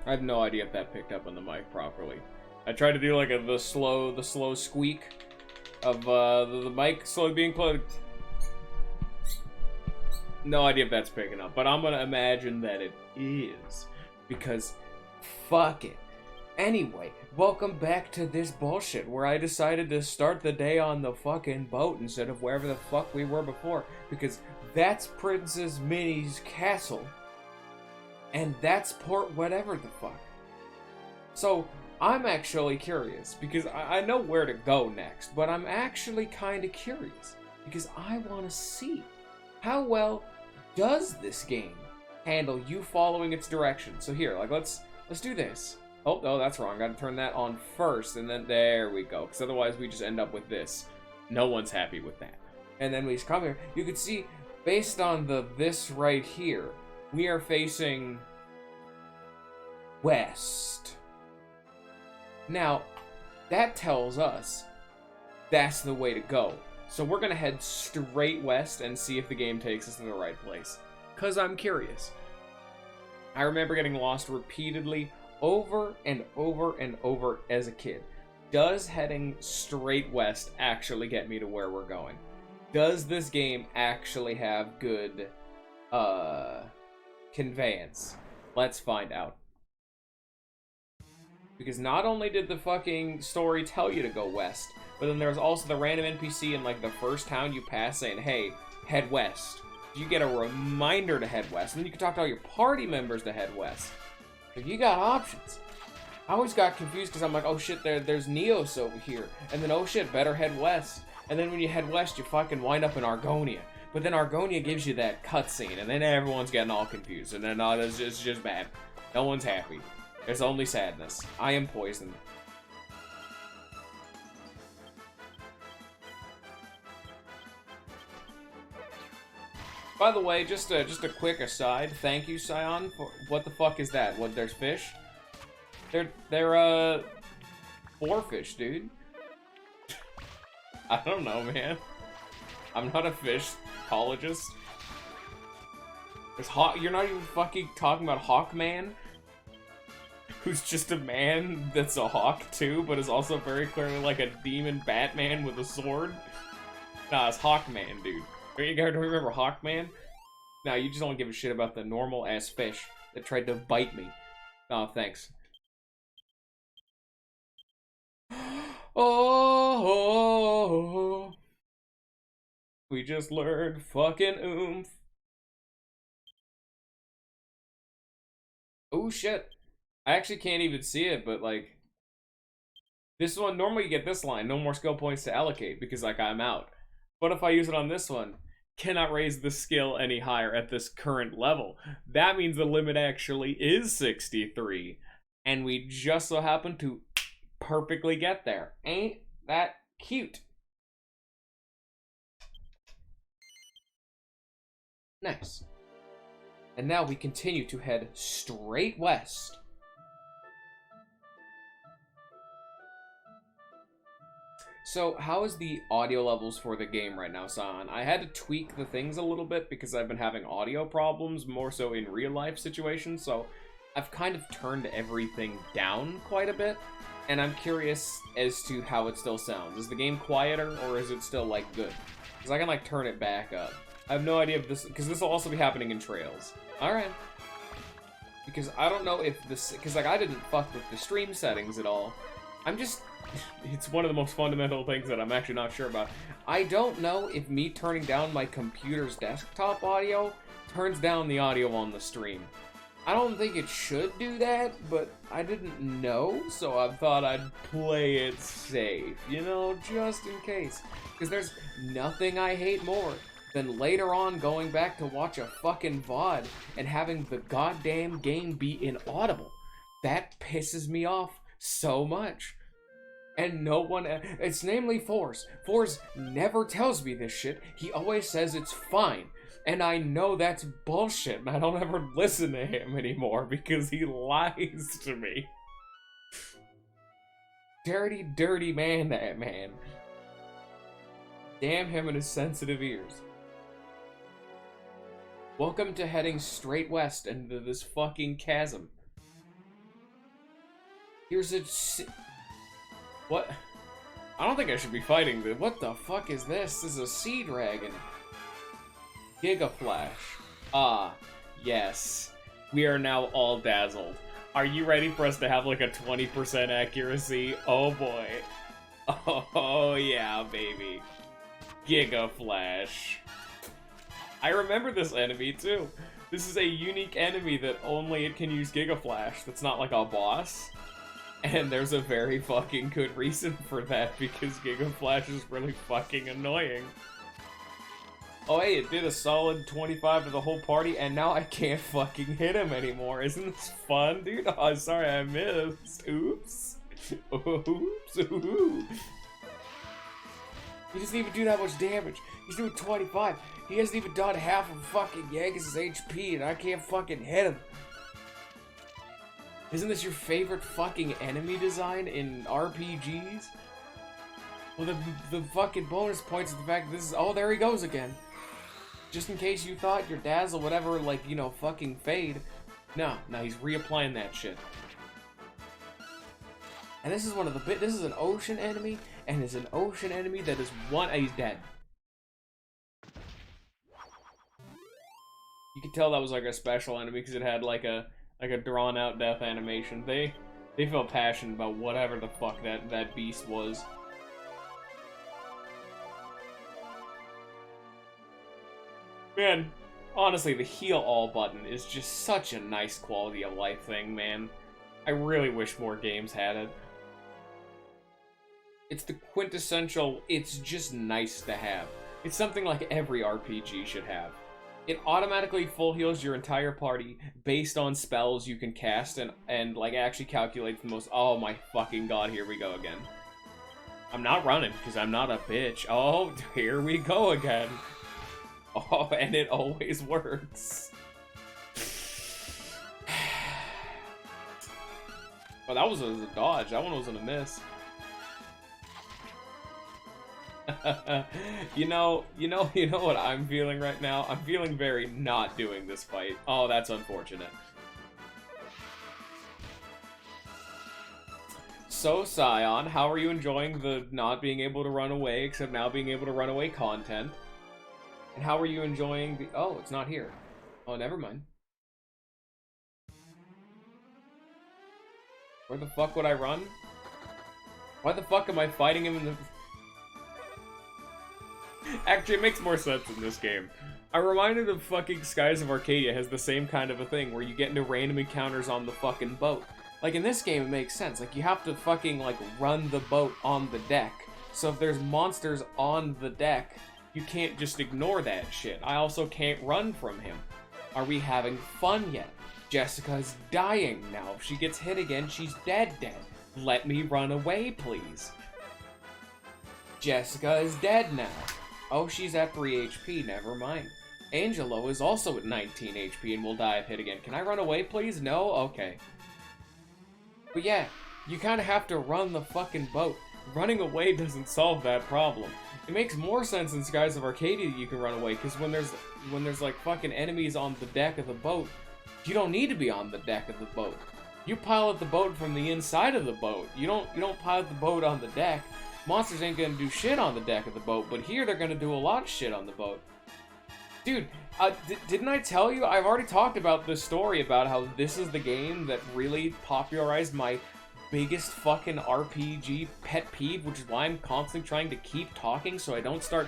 I have no idea if that picked up on the mic properly. I tried to do like the slow squeak of the mic slowly being plugged. No idea if that's picking up, but I'm gonna imagine that it is, because fuck it. Anyway, welcome back to this bullshit where I decided to start the day on the fucking boat instead of wherever the fuck we were before, because that's Princess Minnie's castle, and that's Port whatever the fuck. So, I'm actually curious, because I know where to go next, but I'm actually kind of curious, because I want to see how well does this game handle you following its direction. So here, like, let's do this. Oh, no, that's wrong. Gotta turn that on first, and then there we go, because otherwise we just end up with this. No one's happy with that. And then we just come here. You can see, based on this right here, we are facing west. Now, that tells us that's the way to go. So we're gonna head straight west and see if the game takes us to the right place. Cause I'm curious. I remember getting lost repeatedly over and over and over as a kid. Does heading straight west actually get me to where we're going? Does this game actually have good conveyance? Let's find out. Because not only did the fucking story tell you to go west, but then there's also the random NPC in like the first town you pass saying, hey, head west. You get a reminder to head west, and then you can talk to all your party members to head west. Like, you got options. I always got confused because I'm like, oh shit, there's Neos over here. And then, oh shit, better head west. And then when you head west, you fucking wind up in Argonia. But then Argonia gives you that cutscene, and then everyone's getting all confused. And then it's just bad. No one's happy. There's only sadness. I am poisoned. By the way, just a quick aside. Thank you, Scion. For what the fuck is that? What? There's fish? They're boarfish, dude. I don't know, man. I'm not a fish ecologist. There's You're not even fucking talking about Hawkman, who's just a man that's a hawk too, but is also very clearly like a demon Batman with a sword. Nah, it's Hawkman, dude. You guys don't remember Hawkman? Nah, you just don't give a shit about the normal ass fish that tried to bite me. Oh, thanks. Oh, we just learned fucking oomph. Oh shit. I actually can't even see it, but like, this one, normally you get this line, no more skill points to allocate, because like I'm out. But if I use it on this one, cannot raise the skill any higher at this current level. That means the limit actually is 63. And we just so happen to perfectly get there. Ain't that cute? Nice. And now we continue to head straight west. So, how is the audio levels for the game right now, San? I had to tweak the things a little bit because I've been having audio problems, more so in real-life situations, so I've kind of turned everything down quite a bit, and I'm curious as to how it still sounds. Is the game quieter, or is it still, like, good? Because I can, like, turn it back up. I have no idea if this... Because this will also be happening in Trails. Alright. Because I don't know if this... Because, like, I didn't fuck with the stream settings at all. I'm just... It's one of the most fundamental things that I'm actually not sure about. I don't know if me turning down my computer's desktop audio turns down the audio on the stream. I don't think it should do that, but I didn't know, so I thought I'd play it safe, you know, just in case. Because there's nothing I hate more than later on going back to watch a fucking VOD and having the goddamn game be inaudible. That pisses me off so much. And no one... It's namely Force. Force never tells me this shit. He always says it's fine. And I know that's bullshit, and I don't ever listen to him anymore because he lies to me. Dirty, dirty man, that man. Damn him and his sensitive ears. Welcome to heading straight west into this fucking chasm. Here's a... What? I don't think I should be fighting this. What the fuck is this? This is a Sea Dragon. Giga Flash. Ah, yes. We are now all dazzled. Are you ready for us to have like a 20% accuracy? Oh boy. Oh yeah, baby. Giga Flash. I remember this enemy too. This is a unique enemy that only it can use Giga Flash. That's not like a boss. And there's a very fucking good reason for that, because Giga Flash is really fucking annoying. Oh hey, it did a solid 25 to the whole party, and now I can't fucking hit him anymore. Isn't this fun, dude? Oh, sorry I missed. Oops. Oops. Ooh. He doesn't even do that much damage. He's doing 25. He hasn't even done half of fucking Yankees' HP, and I can't fucking hit him. Isn't this your favorite fucking enemy design in RPGs? Well, the fucking bonus points is the fact that this is... Oh, there he goes again. Just in case you thought your Dazzle would ever, like, you know, fucking fade. No, he's reapplying that shit. And this is one of the this is an ocean enemy, and it's an ocean enemy that is he's dead. You could tell that was like a special enemy because it had like a drawn out death animation. They felt passionate about whatever the fuck that beast was. Man, honestly, the heal all button is just such a nice quality of life thing, man. I really wish more games had it. It's the quintessential, it's just nice to have. It's something like every RPG should have. It automatically full heals your entire party based on spells you can cast and like actually calculates the most... Oh my fucking god, here we go again. I'm not running because I'm not a bitch. Oh, here we go again. Oh, and it always works. Oh, that was a dodge. That one wasn't a miss. You know what I'm feeling right now? I'm feeling very not doing this fight. Oh, that's unfortunate. So, Scion, how are you enjoying the not being able to run away, except now being able to run away content? And how are you enjoying the... Oh, it's not here. Oh, never mind. Where the fuck would I run? Why the fuck am I fighting him in the... Actually, it makes more sense in this game. I'm reminded of fucking Skies of Arcadia has the same kind of a thing where you get into random encounters on the fucking boat. Like, in this game, it makes sense. Like, you have to fucking, like, run the boat on the deck. So if there's monsters on the deck, you can't just ignore that shit. I also can't run from him. Are we having fun yet? Jessica's dying now. If she gets hit again, she's dead. Let me run away, please. Jessica is dead now. Oh, she's at 3 HP, never mind. Angelo is also at 19 HP and will die if hit again. Can I run away, please? No? Okay. But yeah, you kind of have to run the fucking boat. Running away doesn't solve that problem. It makes more sense in Skies of Arcadia that you can run away, because when there's like fucking enemies on the deck of the boat, you don't need to be on the deck of the boat. You pilot the boat from the inside of the boat. You don't pilot the boat on the deck. Monsters ain't gonna do shit on the deck of the boat, but here they're gonna do a lot of shit on the boat. Dude, didn't I tell you? I've already talked about this story about how this is the game that really popularized my biggest fucking RPG pet peeve, which is why I'm constantly trying to keep talking so I don't start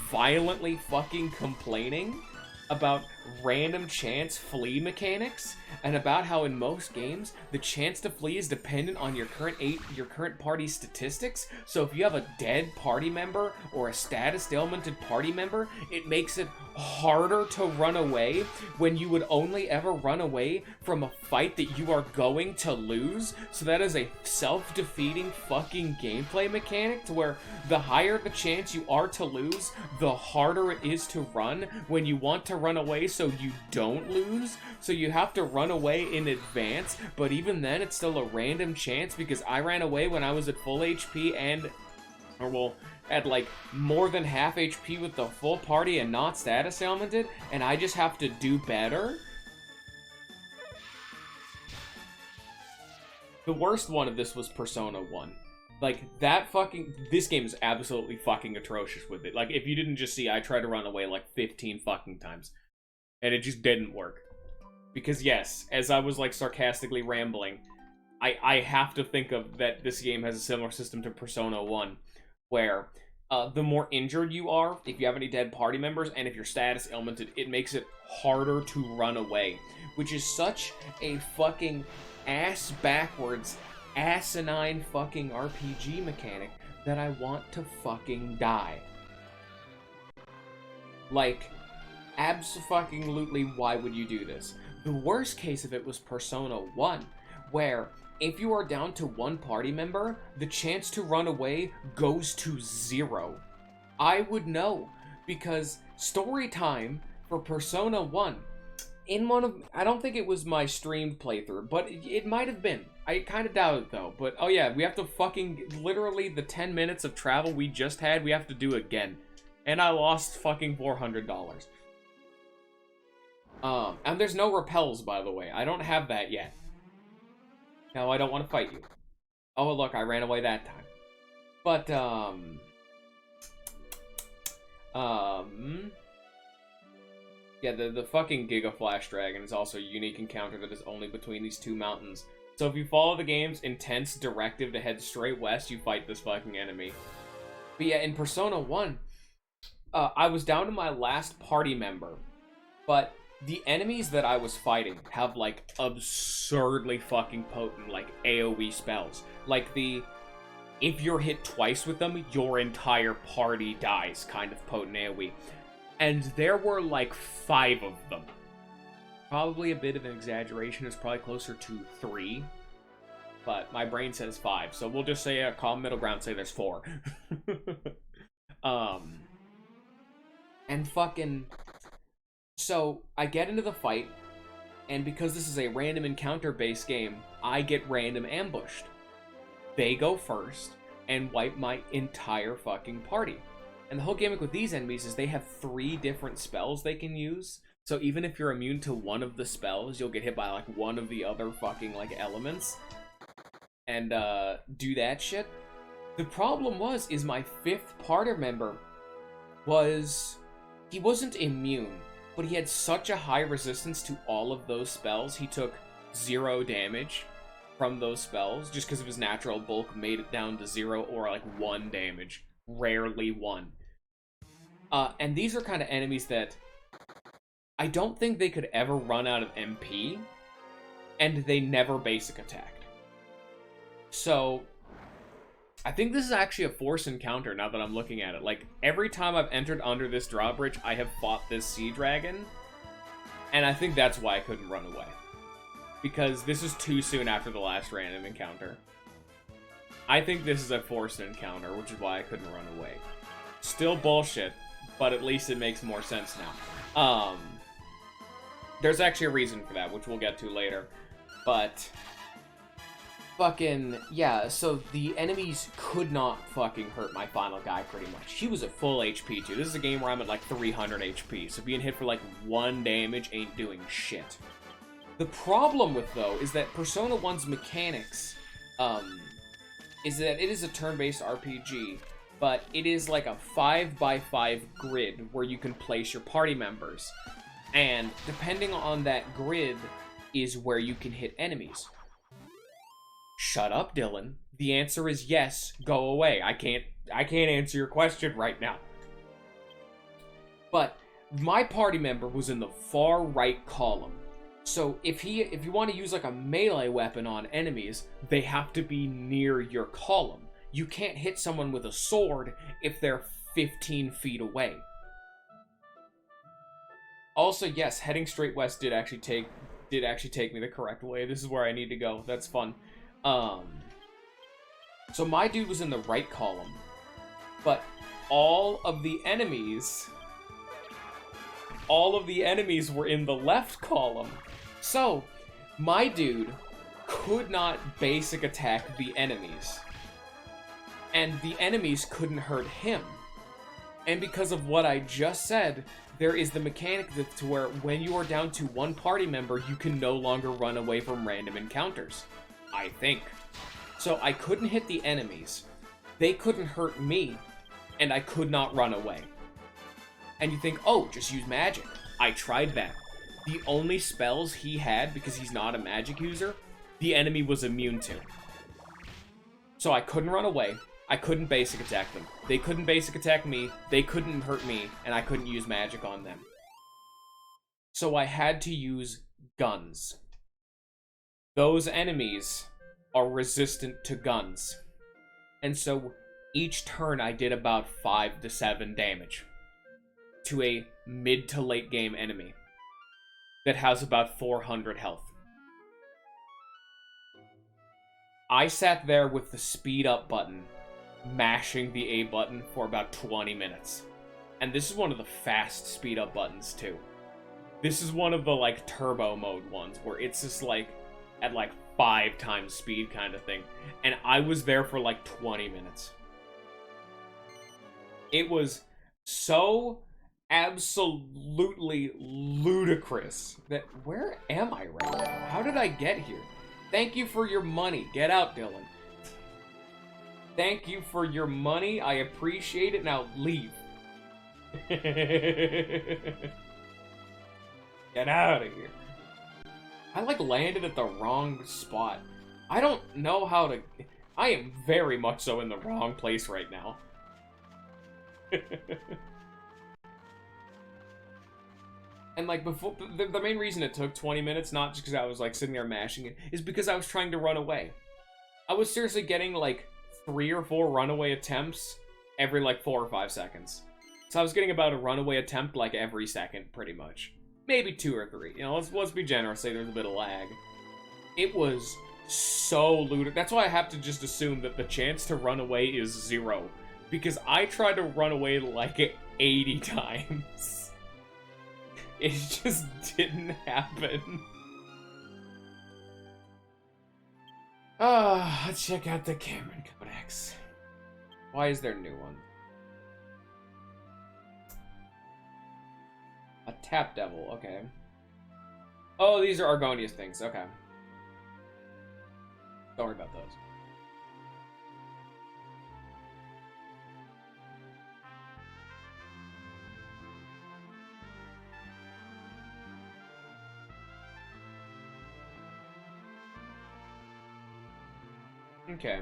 violently fucking complaining about random chance flee mechanics, and about how in most games the chance to flee is dependent on your current party statistics. So if you have a dead party member or a status ailmented party member, it makes it harder to run away when you would only ever run away from a fight that you are going to lose. So that is a self-defeating fucking gameplay mechanic to where the higher the chance you are to lose, the harder it is to run when you want to run away so you don't lose. So you have to run away in advance, but even then it's still a random chance because I ran away when I was at full HP at like more than half HP with the full party and not status ailmented, and I just have to do better. The worst one of this was Persona 1. Like, this game is absolutely fucking atrocious with it. Like, if you didn't just see, I tried to run away like 15 fucking times. And it just didn't work. Because yes, as I was like sarcastically rambling, I have to think of that this game has a similar system to Persona 1, where the more injured you are, if you have any dead party members, and if your status ailmented, it makes it harder to run away. Which is such a fucking ass-backwards, asinine fucking RPG mechanic that I want to fucking die. Like, abso-fucking-lutely, why would you do this? The worst case of it was Persona 1, where if you are down to one party member, the chance to run away goes to 0. I would know, because story time for Persona 1, I don't think it was my streamed playthrough, but it might have been. I kind of doubt it though, but oh yeah, we have to fucking, literally the 10 minutes of travel we just had, we have to do again. And I lost fucking $400. And there's no repels, by the way. I don't have that yet. No, I don't want to fight you. Oh, look, I ran away that time. But, yeah, the fucking Giga Flash Dragon is also a unique encounter that is only between these two mountains. So if you follow the game's intense directive to head straight west, you fight this fucking enemy. But yeah, in Persona 1, I was down to my last party member, but the enemies that I was fighting have, like, absurdly fucking potent, like, AoE spells. Like if you're hit twice with them, your entire party dies kind of potent AoE. And there were, like, 5 of them. Probably a bit of an exaggeration. It's probably closer to 3. But my brain says 5, so we'll just say a calm middle ground, say there's 4. And fucking... So, I get into the fight, and because this is a random encounter-based game, I get random ambushed. They go first, and wipe my entire fucking party. And the whole gimmick with these enemies is they have 3 different spells they can use, so even if you're immune to one of the spells, you'll get hit by, like, one of the other fucking, like, elements. And, do that shit. The problem is my 5th party member he wasn't immune, but he had such a high resistance to all of those spells, he took 0 damage from those spells, just because of his natural bulk made it down to 0 or like 1 damage. Rarely 1. And these are kind of enemies that I don't think they could ever run out of MP, and they never basic attacked. So, I think this is actually a forced encounter now that I'm looking at it. Like, every time I've entered under this drawbridge, I have fought this sea dragon. And I think that's why I couldn't run away. Because this is too soon after the last random encounter. I think this is a forced encounter, which is why I couldn't run away. Still bullshit, but at least it makes more sense now. There's actually a reason for that, which we'll get to later. But... fucking, yeah, so the enemies could not fucking hurt my final guy pretty much. He was at full HP too. This is a game where I'm at like 300 HP, so being hit for like 1 damage ain't doing shit. The problem with, though, is that Persona 1's mechanics, is that it is a turn-based RPG, but it is like a 5x5 grid where you can place your party members. And depending on that grid is where you can hit enemies. Shut up, Dylan. The answer is yes, go away. I can't answer your question right now. But my party member was in the far right column. So if you want to use like a melee weapon on enemies, they have to be near your column. You can't hit someone with a sword if they're 15 feet away. Also, yes, heading straight west did actually take me the correct way. This is where I need to go. That's fun. So my dude was in the right column, but all of the enemies were in the left column. So my dude could not basic attack the enemies, and the enemies couldn't hurt him. And because of what I just said, there is the mechanic to where when you are down to one party member, you can no longer run away from random encounters. I think. So I couldn't hit the enemies, they couldn't hurt me, and I could not run away. And you think, oh, just use magic. I tried that. The only spells he had, because he's not a magic user, the enemy was immune to. So I couldn't run away, I couldn't basic attack them. They couldn't basic attack me, they couldn't hurt me, and I couldn't use magic on them. So I had to use guns. Those enemies are resistant to guns. And so each turn I did about 5 to 7 damage to a mid to late game enemy that has about 400 health. I sat there with the speed up button, mashing the A button for about 20 minutes. And this is one of the fast speed up buttons too. This is one of the like turbo mode ones where it's just like at like 5 times speed kind of thing. And I was there for like 20 minutes. It was so absolutely ludicrous that, where am I right now? How did I get here? Thank you for your money. Get out, Dylan. Thank you for your money. I appreciate it. Now leave. Get out of here. I like landed at the wrong spot. I don't know how to... I am very much so in the wrong place right now. And like before, the main reason it took 20 minutes, not just because I was like sitting there mashing it, is because I was trying to run away. I was seriously getting like 3 or 4 runaway attempts every like 4 or 5 seconds. So I was getting about a runaway attempt like every second, pretty much. Maybe 2 or 3. You know, let's be generous, say there's a bit of lag. It was so ludicrous. That's why I have to just assume that the chance to run away is 0. Because I tried to run away like 80 times. It just didn't happen. Let's check out the Cameron Codex. Why is there a new one? A Tap Devil, okay. Oh, these are Argonia's things, okay. Don't worry about those. Okay.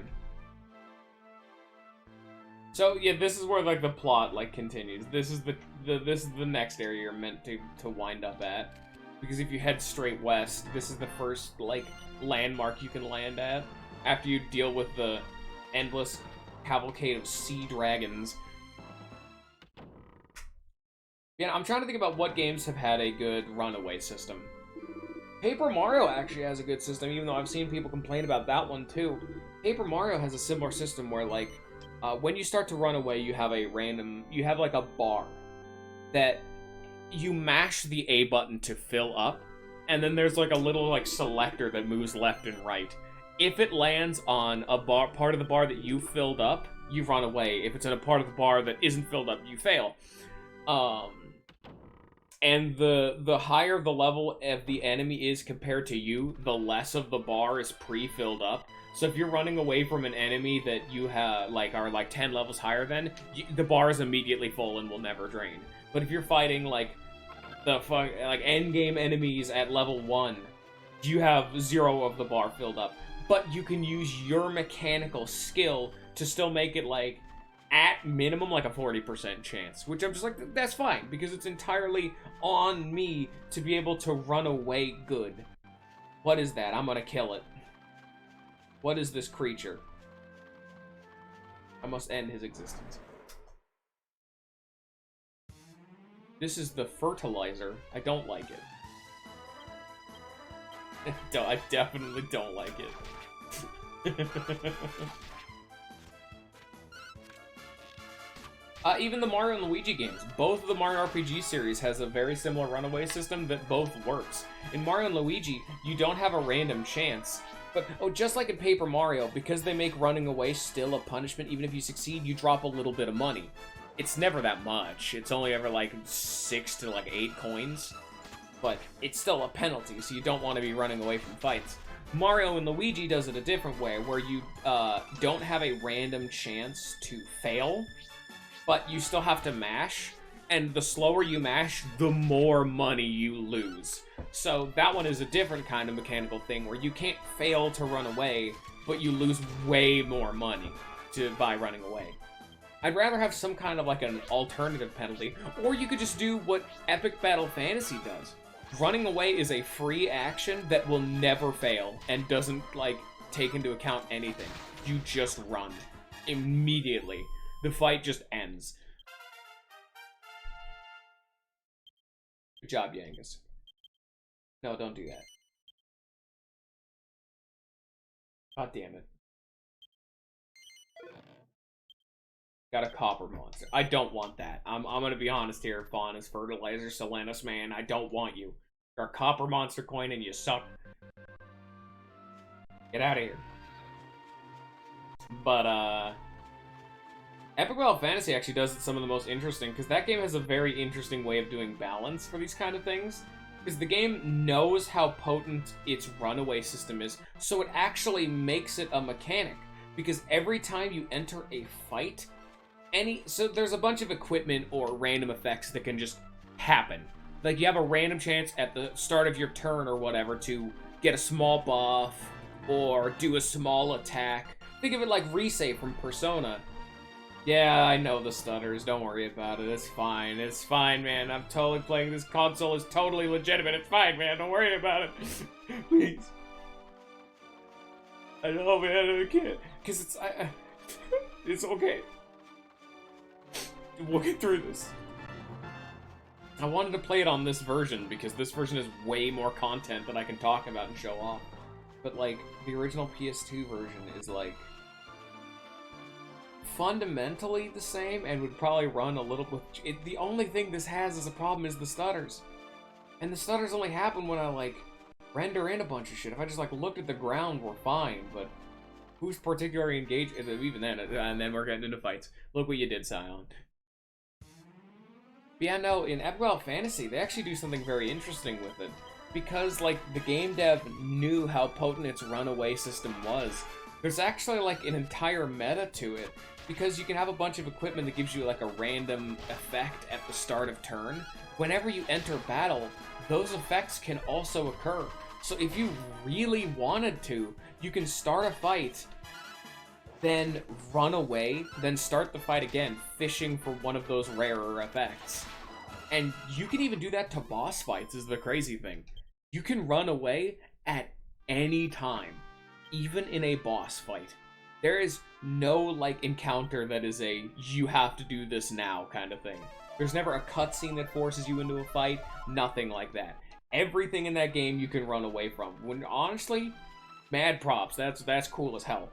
So yeah, this is where like the plot like continues. This is the next area you're meant to wind up at, because if you head straight west, this is the first like landmark you can land at after you deal with the endless cavalcade of sea dragons. Yeah, I'm trying to think about what games have had a good runaway system. Paper Mario actually has a good system, even though I've seen people complain about that one too. Paper Mario has a similar system where, like, when you start to run away, you have like a bar that you mash the A button to fill up, and then there's like a little like selector that moves left and right. If it lands on a part of the bar that you filled up, you run away. If it's in a part of the bar that isn't filled up, you fail. And the higher the level of the enemy is compared to you, the less of the bar is pre-filled up. So if you're running away from an enemy that you have are like 10 levels higher than, the bar is immediately full and will never drain. But if you're fighting like end game enemies at level 1, you have 0 of the bar filled up. But you can use your mechanical skill to still make it like at minimum like a 40% chance, which I'm just like, that's fine, because it's entirely on me to be able to run away good. What is that? I'm gonna kill it. What is this creature? I must end his existence. This is the fertilizer. I don't like it. I definitely don't like it. Even the Mario and Luigi games. Both of the Mario RPG series has a very similar runaway system that both works. In Mario and Luigi, you don't have a random chance. But, just like in Paper Mario, because they make running away still a punishment, even if you succeed, you drop a little bit of money. It's never that much. It's only ever like 6 to like 8 coins. But it's still a penalty, so you don't want to be running away from fights. Mario and Luigi does it a different way, where you don't have a random chance to fail, but you still have to mash, and the slower you mash, the more money you lose. So that one is a different kind of mechanical thing, where you can't fail to run away, but you lose way more money by running away. I'd rather have some kind of like an alternative penalty, or you could just do what Epic Battle Fantasy does. Running away is a free action that will never fail and doesn't like take into account anything. You just run immediately. The fight just ends. Good job, Yangus. No, don't do that. God damn it. Got a copper monster. I don't want that. I'm gonna be honest here, Faunus Fertilizer, Solanus, man. I don't want you. You're a copper monster coin and you suck. Get out of here. But, Epic Battle Fantasy actually does some of the most interesting, because that game has a very interesting way of doing balance for these kind of things. Because the game knows how potent its runaway system is, so it actually makes it a mechanic. Because every time you enter a fight, so there's a bunch of equipment or random effects that can just happen. Like, you have a random chance at the start of your turn or whatever to get a small buff or do a small attack. Think of it like Resay from Persona. Yeah, I know the stutters. Don't worry about it. It's fine. It's fine, man. I'm totally playing this console. Is totally legitimate. It's fine, man. Don't worry about it. Please. I know, man. I can't. Because it's okay. We'll get through this. I wanted to play it on this version because this version has way more content that I can talk about and show off. But, like, the original PS2 version is, like, fundamentally the same and would probably run a little bit. The only thing this has as a problem is the stutters. And the stutters only happen when I, like, render in a bunch of shit. If I just, like, looked at the ground, we're fine, but who's particularly engaged? Even then, and then we're getting into fights. Look what you did, Scion. But yeah, no, in Epic Battle Fantasy, they actually do something very interesting with it. Because, like, the game dev knew how potent its runaway system was, there's actually, like, an entire meta to it. Because you can have a bunch of equipment that gives you, like, a random effect at the start of turn. Whenever you enter battle, those effects can also occur. So if you really wanted to, you can start a fight, then run away, then start the fight again, fishing for one of those rarer effects. And you can even do that to boss fights, is the crazy thing. You can run away at any time, even in a boss fight. There is no, like, encounter that is a, you have to do this now kind of thing. There's never a cutscene that forces you into a fight, nothing like that. Everything in that game you can run away from. When, honestly, mad props, that's cool as hell.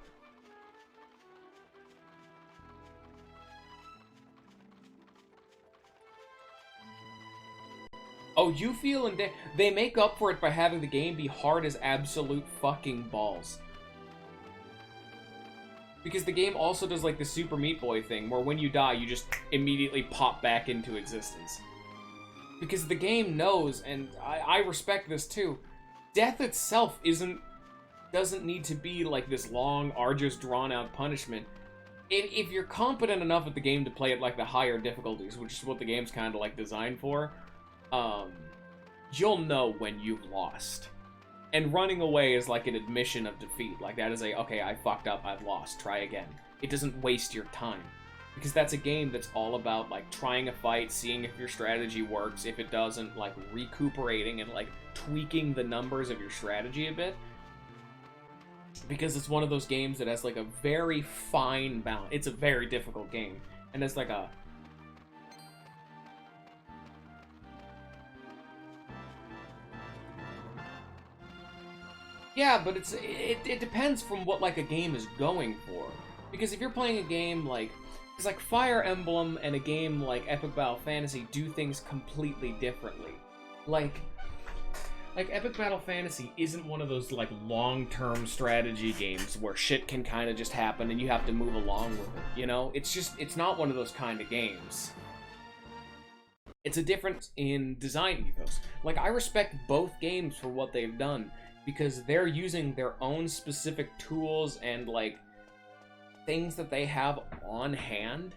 Oh, you feel they make up for it by having the game be hard as absolute fucking balls. Because the game also does, like, the Super Meat Boy thing, where when you die, you just immediately pop back into existence. Because the game knows, and I respect this too, death itself doesn't need to be, like, this long, arduous, drawn-out punishment. If you're competent enough at the game to play it, like, the higher difficulties, which is what the game's kind of, like, designed for, you'll know when you've lost. And running away is like an admission of defeat. Like, that is okay, I fucked up, I've lost, try again. It doesn't waste your time. Because that's a game that's all about, like, trying a fight, seeing if your strategy works. If it doesn't, like, recuperating and, like, tweaking the numbers of your strategy a bit. Because it's one of those games that has, like, a very fine balance. It's a very difficult game. And it's like a... Yeah, but it depends from what, like, a game is going for. Because if you're playing a game like... Because, like, Fire Emblem and a game like Epic Battle Fantasy do things completely differently. Like Epic Battle Fantasy isn't one of those, like, long-term strategy games where shit can kind of just happen and you have to move along with it, you know? It's not one of those kind of games. It's a difference in design ethos. Like, I respect both games for what they've done. because they're using their own specific tools and, like, things that they have on hand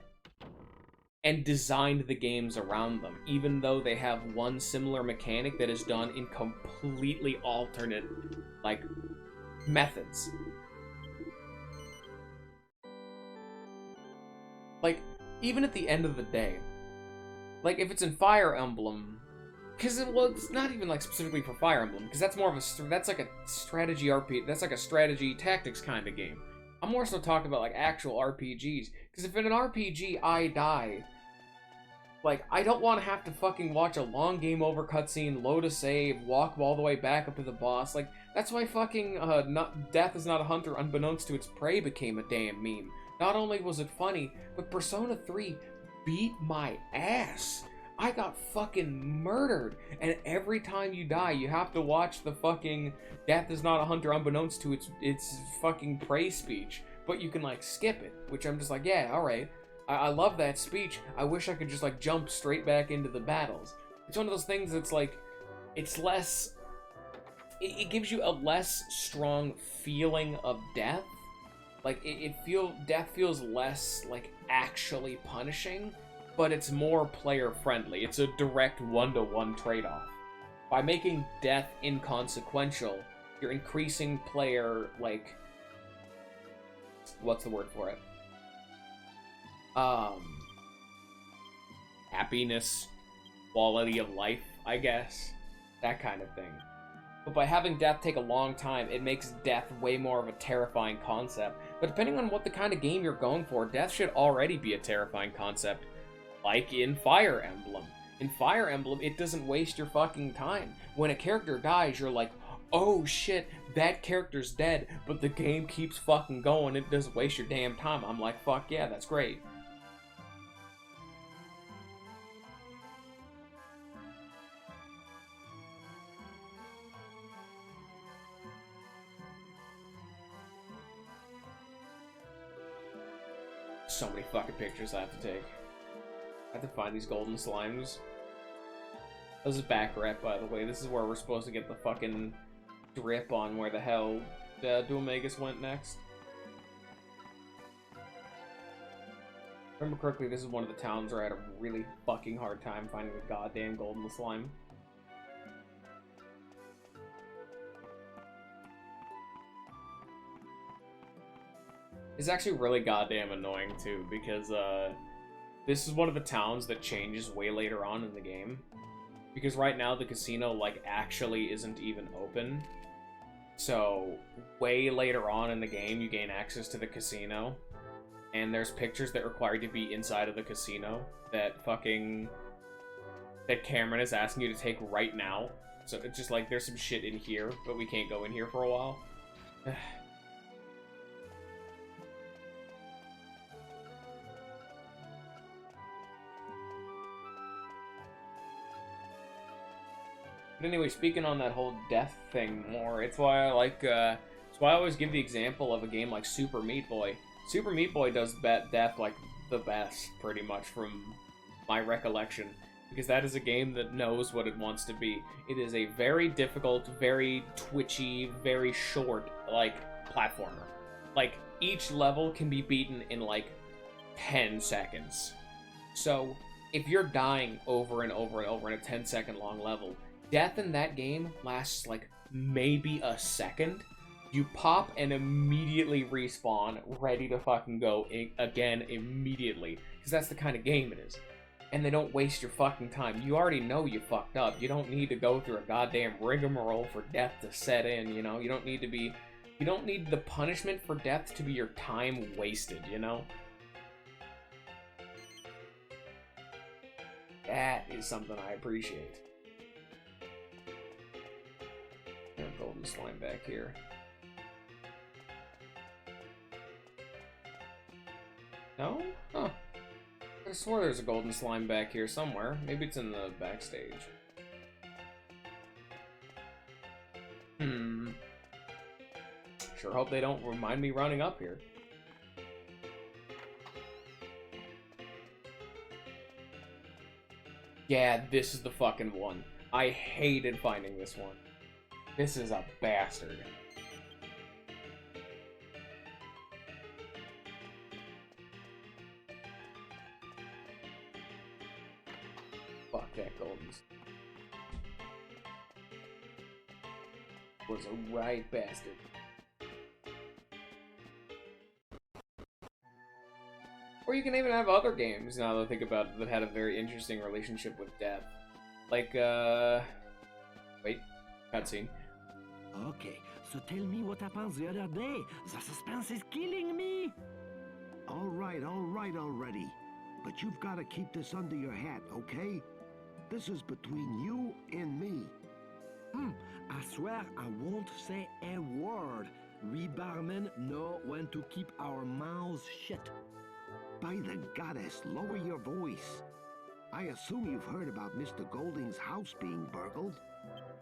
and designed the games around them, even though they have one similar mechanic that is done in completely alternate, like, methods. Like, even at the end of the day, like, if it's in Fire Emblem, because, well, it's not even, like, specifically for Fire Emblem, because that's more of a, that's like a strategy RPG, that's like a strategy tactics kind of game. I'm more so talking about, like, actual RPGs, because if in an RPG I die, like, I don't want to have to fucking watch a long game over cutscene, load a save, walk all the way back up to the boss. Like, that's why fucking Death is Not a Hunter, unbeknownst to its prey, became a damn meme. Not only was it funny, but Persona 3 beat my ass. I got fucking murdered. And every time you die, you have to watch the fucking Death is Not a Hunter, unbeknownst to its fucking prey speech. But you can, like, skip it, which I'm just like, yeah, alright. I love that speech. I wish I could just, like, jump straight back into the battles. It's one of those things that's, like, it's less... It gives you a less strong feeling of death. Like, death feels less, like, actually punishing, but it's more player-friendly. It's a direct one-to-one trade-off. By making death inconsequential, you're increasing player, like... What's the word for it? Happiness, quality of life, I guess. That kind of thing. But by having death take a long time, it makes death way more of a terrifying concept. But depending on what the kind of game you're going for, death should already be a terrifying concept. Like in Fire Emblem. In Fire Emblem, it doesn't waste your fucking time. When a character dies, you're like, oh shit, that character's dead, but the game keeps fucking going, it doesn't waste your damn time. I'm like, fuck yeah, that's great. So many fucking pictures I have to take. I have to find these golden slimes. This is Baccarat, by the way. This is where we're supposed to get the fucking drip on where the hell Duomegas went next. Remember correctly, this is one of the towns where I had a really fucking hard time finding the goddamn golden slime. It's actually really goddamn annoying, too, because, this is one of the towns that changes way later on in the game. Because right now, the casino, like, actually isn't even open. So, way later on in the game, you gain access to the casino. And there's pictures that require you to be inside of the casino that Cameron is asking you to take right now. So, it's just like, there's some shit in here, but we can't go in here for a while. But anyway, speaking on that whole death thing more, it's why I like, it's why I always give the example of a game like Super Meat Boy. Super Meat Boy does death, like, the best, pretty much, from my recollection. Because that is a game that knows what it wants to be. It is a very difficult, very twitchy, very short, like, platformer. Like, each level can be beaten in, like, 10 seconds. So, if you're dying over and over and over in a 10-second long level, death in that game lasts, like, maybe a second. You pop and immediately respawn, ready to fucking go again immediately. Because that's the kind of game it is. And they don't waste your fucking time. You already know you fucked up. You don't need to go through a goddamn rigmarole for death to set in, you know? You don't need the punishment for death to be your time wasted, you know? That is something I appreciate. Golden slime back here. No? Huh. I swore there's a golden slime back here somewhere. Maybe it's in the backstage. Sure hope they don't remind me running up here. Yeah, this is the fucking one. I hated finding this one. This is a bastard. Fuck that Goldens. Was a right bastard. Or you can even have other games, now that I think about it, that had a very interesting relationship with death. Like, wait, cutscene. Okay, so tell me what happened the other day. The suspense is killing me. All right already. But you've got to keep this under your hat, okay? This is between you and me. I swear I won't say a word. We barmen know when to keep our mouths shut. By the goddess, lower your voice. I assume you've heard about Mr. Golding's house being burgled.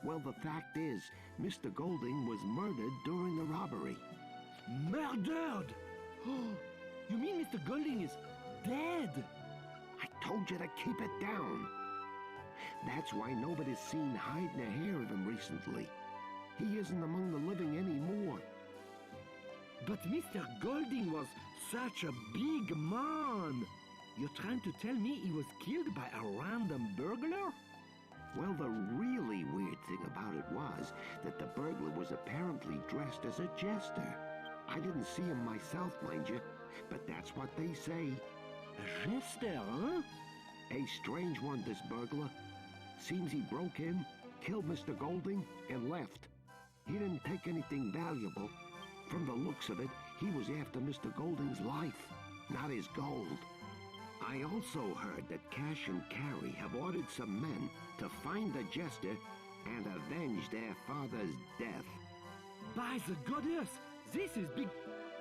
Well, the fact is, Mr. Golding was murdered during the robbery. Murdered? You mean Mr. Golding is dead? I told you to keep it down. That's why nobody's seen hide nor hair of him recently. He isn't among the living anymore. But Mr. Golding was such a big man. You're trying to tell me he was killed by a random burglar? Well, the really weird thing about it was that the burglar was apparently dressed as a jester. I didn't see him myself, mind you, but that's what they say. A jester, huh? A strange one, this burglar. Seems he broke in, killed Mr. Golding, and left. He didn't take anything valuable. From the looks of it, he was after Mr. Golding's life, not his gold. I also heard that Cash and Carrie have ordered some men to find the jester and avenge their father's death. By the goddess, this is big.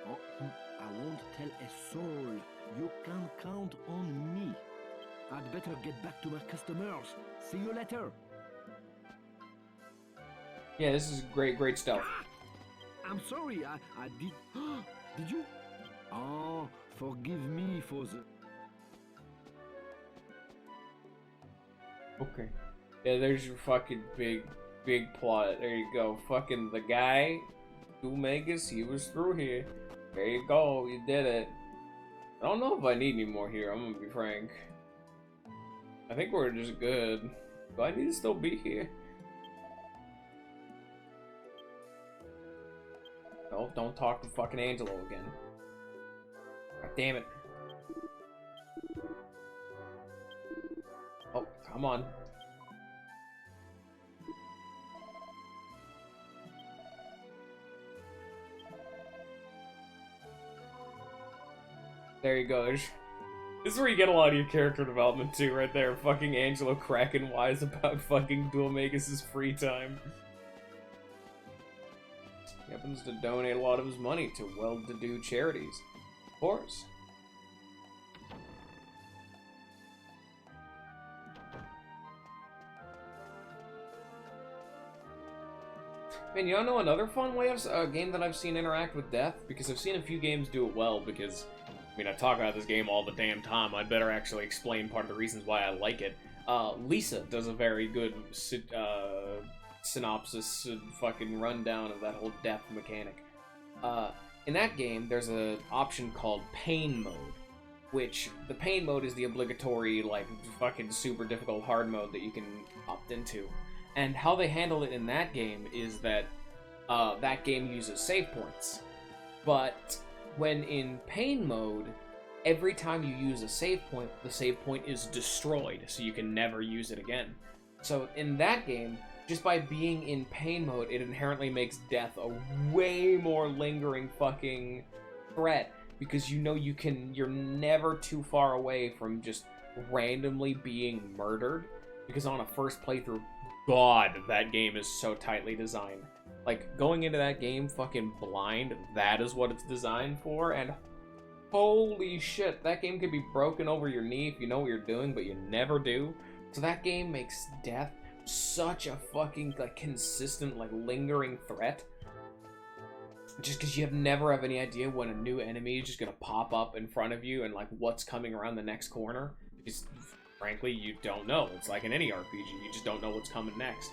Oh, I won't tell a soul. You can count on me. I'd better get back to my customers. See you later. Yeah, this is great stuff. I'm sorry, I did... Did you? Oh, forgive me for the... Okay. Yeah, there's your fucking big plot. There you go. Fucking the guy, Dumagus, he was through here. There you go, you did it. I don't know if I need any more here, I'm gonna be frank. I think we're just good. Do I need to still be here? No, don't talk to fucking Angelo again. God damn it. Oh, come on. There you go. This is where you get a lot of your character development too, right there. Fucking Angelo cracking wise about fucking Duomegus' free time. He happens to donate a lot of his money to well-to-do charities. Of course. Man, you don't know another fun way of a game that I've seen interact with death? Because I've seen a few games do it well, because, I mean, I talk about this game all the damn time. I'd better actually explain part of the reasons why I like it. Lisa does a very good synopsis, fucking rundown of that whole death mechanic. In that game, there's an option called Pain Mode, which, the Pain Mode is the obligatory, like, fucking super difficult hard mode that you can opt into. And how they handle it in that game is that that game uses save points. But when in Pain Mode, every time you use a save point, the save point is destroyed, so you can never use it again. So in that game, just by being in Pain Mode, it inherently makes death a way more lingering fucking threat, because you know you're never too far away from just randomly being murdered, because on a first playthrough, God, that game is so tightly designed. Like, going into that game fucking blind, that is what it's designed for, and holy shit, that game could be broken over your knee if you know what you're doing, but you never do. So that game makes death such a fucking, like, consistent, like, lingering threat. Just because you never have any idea when a new enemy is just gonna pop up in front of you and, like, what's coming around the next corner. Because frankly, you don't know. It's like in any RPG, you just don't know what's coming next.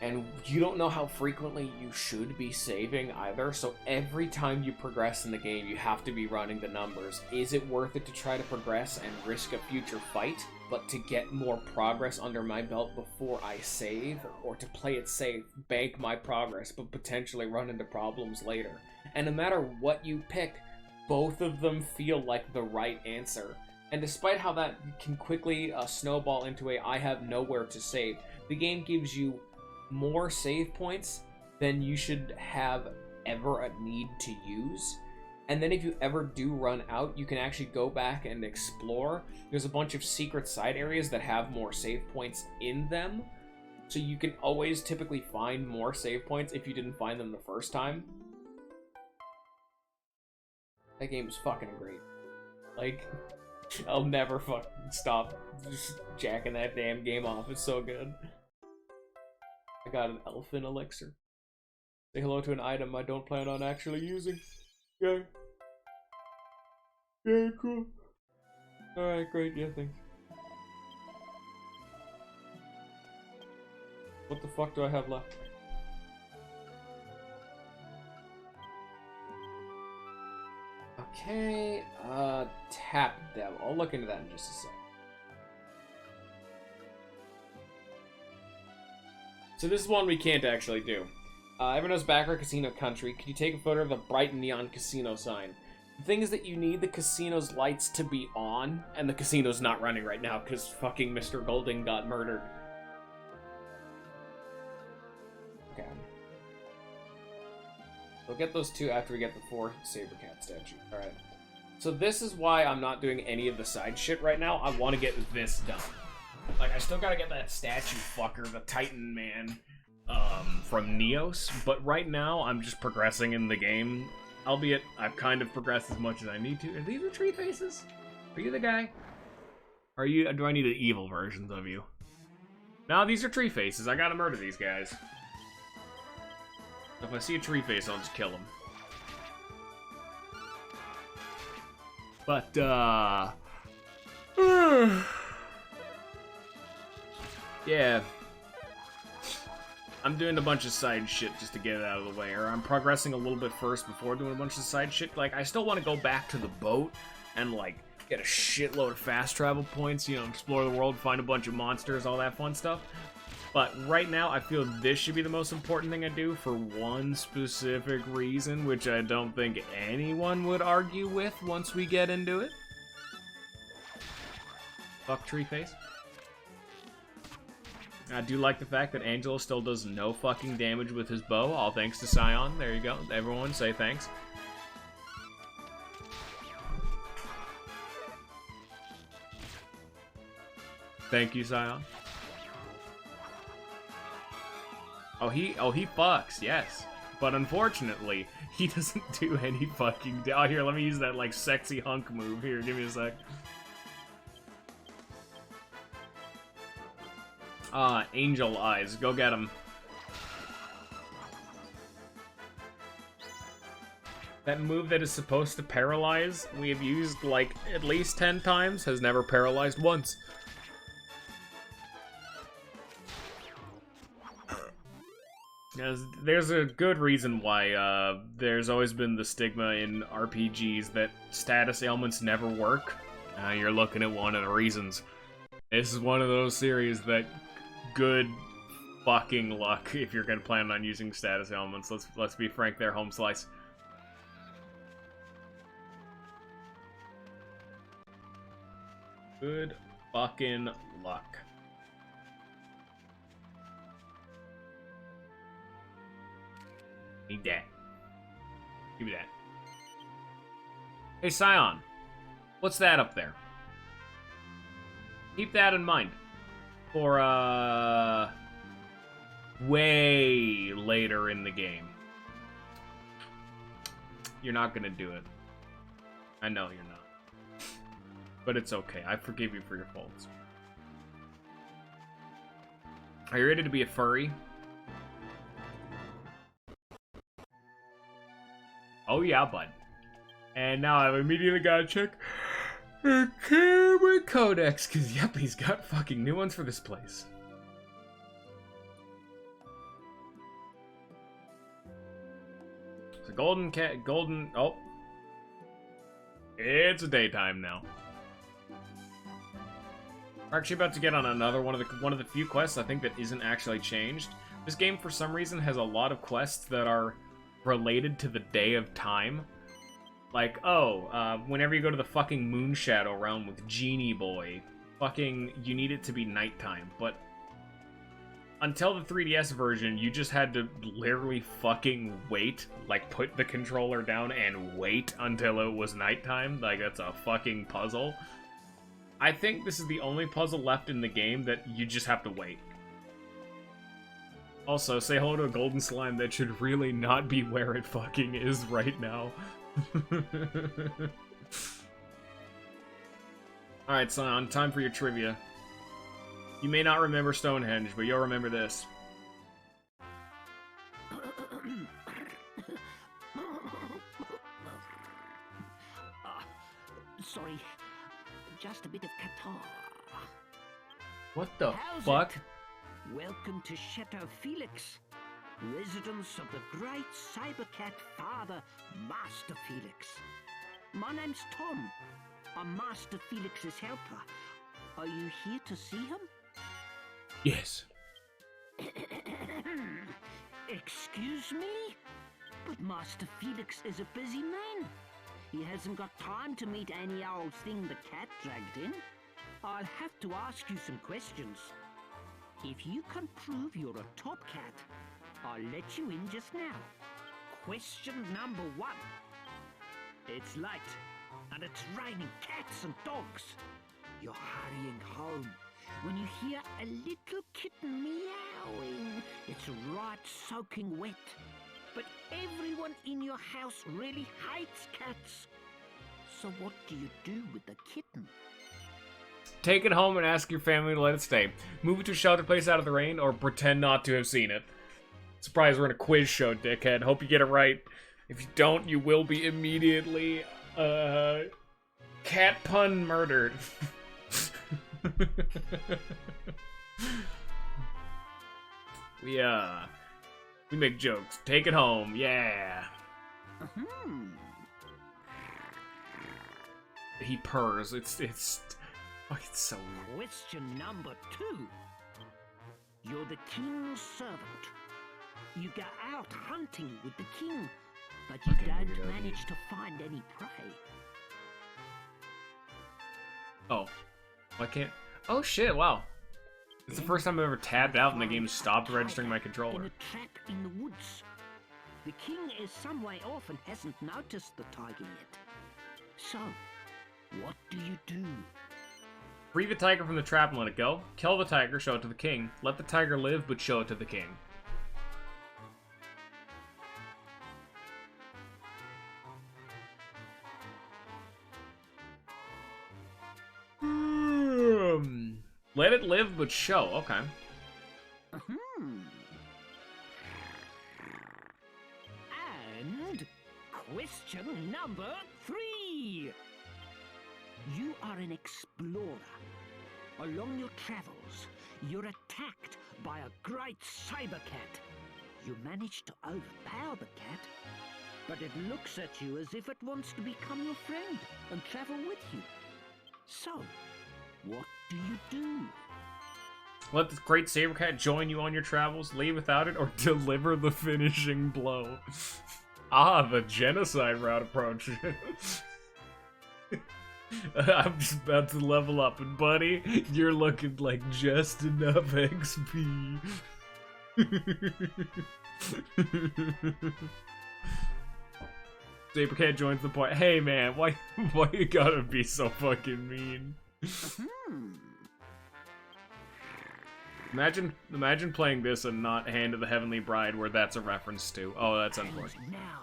And you don't know how frequently you should be saving either, so every time you progress in the game, you have to be running the numbers. Is it worth it to try to progress and risk a future fight, but to get more progress under my belt before I save, or to play it safe, bank my progress, but potentially run into problems later? And no matter what you pick, both of them feel like the right answer. And despite how that can quickly snowball into I have nowhere to save, the game gives you more save points than you should have ever a need to use. And then if you ever do run out, you can actually go back and explore. There's a bunch of secret side areas that have more save points in them. So you can always typically find more save points if you didn't find them the first time. That game is fucking great. Like, I'll never fucking stop just jacking that damn game off. It's so good. I got an elfin elixir. Say hello to an item I don't plan on actually using. Yay. Yay, cool. Alright, great, yeah, thanks. What the fuck do I have left? Okay, Tap Devil. I'll look into that in just a sec. So this is one we can't actually do. Everyone knows Baccarat Casino Country. Can you take a photo of the bright neon casino sign? The thing is that you need the casino's lights to be on, and the casino's not running right now because fucking Mr. Golding got murdered. Okay. We'll get those two after we get the 4 Sabercat statue. Alright. So this is why I'm not doing any of the side shit right now. I want to get this done. Like, I still gotta get that statue fucker, the Titan Man, from Neos, but right now I'm just progressing in the game. Albeit, I've kind of progressed as much as I need to. Are these the tree faces? Are you the guy? Are you? Do I need the evil versions of you? No, these are tree faces. I gotta murder these guys. If I see a tree face, I'll just kill him. But, yeah. I'm doing a bunch of side shit just to get it out of the way, or I'm progressing a little bit first before doing a bunch of side shit. Like, I still want to go back to the boat and, like, get a shitload of fast travel points, you know, explore the world, find a bunch of monsters, all that fun stuff. But right now, I feel this should be the most important thing I do for one specific reason, which I don't think anyone would argue with once we get into it. Fuck tree face. I do like the fact that Angelo still does no fucking damage with his bow, all thanks to Scion. There you go. Everyone say thanks. Thank you, Scion. Oh, he fucks, yes. But unfortunately, he doesn't do any fucking... Oh, here, let me use that, like, sexy hunk move. Here, give me a sec. Angel Eyes. Go get him. That move that is supposed to paralyze, we have used, like, at least 10 times, has never paralyzed once. There's a good reason why, there's always been the stigma in RPGs that status ailments never work. You're looking at one of the reasons. This is one of those series that good fucking luck if you're gonna plan on using status ailments. Let's be frank there, Home Slice. Good fucking luck. Need that. Give me that. Hey, Scion. What's that up there? Keep that in mind. For, way later in the game. You're not gonna do it. I know you're not. But it's okay. I forgive you for your faults. Are you ready to be a furry? Oh yeah, bud. And now I've immediately gotta check the camera codex, because yep, he's got fucking new ones for this place. The golden cat, oh. It's daytime now. We're actually about to get on another one of the few quests I think that isn't actually changed. This game, for some reason, has a lot of quests that are related to the day of time. Like, whenever you go to the fucking Moonshadow realm with Genie Boy, you need it to be nighttime. But until the 3DS version, you just had to literally fucking wait, like, put the controller down and wait until it was nighttime. Like, that's a fucking puzzle. I think this is the only puzzle left in the game that you just have to wait. Also, say hello to a golden slime that should really not be where it fucking is right now. Alright, Scion, time for your trivia. You may not remember Stonehenge, but you'll remember this. Sorry, just a bit of catarrh. What the How's fuck? it? Welcome to Chateau Felix, residence of the great Cybercat father, Master Felix. My name's Tom. I'm Master Felix's helper. Are you here to see him? Yes. Excuse me? But Master Felix is a busy man. He hasn't got time to meet any old thing the cat dragged in. I'll have to ask you some questions. If you can prove you're a top cat, I'll let you in just now. Question number 1. It's late, and it's raining cats and dogs. You're hurrying home when you hear a little kitten meowing. It's right soaking wet. But everyone in your house really hates cats. So what do you do with the kitten? Take it home and ask your family to let it stay. Move it to a shelter place out of the rain, or pretend not to have seen it. Surprise, we're in a quiz show, dickhead. Hope you get it right. If you don't, you will be immediately, cat pun murdered. We make jokes. Take it home, yeah. He purrs. It's so weird. Question number 2. You're the king's servant. You go out hunting with the king, but you don't manage to find any prey. Oh. Why can't... Oh shit, wow. It's the first time I've ever tabbed out and the game stopped registering my In controller. a trap in the woods. The king is some way off and hasn't noticed the tiger yet. So, what do you do? Free the tiger from the trap and let it go. Kill the tiger, show it to the king. Let the tiger live, but show it to the king. Let it live, but show. Okay. And question number 3. You are an explorer. Along your travels, you're attacked by a great cybercat. You manage to overpower the cat, but it looks at you as if it wants to become your friend and travel with you. So, what do you do? Let the great saber cat join you on your travels, leave without it, or deliver the finishing blow. The genocide route approach. I'm just about to level up, and buddy, you're looking like just enough XP. Saber cat joins the party. Hey man, why you gotta be so fucking mean? Imagine playing this and not Hand of the Heavenly Bride, where that's a reference to. Oh, that's unfortunate. And now,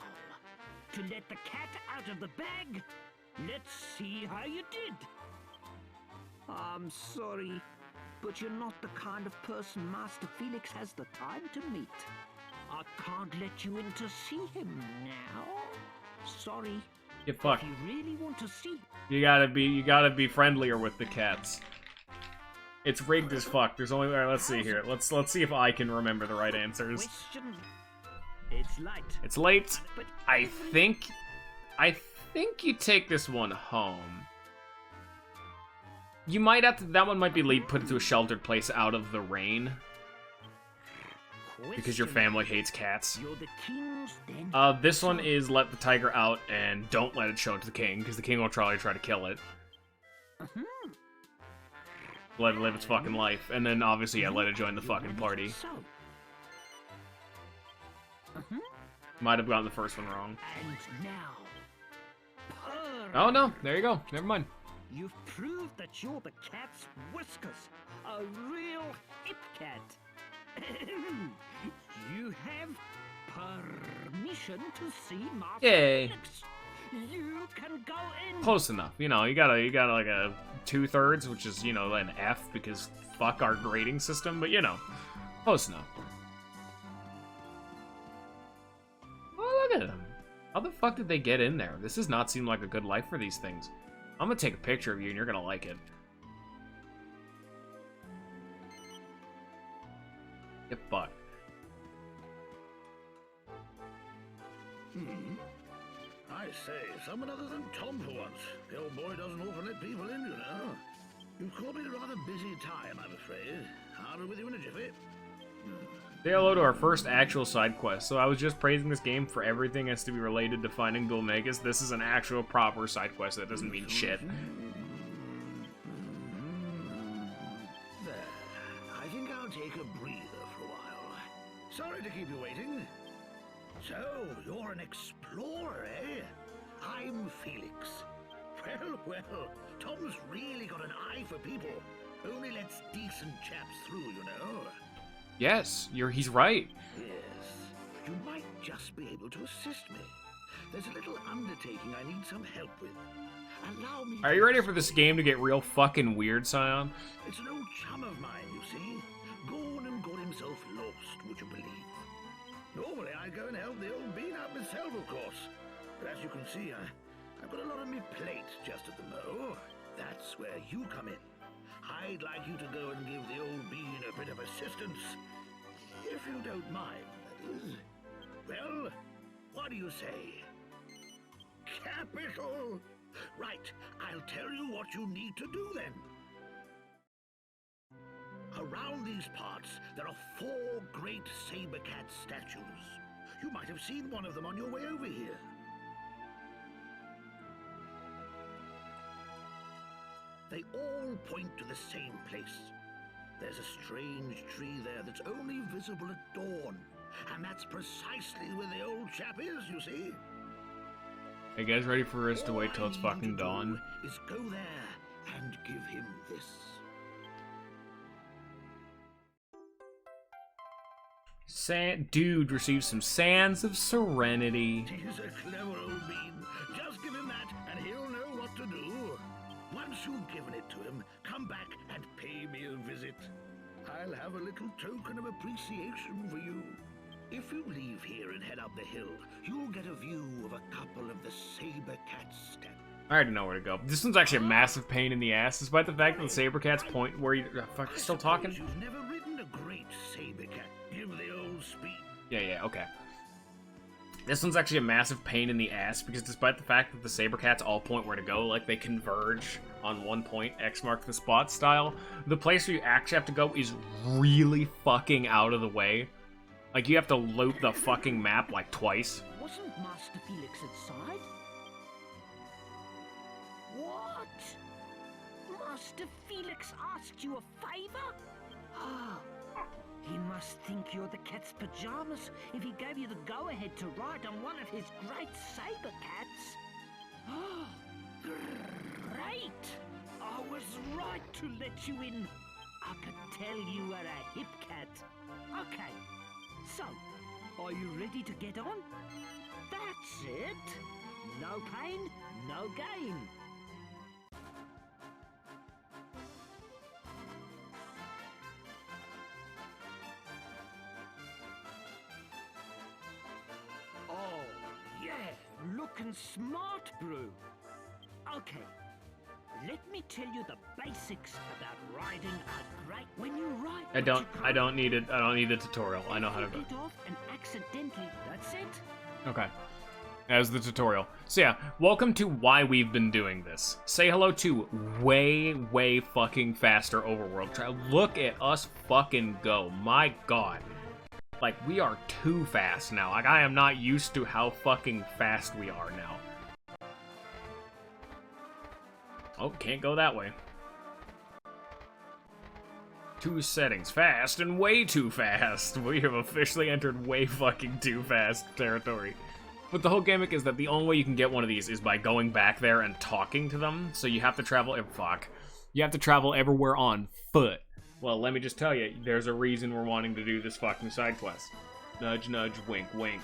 to let the cat out of the bag, let's see how you did. I'm sorry, but you're not the kind of person Master Felix has the time to meet. I can't let you in to see him now. Sorry. Get fucked. If you really want to see, You gotta be friendlier with the cats. It's rigged as fuck. There's only... Alright, let's see here. Let's see if I can remember the right answers. question It's late. It's late. But I think you take this one home. You might have to, that one might be put into a sheltered place out of the rain. Because your family hates cats. You're the king's then. This one is let the tiger out and don't let it show it to the king, because the king will try to kill it. Let it live its fucking life. And then, obviously, yeah, let it join the fucking party. So. Might have gotten the first one wrong. And now. Oh, no. There you go. Never mind. You've proved that you're the cat's whiskers. A real hip cat. You have permission to see Master Yay. Felix. You can go in. Close enough. You know, you got like a 2/3, which is, you know, an F, because fuck our grading system, but, you know, close enough. Oh, look at them. How the fuck did they get in there? This does not seem like a good life for these things. I'm gonna take a picture of you and you're gonna like it. Get fucked. I say, someone other than Tom for once. The old boy doesn't often let people in, you know. You've caught me at a rather busy time, I'm afraid. I'll be with you in a jiffy. Say hello to our first actual side quest. So I was just praising this game for everything has to be related to finding Dulmagus. This is an actual proper side quest that doesn't mean shit. There. I think I'll take a breather for a while. Sorry to keep you waiting. So, you're an explorer, eh? I'm Felix. Well, Tom's really got an eye for people. Only lets decent chaps through, you know. Yes, he's right. Yes. You might just be able to assist me. There's a little undertaking I need some help with. Allow me. Are you ready for this game to get real fucking weird, Scion? It's an old chum of mine, you see. Gone and got himself lost, would you believe? Normally, I'd go and help the old bean out myself, of course. But as you can see, I've got a lot on my plate just at the mo. That's where you come in. I'd like you to go and give the old bean a bit of assistance. If you don't mind, that is. Well, what do you say? Capital! Right, I'll tell you what you need to do then. Around these parts, there are 4 great saber cat statues. You might have seen one of them on your way over here. They all point to the same place. There's a strange tree there that's only visible at dawn. And that's precisely where the old chap is, you see. Are you guys ready for us to wait till it's fucking dawn? Is go there and give him this. Dude receives some Sands of Serenity. He's a clever old bean. Just give him that and he'll know what to do. Once you've given it to him, come back and pay me a visit. I'll have a little token of appreciation for you. If you leave here and head up the hill, you'll get a view of a couple of the saber cat statues. I already know where to go. This one's actually a massive pain in the ass, despite the fact that the saber cats point where you. Fuck, you still talking? You've never ridden a great saber cat. Give the old speed. Yeah, okay. This one's actually a massive pain in the ass because despite the fact that the saber cats all point where to go, like they converge on one point, X marks the spot style, the place where you actually have to go is really fucking out of the way. Like you have to loop the fucking map like twice. Wasn't Master Felix inside? What? Master Felix asked you a favor? Ah, he must think you're the cat's pajamas if he gave you the go-ahead to ride on one of his great saber cats. Oh, great! I was right to let you in. I could tell you were a hip cat. Okay, so, are you ready to get on? That's it. No pain, no gain. Oh, yeah, looking smart, Brew. Okay, Let me tell you the basics about riding a great. When you ride, I don't need it. I don't need a tutorial. I know how to do it. it off and accidentally. That's it. Okay. As the tutorial. So yeah, welcome to why we've been doing this. Say hello to way fucking faster overworld travel. Look at us fucking go. My god. Like, we are too fast now. Like, I am not used to how fucking fast we are now. Oh, can't go that way. 2 settings. Fast and way too fast. We have officially entered way fucking too fast territory. But the whole gimmick is that the only way you can get one of these is by going back there and talking to them. So you have to travel... Fuck. You have to travel everywhere on foot. Well, let me just tell you, there's a reason we're wanting to do this fucking side quest. Nudge, nudge, wink, wink.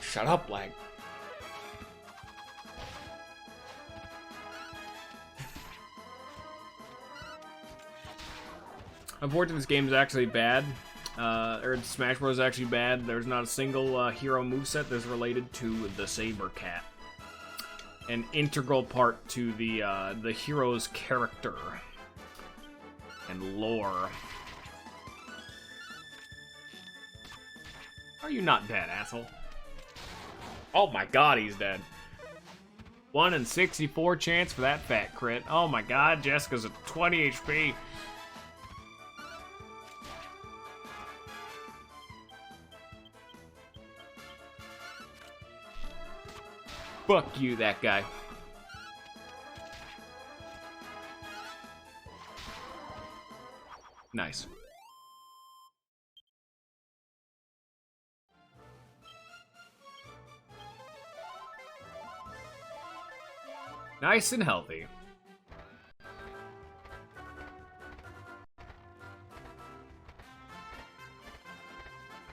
Shut up, lag. Unfortunately, this game is actually bad. Or Smash Bros. Is actually bad. There's not a single hero moveset that's related to the Saber Cat. An integral part to the hero's character and lore. Are you not dead, asshole? Oh my god, he's dead. 1 in 64 chance for that fat crit. Oh my god, Jessica's at 20 HP. Fuck you, that guy. Nice. Nice and healthy.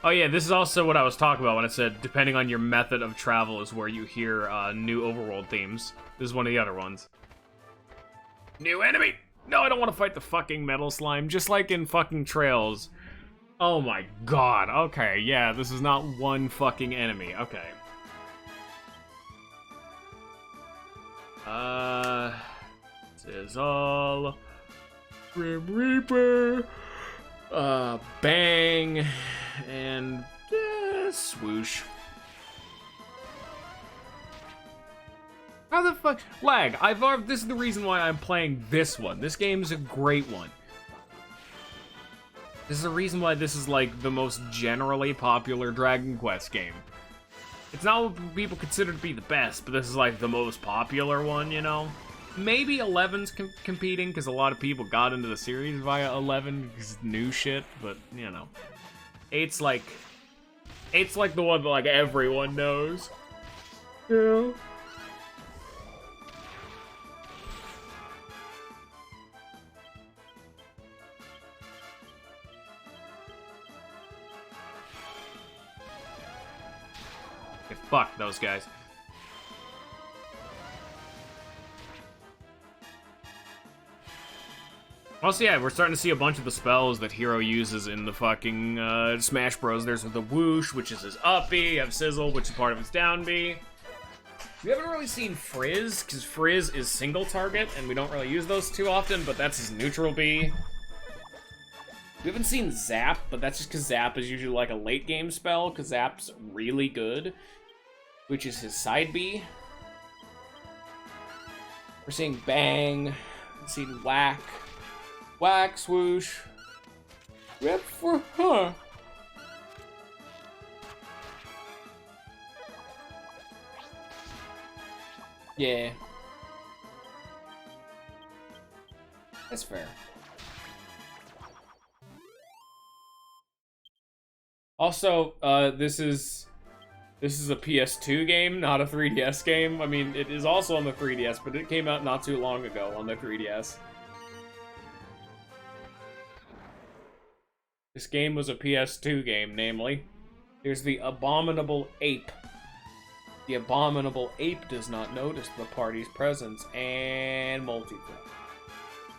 Oh yeah, this is also what I was talking about when I said depending on your method of travel is where you hear new overworld themes. This is one of the other ones. New enemy! No, I don't want to fight the fucking metal slime, just like in fucking Trails. Oh my god, okay, yeah, this is not one fucking enemy, okay. This is all Grim Reaper, bang, and swoosh. How the fuck? Lag, this is the reason why I'm playing this one. This game is a great one. This is the reason why this is like the most generally popular Dragon Quest game. It's not what people consider to be the best, but this is like the most popular one, you know? Maybe 11's competing, because a lot of people got into the series via 11, because it's new shit, but, you know. 8's like the one that, like, everyone knows. Yeah. Okay, fuck those guys. Also, yeah, we're starting to see a bunch of the spells that Hero uses in the fucking Smash Bros. There's the Whoosh, which is his up B, you have Sizzle, which is part of his down B. We haven't really seen Frizz, because Frizz is single target, and we don't really use those too often, but that's his neutral B. We haven't seen Zap, but that's just because Zap is usually like a late game spell, because Zap's really good, which is his side B. We're seeing Bang, we're seeing Whack. Whack, swoosh. Rip for her. Yeah. That's fair. Also, this is a PS2 game, not a 3DS game. I mean, it is also on the 3DS, but it came out not too long ago on the 3DS. This game was a PS2 game, namely. Here's the Abominable Ape. The Abominable Ape does not notice the party's presence, and Multi-Threat.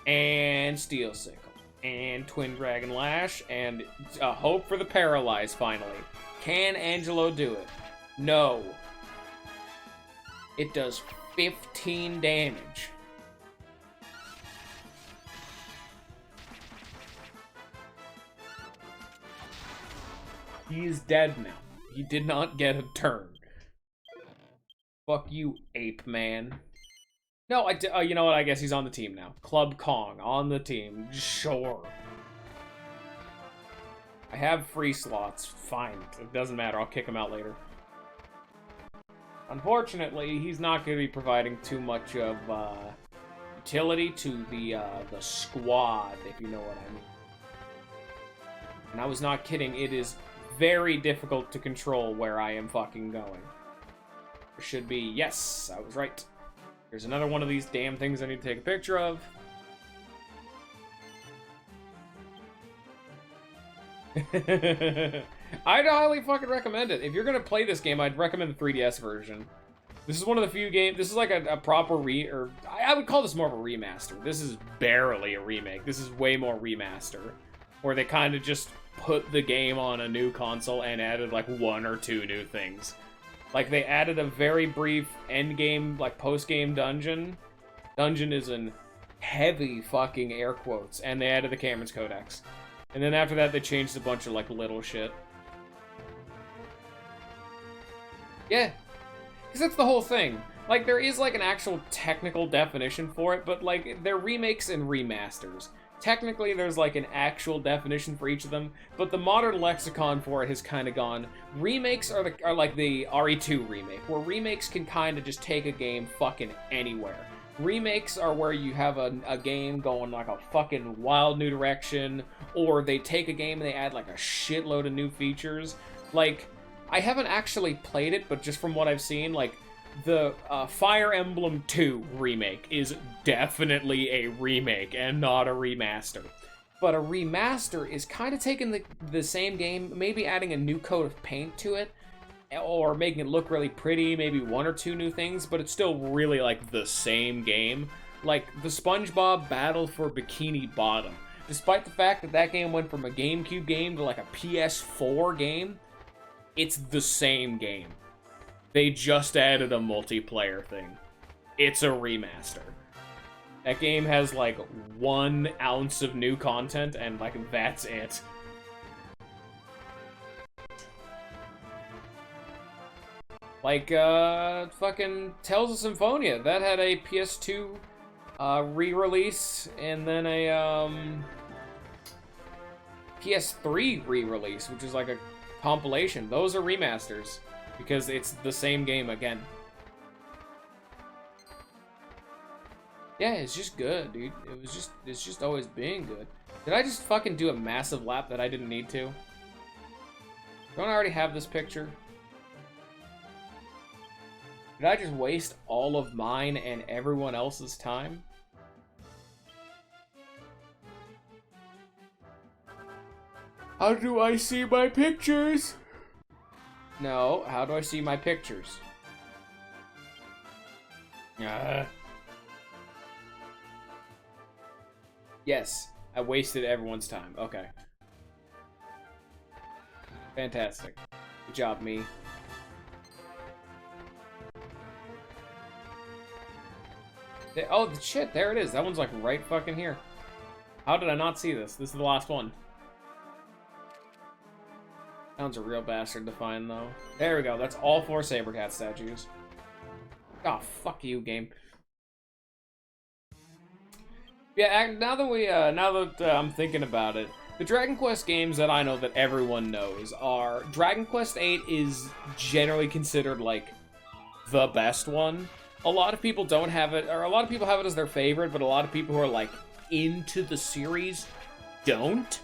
And Steel Sickle. And Twin Dragon Lash, and hope for the Paralyze, finally. Can Angelo do it? No. It does 15 damage. He is dead now. He did not get a turn. Fuck you, ape man. No, you know what? I guess he's on the team now. Club Kong on the team. Sure. I have free slots. Fine. It doesn't matter. I'll kick him out later. Unfortunately, he's not going to be providing too much of utility to the squad, if you know what I mean. And I was not kidding. It is very difficult to control where I am fucking going. There should be... Yes, I was right. Here's another one of these damn things I need to take a picture of. I'd highly fucking recommend it. If you're gonna play this game, I'd recommend the 3DS version. This is one of the few games... This is like a proper I would call this more of a remaster. This is barely a remake. This is way more remaster. Where they kind of just put the game on a new console and added like 1 or 2 new things. Like, they added a very brief endgame, like, post-game dungeon. Dungeon is in heavy fucking air quotes. And they added the Cameron's Codex. And then after that, they changed a bunch of, like, little shit. Yeah. Because that's the whole thing. Like, there is, like, an actual technical definition for it, but, like, they're remakes and remasters. Technically, there's, like, an actual definition for each of them, but the modern lexicon for it has kind of gone. Remakes are like the RE2 remake, where remakes can kind of just take a game fucking anywhere. Remakes are where you have a game going, like, a fucking wild new direction, or they take a game and they add, like, a shitload of new features. Like, I haven't actually played it, but just from what I've seen, like, the Fire Emblem 2 remake is definitely a remake and not a remaster. But a remaster is kind of taking the same game, maybe adding a new coat of paint to it, or making it look really pretty, maybe 1 or 2 new things, but it's still really like the same game. Like the SpongeBob Battle for Bikini Bottom. Despite the fact that that game went from a GameCube game to like a PS4 game, it's the same game. They just added a multiplayer thing. It's a remaster. That game has like 1 ounce of new content and like that's it. Like fucking Tales of Symphonia. That had a PS2 re-release and then a PS3 re-release, which is like a compilation. Those are remasters. Because it's the same game again. Yeah, it's just good, dude. It's just always been good. Did I just fucking do a massive lap that I didn't need to? Don't I already have this picture? Did I just waste all of mine and everyone else's time? How do I see my pictures? No, how do I see my pictures? Yes, I wasted everyone's time. Okay. Fantastic. Good job, me. Oh, shit, there it is. That one's like right fucking here. How did I not see this? This is the last one. That one's a real bastard to find, though. There we go. That's all 4 Sabercat statues. Oh, fuck you, game. Yeah, now that I'm thinking about it, the Dragon Quest games that I know that everyone knows are... Dragon Quest VIII is generally considered, like, the best one. A lot of people don't have it, or a lot of people have it as their favorite, but a lot of people who are, like, into the series don't.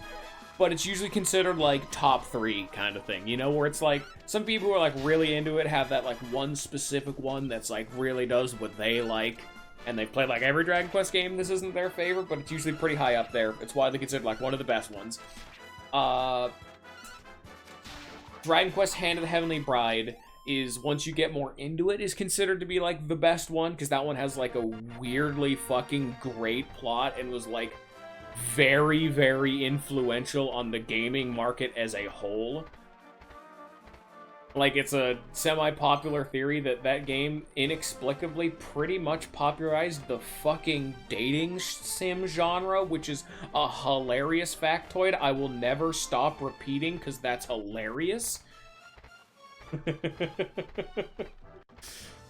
But it's usually considered, like, top 3 kind of thing, you know? Where it's, like, some people who are, like, really into it have that, like, one specific one that's, like, really does what they like. And they've played, like, every Dragon Quest game. This isn't their favorite, but it's usually pretty high up there. It's widely considered, like, one of the best ones. Dragon Quest Hand of the Heavenly Bride is, once you get more into it, is considered to be, like, the best one. Because that one has, like, a weirdly fucking great plot and was, like, very, very influential on the gaming market as a whole. Like, it's a semi-popular theory that that game inexplicably pretty much popularized the fucking dating sim genre, which is a hilarious factoid I will never stop repeating because that's hilarious.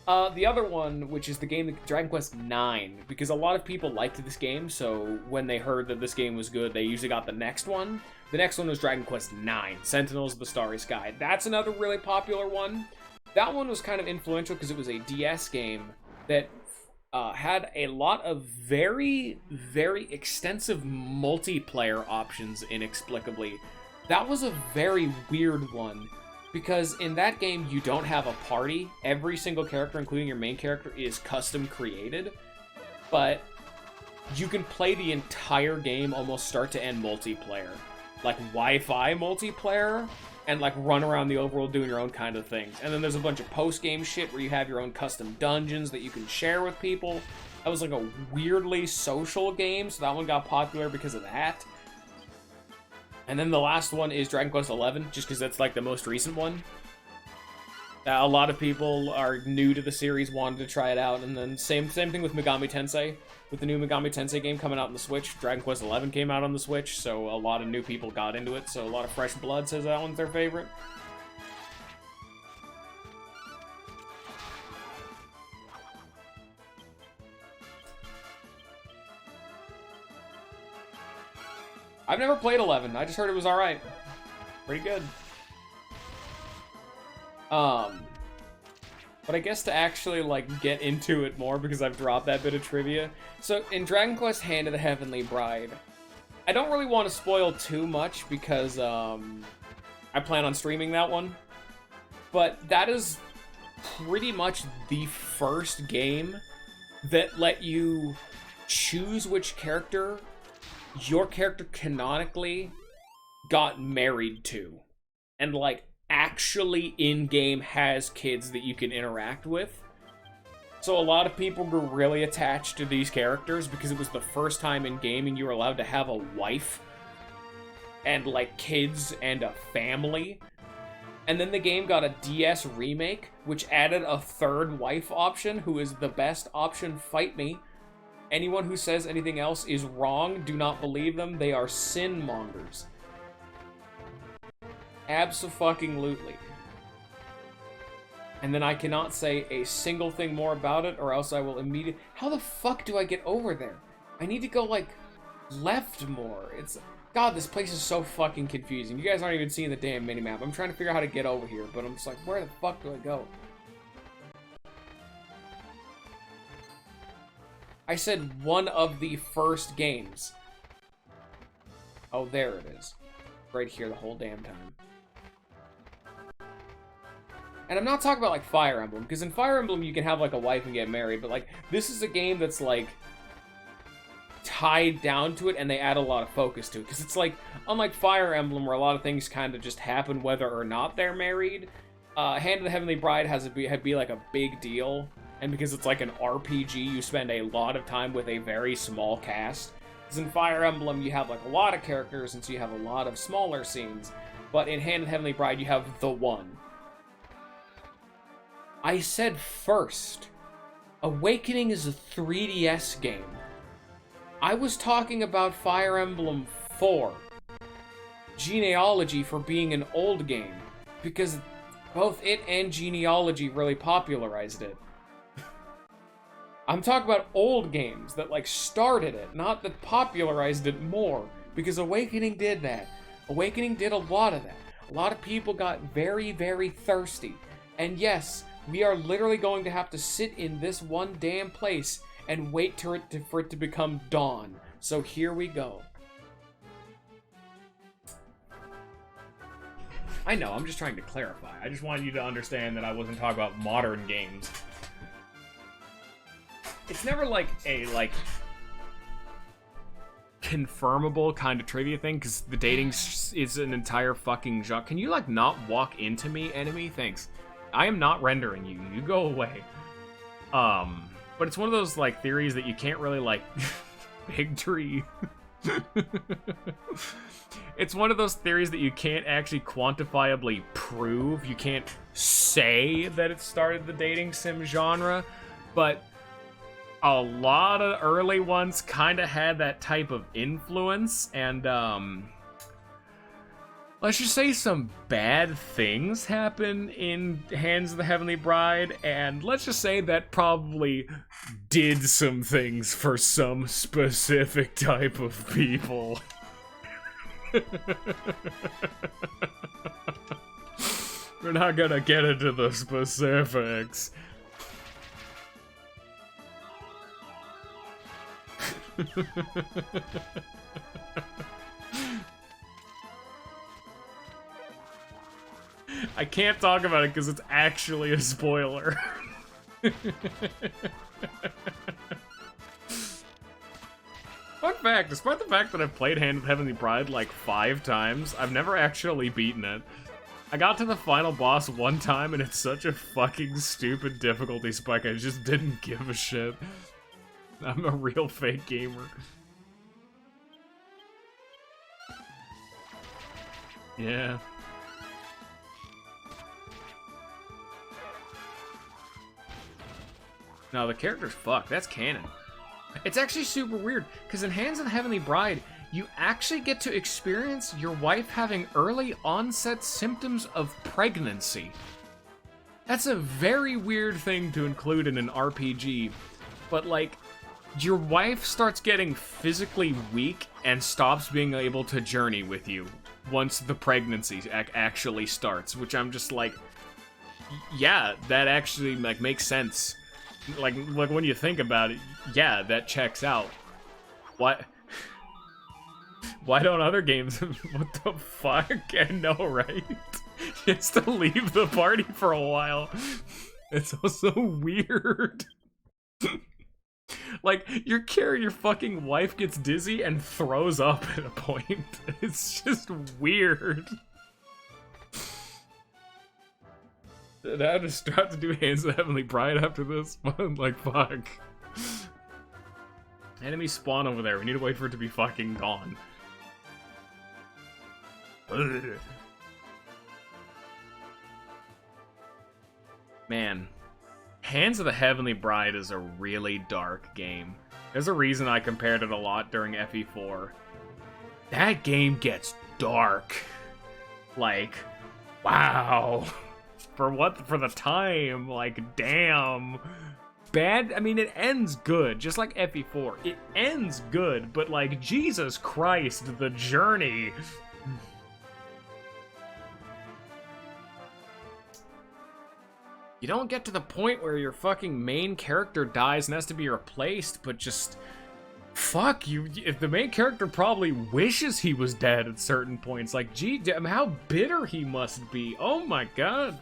The other one, which is the game Dragon Quest IX, because a lot of people liked this game, so when they heard that this game was good, they usually got the next one. The next one was Dragon Quest IX, Sentinels of the Starry Sky. That's another really popular one. That one was kind of influential because it was a DS game that had a lot of very, very extensive multiplayer options inexplicably. That was a very weird one. Because in that game, you don't have a party. Every single character, including your main character, is custom created. But you can play the entire game almost start to end multiplayer. Like Wi-Fi multiplayer, and like run around the overworld doing your own kind of things. And then there's a bunch of post-game shit where you have your own custom dungeons that you can share with people. That was like a weirdly social game, so that one got popular because of that. And then the last one is Dragon Quest XI, just because that's like the most recent one. A lot of people are new to the series, wanted to try it out, and then same thing with Megami Tensei. With the new Megami Tensei game coming out on the Switch, Dragon Quest XI came out on the Switch, so a lot of new people got into it, so a lot of fresh blood says that one's their favorite. I've never played 11. I just heard it was alright. Pretty good. But I guess to actually, like, get into it more, because I've dropped that bit of trivia. So, in Dragon Quest Hand of the Heavenly Bride, I don't really want to spoil too much, because, I plan on streaming that one. But that is pretty much the first game that let you choose which character your character canonically got married to, and like actually in-game has kids that you can interact with. So a lot of people were really attached to these characters because it was the first time in gaming you were allowed to have a wife and like kids and a family. And then the game got a DS remake which added a third wife option, who is the best option. Fight me. Anyone who says anything else is wrong. Do not believe them. They are sin mongers. Abso-fucking-lutely. And then I cannot say a single thing more about it, or else I will immediately... How the fuck do I get over there? I need to go, like, left more. It's... God, this place is so fucking confusing. You guys aren't even seeing the damn minimap. I'm trying to figure out how to get over here, but I'm just like, where the fuck do I go? I said one of the first games. Oh, there it is. Right here the whole damn time. And I'm not talking about, like, Fire Emblem, because in Fire Emblem you can have, like, a wife and get married, but, like, this is a game that's, like, tied down to it, and they add a lot of focus to it. Because it's, like, unlike Fire Emblem, where a lot of things kind of just happen whether or not they're married, Hand of the Heavenly Bride has to be like, a big deal. And because it's like an RPG, you spend a lot of time with a very small cast. Because in Fire Emblem, you have like a lot of characters, and so you have a lot of smaller scenes. But in Hand of the Heavenly Bride, you have the one. I said first, Awakening is a 3DS game. I was talking about Fire Emblem 4. Genealogy for being an old game. Because both it and Genealogy really popularized it. I'm talking about old games that, like, started it, not that popularized it more, because Awakening did that. Awakening did a lot of that. A lot of people got very, very thirsty. And yes, we are literally going to have to sit in this one damn place and wait for it to become dawn. So here we go. I know, I'm just trying to clarify. I just wanted you to understand that I wasn't talking about modern games. It's never like a, like, confirmable kind of trivia thing, because the dating is an entire fucking genre. Can you, like, not walk into me, enemy? Thanks. I am not rendering you. You go away. But it's one of those, like, theories that you can't really, like, big tree. It's one of those theories that you can't actually quantifiably prove. You can't say that it started the dating sim genre, but a lot of early ones kind of had that type of influence, and let's just say some bad things happen in Hands of the Heavenly Bride, and let's just say that probably did some things for some specific type of people. We're not gonna get into the specifics. I can't talk about it because it's actually a spoiler. Fun fact, despite the fact that I've played Hand of the Heavenly Bride like 5 times, I've never actually beaten it. I got to the final boss one time and it's such a fucking stupid difficulty spike, I just didn't give a shit. I'm a real fake gamer. Yeah. No, the character's fucked. That's canon. It's actually super weird, because in Hands of the Heavenly Bride, you actually get to experience your wife having early onset symptoms of pregnancy. That's a very weird thing to include in an RPG, but like, your wife starts getting physically weak and stops being able to journey with you once the pregnancy actually starts, which I'm just like, yeah, that actually like makes sense. Like when you think about it, yeah, that checks out. Why don't other games? What the fuck? I know, right? She has to leave the party for a while. It's also weird. Like, your fucking wife gets dizzy and throws up at a point. It's just weird. Did I just start to do Hands of the Heavenly Bride after this? Like, fuck. Enemy spawn over there. We need to wait for it to be fucking gone. Ugh. Man. Hands of the Heavenly Bride is a really dark game. There's a reason I compared it a lot during FE4. That game gets dark. Like, wow. For the time, like, damn. Bad, I mean, it ends good, just like FE4. It ends good, but like, Jesus Christ, the journey. You don't get to the point where your fucking main character dies and has to be replaced, but just... Fuck, if the main character probably wishes he was dead at certain points. Like, gee, how bitter he must be. Oh my god.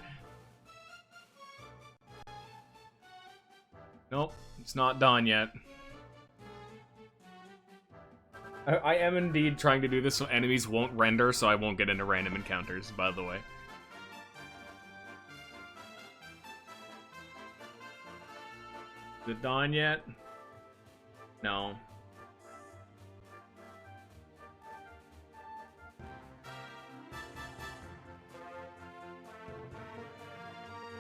Nope, it's not done yet. I am indeed trying to do this so enemies won't render, so I won't get into random encounters, by the way. Is it done yet? No.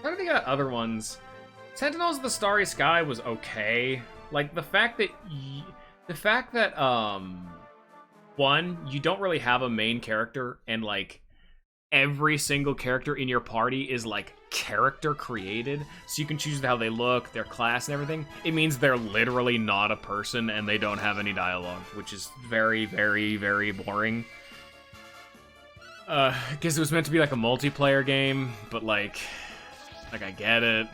Trying to think of other ones. Sentinels of the Starry Sky was okay. Like, the fact that one, you don't really have a main character, and like every single character in your party is like character created, so you can choose how they look, their class and everything. It means they're literally not a person and they don't have any dialogue, which is very, very, very boring. Because it was meant to be like a multiplayer game, but like I get it.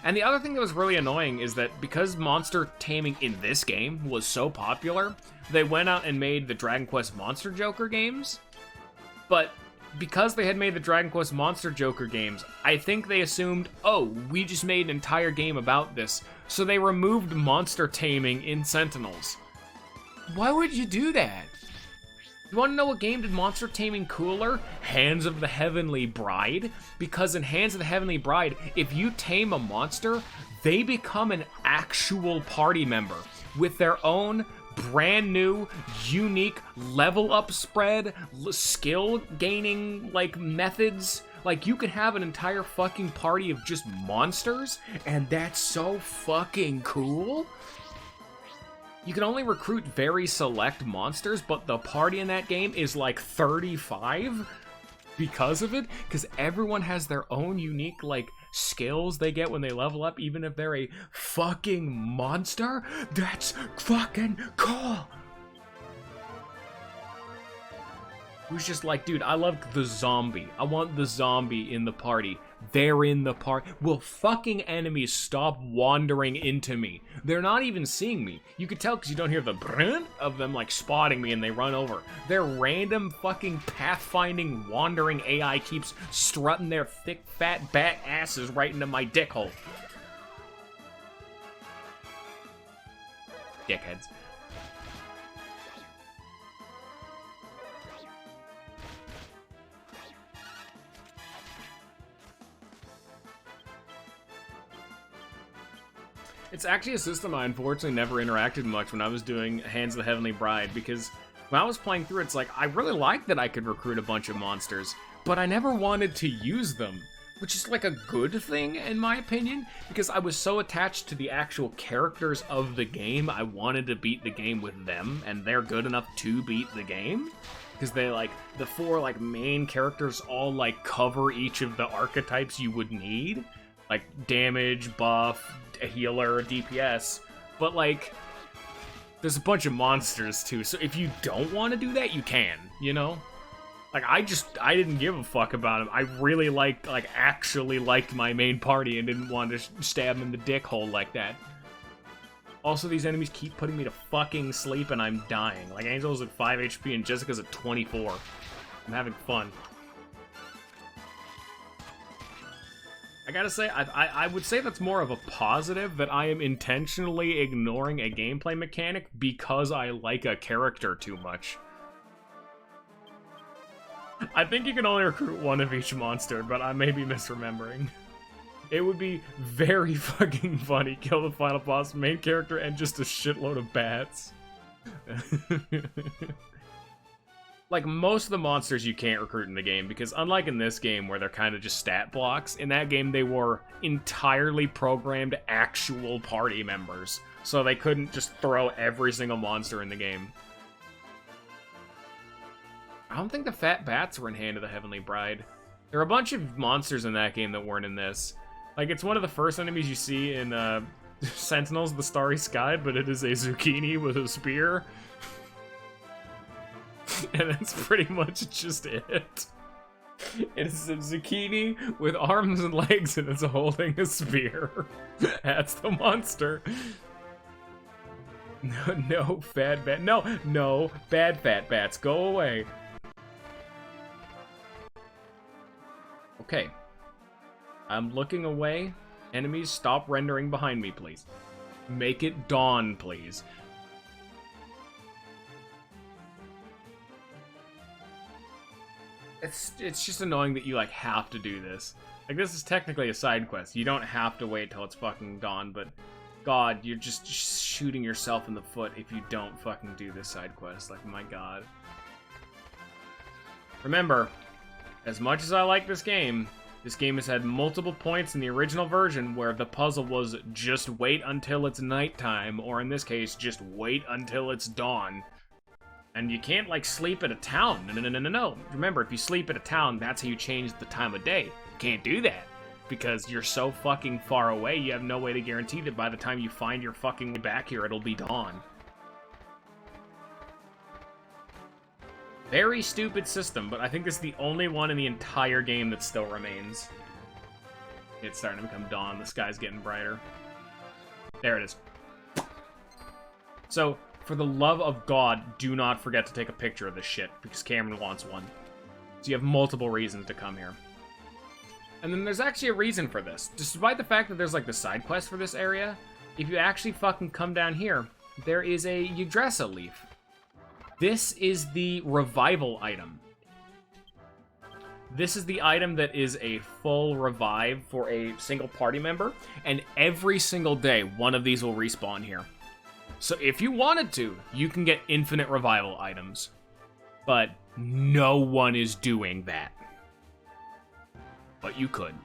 And the other thing that was really annoying is that because monster taming in this game was so popular, they went out and made the Dragon Quest Monster Joker games. But because they had made the Dragon Quest Monster Joker games, I think they assumed, oh, we just made an entire game about this. So they removed monster taming in Sentinels. Why would you do that? You want to know what game did monster taming cooler? Hands of the Heavenly Bride. Because in Hands of the Heavenly Bride, if you tame a monster, they become an actual party member with their own brand new, unique level up spread, skill gaining, like, methods. Like, you can have an entire fucking party of just monsters, and that's so fucking cool. You can only recruit very select monsters, but the party in that game is like 35 because of it, because everyone has their own unique, like, skills they get when they level up, even if they're a fucking monster. That's fucking cool. Who's just like, dude, I love the zombie. I want the zombie in the party. They're in the party. Will fucking enemies stop wandering into me? They're not even seeing me. You could tell because you don't hear the brrrr of them, like, spotting me and they run over. Their random fucking pathfinding wandering AI keeps strutting their thick fat bat asses right into my dick hole. Dickheads. It's actually a system I unfortunately never interacted much when I was doing Hands of the Heavenly Bride, because when I was playing through, it's like, I really liked that I could recruit a bunch of monsters, but I never wanted to use them, which is like a good thing, in my opinion, because I was so attached to the actual characters of the game, I wanted to beat the game with them, and they're good enough to beat the game. Because they, like, the 4, like, main characters all, like, cover each of the archetypes you would need. Like, damage, buff, a healer, DPS, but, like, there's a bunch of monsters, too, so if you don't want to do that, you can, you know? Like, I didn't give a fuck about him. I really actually liked my main party and didn't want to stab him in the dick hole like that. Also, these enemies keep putting me to fucking sleep and I'm dying. Like, Angel's at 5 HP and Jessica's at 24. I'm having fun. I gotta say, I would say that's more of a positive, that I am intentionally ignoring a gameplay mechanic because I like a character too much. I think you can only recruit one of each monster, but I may be misremembering. It would be very fucking funny, kill the final boss, main character, and just a shitload of bats. Like, most of the monsters you can't recruit in the game, because unlike in this game where they're kind of just stat blocks, in that game they were entirely programmed actual party members, so they couldn't just throw every single monster in the game. I don't think the fat bats were in Hand of the Heavenly Bride. There are a bunch of monsters in that game that weren't in this. Like, it's one of the first enemies you see in Sentinels of the Starry Sky, but it is a zucchini with a spear. And that's pretty much just it. It's a zucchini with arms and legs and it's holding a spear. That's the monster. No fat bat. No bad fat bats. Go away. Okay. I'm looking away. Enemies, stop rendering behind me, please. Make it dawn, please. It's just annoying that you, like, have to do this. Like, this is technically a side quest. You don't have to wait till it's fucking dawn, but God, you're just shooting yourself in the foot if you don't fucking do this side quest. Like, my God. Remember, as much as I like this game has had multiple points in the original version where the puzzle was just wait until it's nighttime, or in this case, just wait until it's dawn. And you can't, like, sleep at a town. No. Remember, if you sleep at a town, that's how you change the time of day. You can't do that. Because you're so fucking far away, you have no way to guarantee that by the time you find your fucking way back here, it'll be dawn. Very stupid system, but I think this is the only one in the entire game that still remains. It's starting to become dawn. The sky's getting brighter. There it is. So, for the love of God, do not forget to take a picture of this shit, because Cameron wants one. So you have multiple reasons to come here. And then there's actually a reason for this. Despite the fact that there's, like, the side quest for this area, if you actually fucking come down here, there is a Yggdrasil leaf. This is the revival item. This is the item that is a full revive for a single party member, and every single day, one of these will respawn here. So if you wanted to, you can get infinite revival items. But no one is doing that. But you could.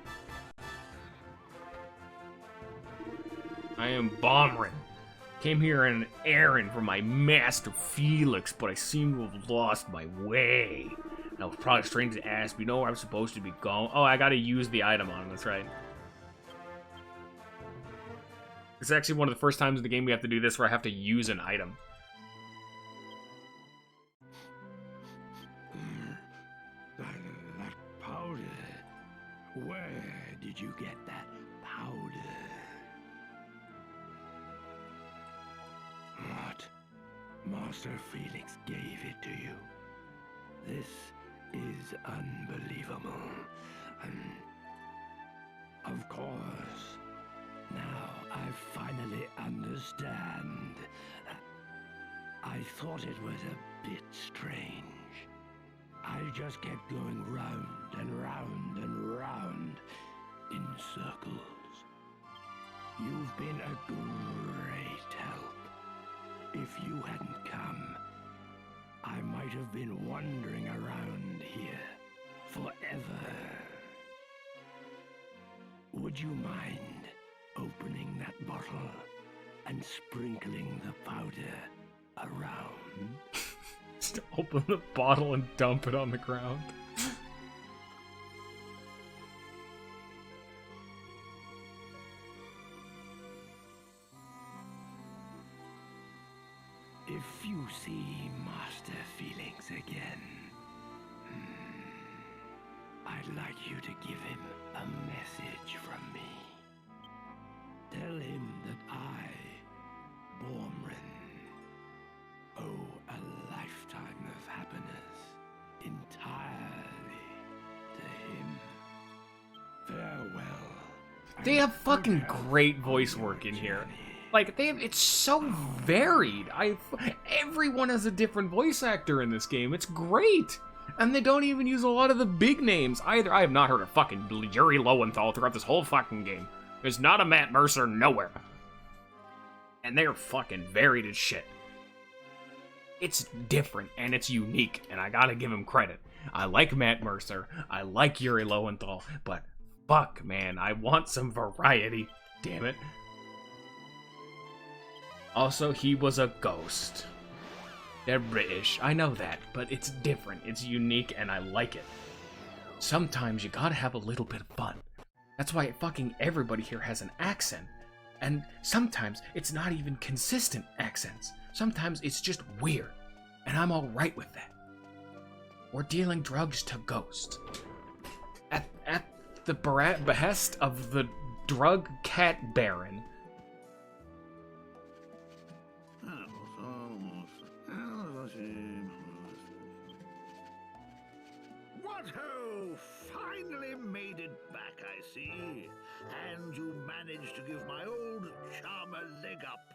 I am Bomren. Came here on an errand for my master Felix, but I seem to have lost my way. And I was probably strange to ask, but you know where I'm supposed to be going? Oh, I gotta use the item on him, that's right. It's actually one of the first times in the game we have to do this where I have to use an item. That powder. Where did you get that powder? What? Master Felix gave it to you. This is unbelievable. Of course. Now I finally understand. I thought it was a bit strange. I just kept going round and round and round in circles. You've been a great help. If you hadn't come, I might have been wandering around here forever. Would you mind opening that bottle and sprinkling the powder around? Just open the bottle and dump it on the ground. If you see Master Felix again, I'd like you to give him a message from me. Tell him that I, Bormrin, owe a lifetime of happiness entirely to him. Farewell. They have fucking great voice work in here. Like, it's so varied. Everyone has a different voice actor in this game. It's great. And they don't even use a lot of the big names either. I have not heard of fucking Yuri Lowenthal throughout this whole fucking game. There's not a Matt Mercer nowhere. And they're fucking varied as shit. It's different and it's unique, and I gotta give him credit. I like Matt Mercer, I like Yuri Lowenthal, but fuck, man, I want some variety. Damn it. Also, he was a ghost. They're British, I know that, but it's different, it's unique, and I like it. Sometimes you gotta have a little bit of fun. That's why fucking everybody here has an accent. And sometimes it's not even consistent accents. Sometimes it's just weird. And I'm alright with that. We're dealing drugs to Ghost. At the behest of the drug cat baron. What ho! Finally made it back, I see. And you managed to give my old charmer a leg up.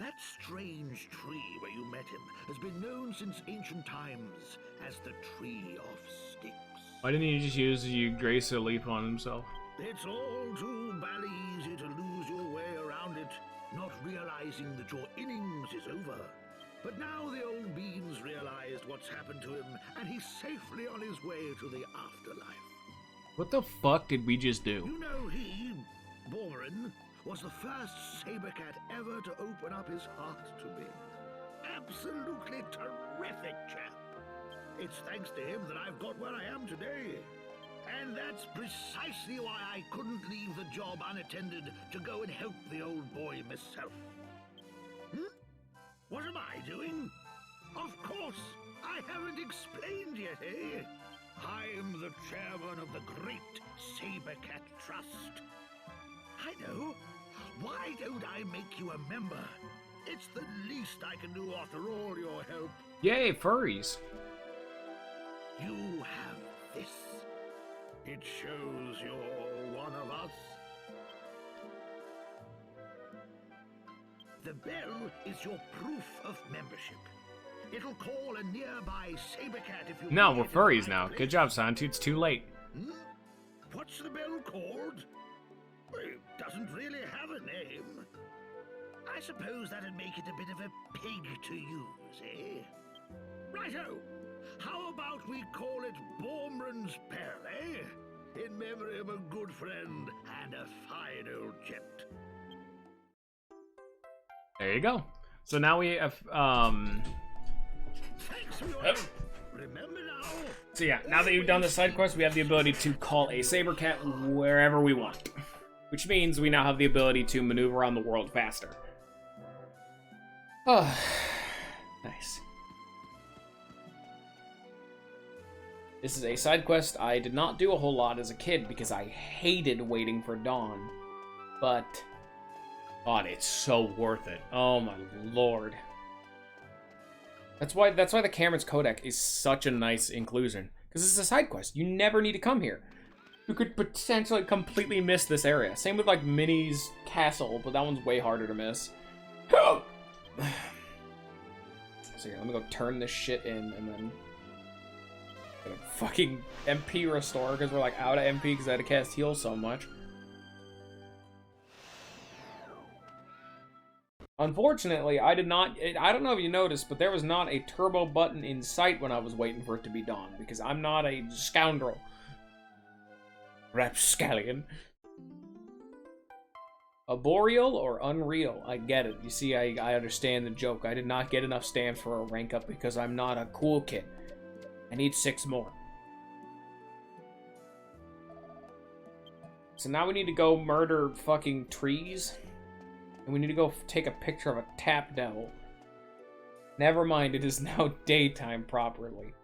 That strange tree where you met him has been known since ancient times as the Tree of Sticks. Why didn't he just use you grace a leap on himself? It's all too bally easy to lose your way around it, not realizing that your innings is over. But now the old beans realized what's happened to him, and he's safely on his way to the afterlife. What the fuck did we just do? You know he, Bormrin, was the first saber cat ever to open up his heart to me. Absolutely terrific chap. It's thanks to him that I've got where I am today. And that's precisely why I couldn't leave the job unattended to go and help the old boy myself. What am I doing? Of course, I haven't explained yet, eh? I'm the chairman of the Great Saber Cat Trust. I know. Why don't I make you a member? It's the least I can do after all your help. Yay, furries. You have this. It shows you're one of us. The bell is your proof of membership. It'll call a nearby saber cat if you... No, we're furries now. Good job, Santu. It's too late. What's the bell called? It doesn't really have a name. I suppose that'd make it a bit of a pig to use, eh? Righto! How about we call it Bormrun's Pearl, eh? In memory of a good friend and a fine old gent. There you go. So now we have, Thanks for your help. Remember now. So yeah, now that you've done the side quest, we have the ability to call a saber cat wherever we want. Which means we now have the ability to maneuver around the world faster. Oh, nice. This is a side quest I did not do a whole lot as a kid because I hated waiting for dawn. But, God, it's so worth it. Oh my lord. That's why the Cameron's Codec is such a nice inclusion. Because it's a side quest. You never need to come here. You could potentially completely miss this area. Same with, like, Minnie's Castle, but that one's way harder to miss. So here, let me go turn this shit in, and then... Gonna fucking MP restore, because we're, like, out of MP because I had to cast heal so much. Unfortunately, I don't know if you noticed, but there was not a turbo button in sight when I was waiting for it to be dawn, because I'm not a scoundrel. Rapscallion. Arboreal or unreal? I get it. You see, I understand the joke. I did not get enough stamps for a rank up because I'm not a cool kid. I need 6 more. So now we need to go murder fucking trees. And we need to go take a picture of a tap devil. Never mind, it is now daytime properly.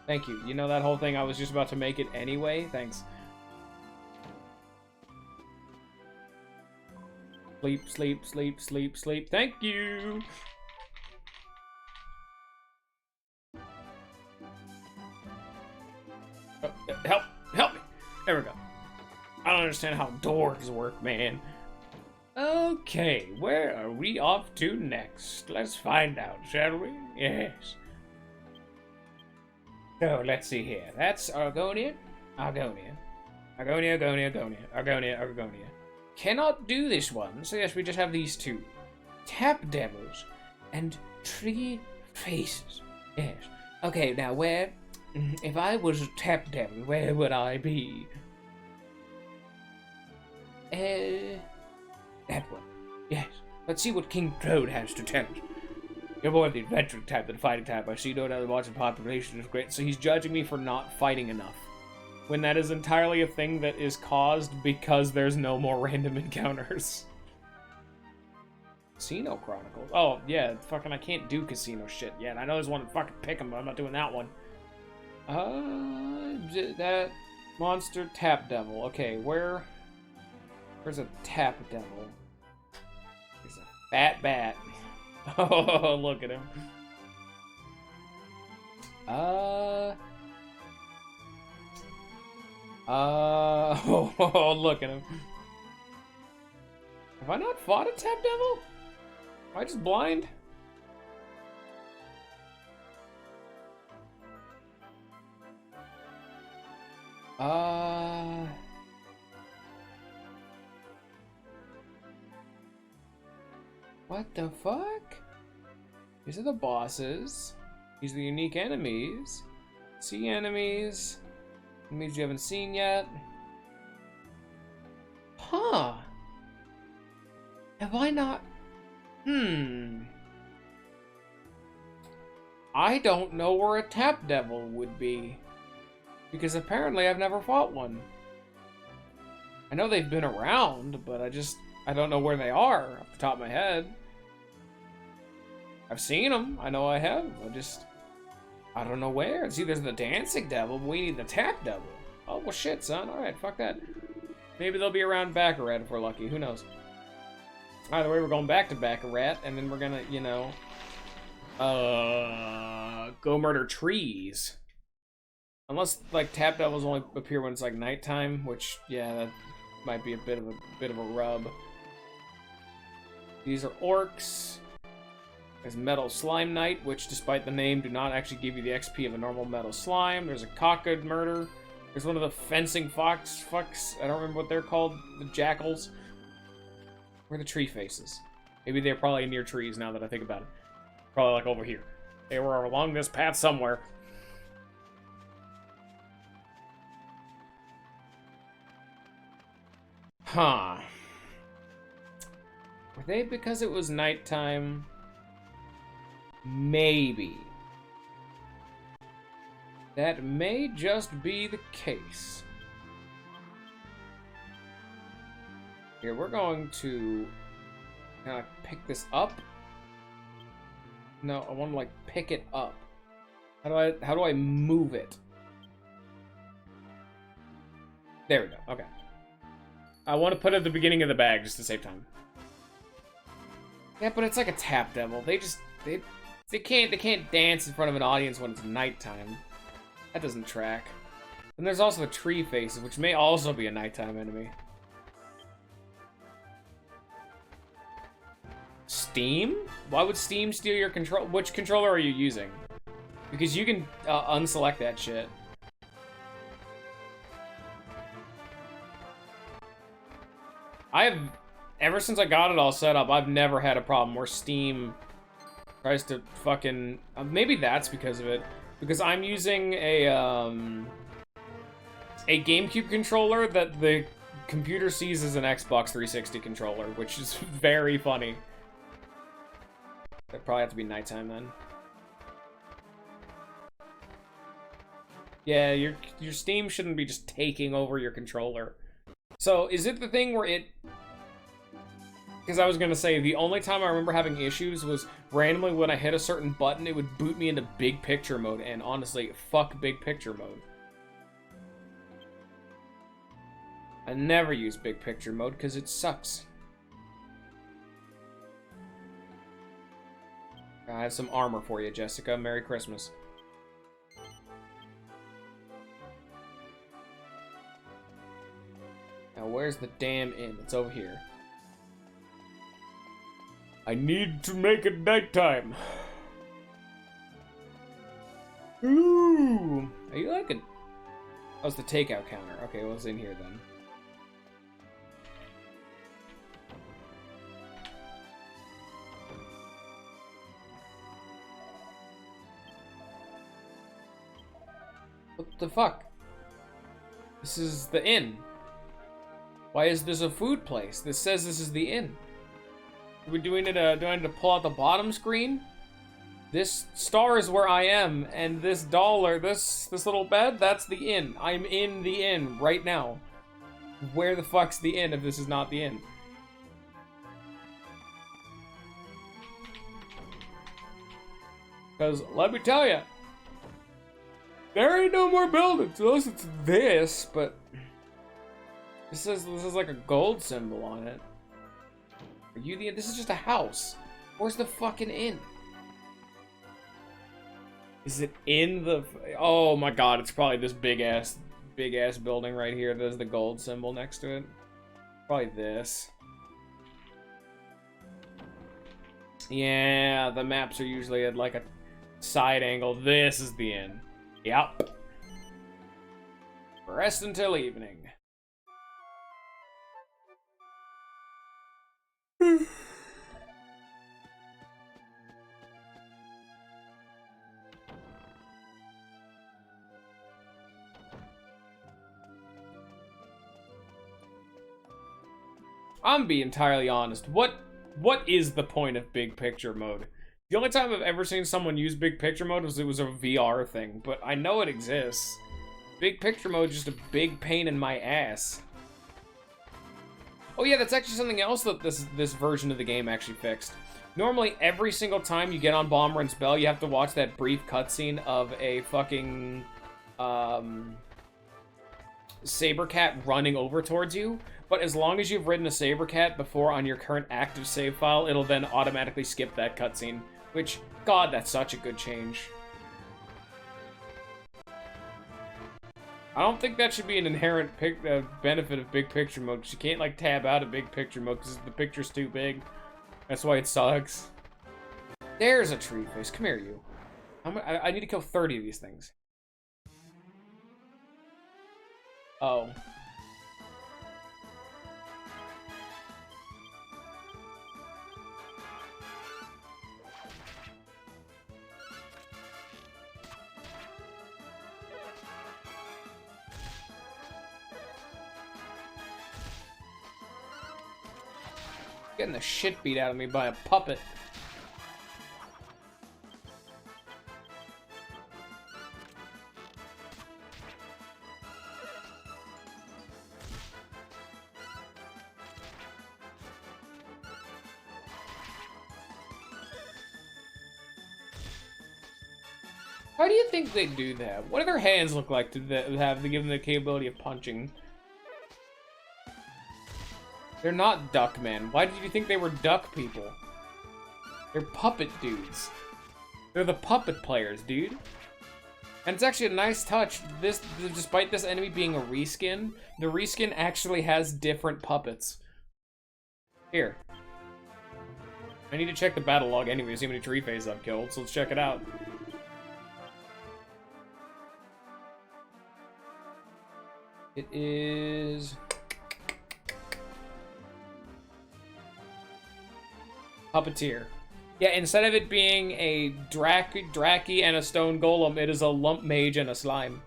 Thank you. You know that whole thing, I was just about to make it anyway? Thanks. Sleep, sleep, sleep, sleep, sleep. Thank you! Oh, help! Help me! There we go. I don't understand how doors work, man. Okay, where are we off to next? Let's find out, shall we? Yes. So, let's see here. That's Argonia. Argonia. Argonia, Argonia, Argonia. Argonia, Argonia. Cannot do this one, so yes, we just have these two. Tap devils and tree faces. Yes. Okay, now where... If I was a tap devil, where would I be? That one. Yes. Let's see what King Toad has to tell us. You're more of the adventuring type than the fighting type. I see no doubt the watching population is great. So he's judging me for not fighting enough. When that is entirely a thing that is caused because there's no more random encounters. Casino Chronicles. Oh, yeah. Fucking I can't do casino shit yet. I know there's one to fucking pick 'em, but I'm not doing that one. That monster tap devil. Okay, where's a tap devil? There's a fat bat. Oh, look at him. Oh, look at him. Have I not fought a tap devil? Am I just blind? What the fuck? These are the bosses. These are the unique enemies. See enemies. Enemies you haven't seen yet. Huh. Have I not... I don't know where a tap devil would be. Because apparently I've never fought one. I know they've been around, but I don't know where they are off the top of my head. I've seen them. I know I have. I don't know where. See, there's the dancing devil, but we need the tap devil. Oh, well, shit, son. Alright, fuck that. Maybe they'll be around Baccarat if we're lucky. Who knows? Either way, we're going back to Baccarat, and then we're gonna, you know... go murder trees. Unless, like, tap devils only appear when it's, like, nighttime, which, yeah, that might be a bit of a rub. These are orcs. There's Metal Slime Knight, which, despite the name, do not actually give you the XP of a normal metal slime. There's a Cocked Murder. There's one of the fencing fucks. I don't remember what they're called. The jackals. Where are the tree faces? Maybe they're probably near trees now that I think about it. Probably like over here. They were along this path somewhere. Huh. Were they because it was nighttime? Maybe. That may just be the case. Here, we're going to pick this up. No, I want to like pick it up. How do I move it? There we go. Okay. I want to put it at the beginning of the bag just to save time. Yeah, but it's like a tap devil. They can't dance in front of an audience when it's nighttime. That doesn't track. And there's also the tree faces, which may also be a nighttime enemy. Steam? Why would Steam steal your control? Which controller are you using? Because you can unselect that shit. Ever since I got it all set up, I've never had a problem where Steam tries to fucking... maybe that's because of it. Because I'm using a GameCube controller that the computer sees as an Xbox 360 controller, which is very funny. It'd probably have to be nighttime then. Yeah, your Steam shouldn't be just taking over your controller. So, is it the thing where it... Because I was going to say, the only time I remember having issues was randomly when I hit a certain button, it would boot me into big picture mode, and honestly, fuck big picture mode. I never use big picture mode because it sucks. I have some armor for you, Jessica. Merry Christmas. Now, where's the damn inn? It's over here. I need to make it nighttime. Ooh. Are you like a... Oh, it's the takeout counter. Okay, what's in here then? What the fuck? This is the inn. Why is this a food place? This says this is the inn. Are we doing it, do I need to pull out the bottom screen? This star is where I am, and this dollar, this little bed, that's the inn. I'm in the inn right now. Where the fuck's the inn if this is not the inn? Because, let me tell you, there ain't no more buildings unless it's this, but this is like a gold symbol on it. Are you the inn? This is just a house. Where's the fucking inn? Is it in the... Oh my god, it's probably this big ass building right here. There's the gold symbol next to it. Probably this. Yeah, the maps are usually at like a side angle. This is the inn. Yep. Rest until evening. I'm being entirely honest. What is the point of big picture mode? The only time I've ever seen someone use big picture mode was it was a VR thing, but I know it exists. Big picture mode is just a big pain in my ass. Oh yeah, that's actually something else that this version of the game actually fixed. Normally, every single time you get on Bomber's Bell, you have to watch that brief cutscene of a fucking Sabercat running over towards you. But as long as you've ridden a Sabercat before on your current active save file, it'll then automatically skip that cutscene. Which, god, that's such a good change. I don't think that should be an inherent benefit of big picture mode, because you can't like tab out of big picture mode because the picture's too big. That's why it sucks. There's a tree face. Come here, you. I need to kill 30 of these things. Oh. Getting the shit beat out of me by a puppet. How do you think they do that? What do their hands look like to have to give them the capability of punching? They're not duck men. Why did you think they were duck people? They're puppet dudes. They're the puppet players, dude. And it's actually a nice touch. Despite this enemy being a reskin, the reskin actually has different puppets. Here. I need to check the battle log anyway to see how many tree phases I've killed, so let's check it out. It is... Puppeteer. Yeah, instead of it being a Draki and a stone golem, it is a lump mage and a slime.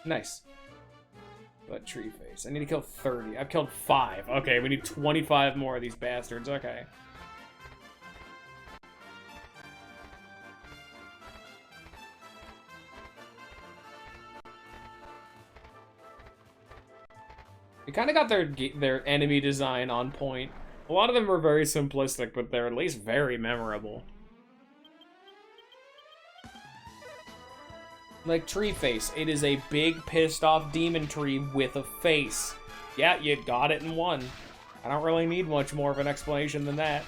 Nice. But tree face. I need to kill 30. I've killed 5. Okay, we need 25 more of these bastards. Okay. They kind of got their enemy design on point. A lot of them are very simplistic, but they're at least very memorable. Like Tree Face, it is a big pissed off demon tree with a face. Yeah, you got it in one. I don't really need much more of an explanation than that.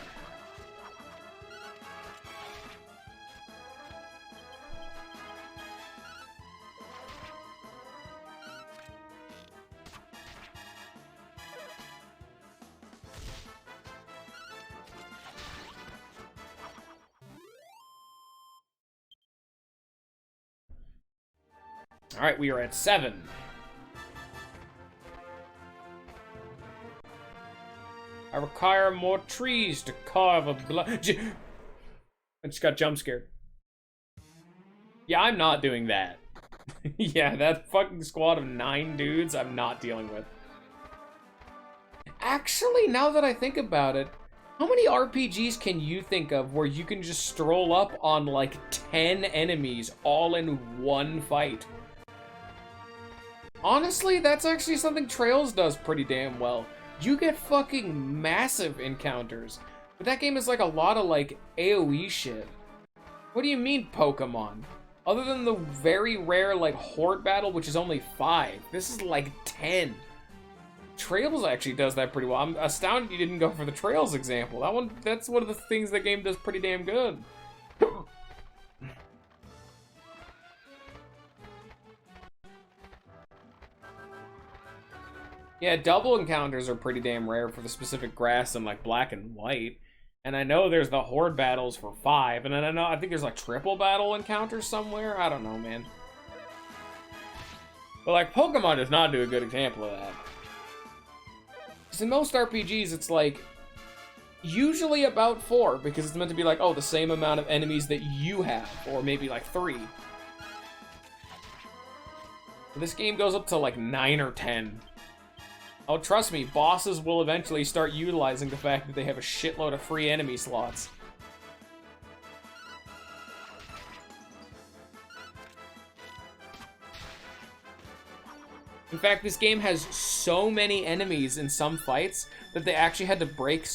Alright, we are at 7. I require more trees to carve a blood. I just got jump scared. Yeah, I'm not doing that. Yeah, that fucking squad of 9 dudes, I'm not dealing with. Actually, now that I think about it, how many RPGs can you think of where you can just stroll up on like 10 enemies all in one fight? Honestly, that's actually something Trails does pretty damn well. You get fucking massive encounters. But that game is like a lot of like AoE shit. What do you mean Pokemon? Other than the very rare like Horde battle, which is only 5, this is like 10. Trails actually does that pretty well. I'm astounded you didn't go for the Trails example. That's one of the things the game does pretty damn good. Yeah, double encounters are pretty damn rare for the specific grass and like black and white. And I know there's the Horde battles for 5, and then I think there's like triple battle encounters somewhere. I don't know, man. But like Pokemon does not do a good example of that. Because in most RPGs, it's like usually about 4, because it's meant to be like, oh, the same amount of enemies that you have, or maybe like 3. But this game goes up to like 9 or 10. Oh, trust me, bosses will eventually start utilizing the fact that they have a shitload of free enemy slots. In fact, this game has so many enemies in some fights that they actually had to break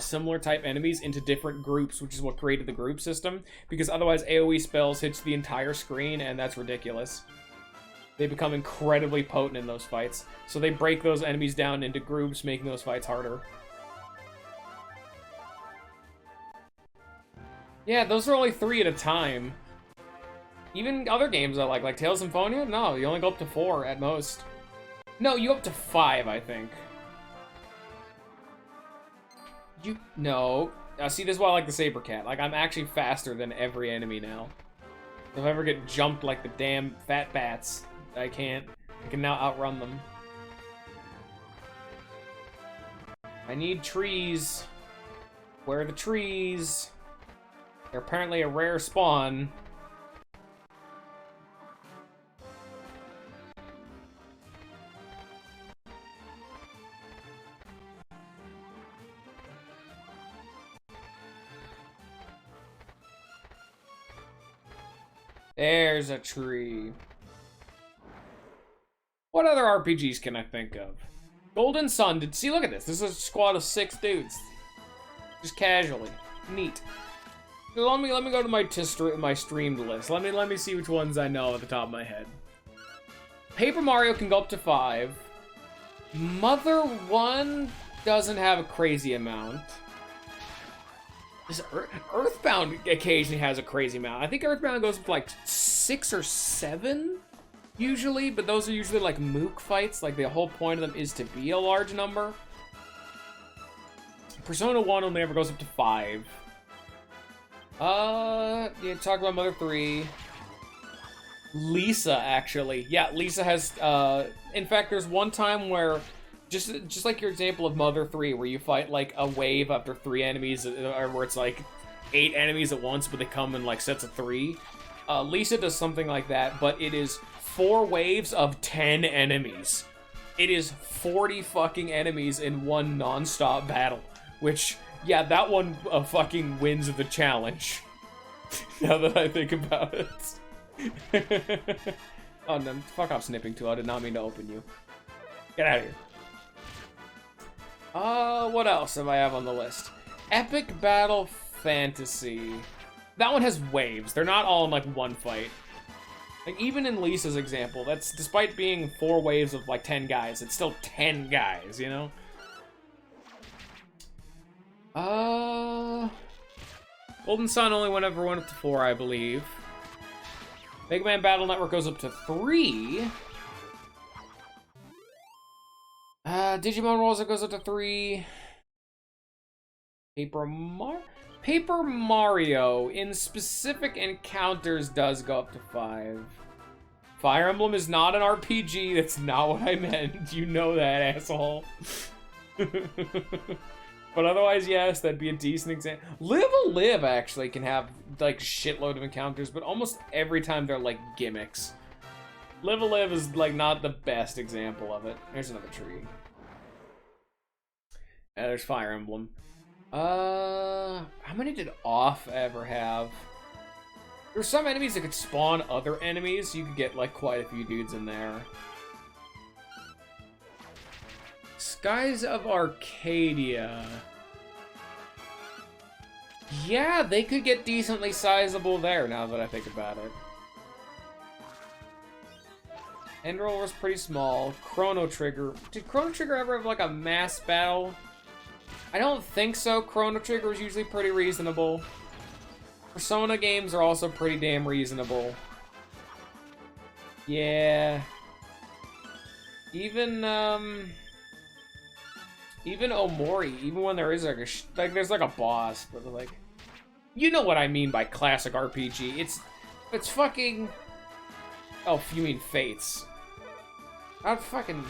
similar type enemies into different groups, which is what created the group system, because otherwise AoE spells hits the entire screen, and that's ridiculous. They become incredibly potent in those fights. So they break those enemies down into groups, making those fights harder. Yeah, those are only 3 at a time. Even other games I like Tales of Symphonia, no, you only go up to 4 at most. No, you go up to 5, I think. No. See, this is why I like the Saber Cat. Like, I'm actually faster than every enemy now. If I ever get jumped like the damn fat bats, I can't. I can now outrun them. I need trees. Where are the trees? They're apparently a rare spawn. There's a tree. What other RPGs can I think of? Golden Sun. See, look at this. This is a squad of 6 dudes. Just casually. Neat. Let me go to my streamed list. Let me see which ones I know at the top of my head. Paper Mario can go up to 5. Mother 1 doesn't have a crazy amount. Earthbound occasionally has a crazy amount. I think Earthbound goes up to like 6 or 7 usually, but those are usually like mook fights. Like the whole point of them is to be a large number. Persona 1 only ever goes up to 5. Yeah, talk about Mother 3. Lisa, actually. Yeah, Lisa has, in fact, there's one time where, just like your example of Mother 3, where you fight, like, a wave after 3 enemies, or where it's, like, 8 enemies at once, but they come in, like, sets of 3. Lisa does something like that, but it is 4 waves of 10 enemies. It is 40 fucking enemies in one non-stop battle, which, yeah, that one fucking wins the challenge, now that I think about it. Oh, no, fuck off, Snipping Tool. I did not mean to open you. Get out of here. What else have I have on the list? Epic Battle Fantasy. That one has waves. They're not all in, like, one fight. Like, even in Lisa's example, that's, despite being 4 waves of, like, 10 guys, it's still 10 guys, you know? Golden Sun only went up to 4, I believe. Mega Man Battle Network goes up to 3. Digimon Rolls goes up to 3. Paper Mario in specific encounters does go up to 5. Fire Emblem is not an RPG. That's not what I meant. You know that, asshole. But otherwise, yes, that'd be a decent example. Live actually can have, like, shitload of encounters, but almost every time they're, like, gimmicks. Live is, like, not the best example of it. There's another tree. There's Fire Emblem. How many did Off ever have? There's some enemies that could spawn other enemies, so you could get, like, quite a few dudes in there. Skies of Arcadia. Yeah, they could get decently sizable there, now that I think about it. Enroll was pretty small. Chrono Trigger. Did Chrono Trigger ever have, like, a mass battle? I don't think so. Chrono Trigger was usually pretty reasonable. Persona games are also pretty damn reasonable. Yeah. Even Omori, even when there is like there's like a boss, but like, you know what I mean by classic RPG. It's fucking. Oh, you mean Fates? Not fucking.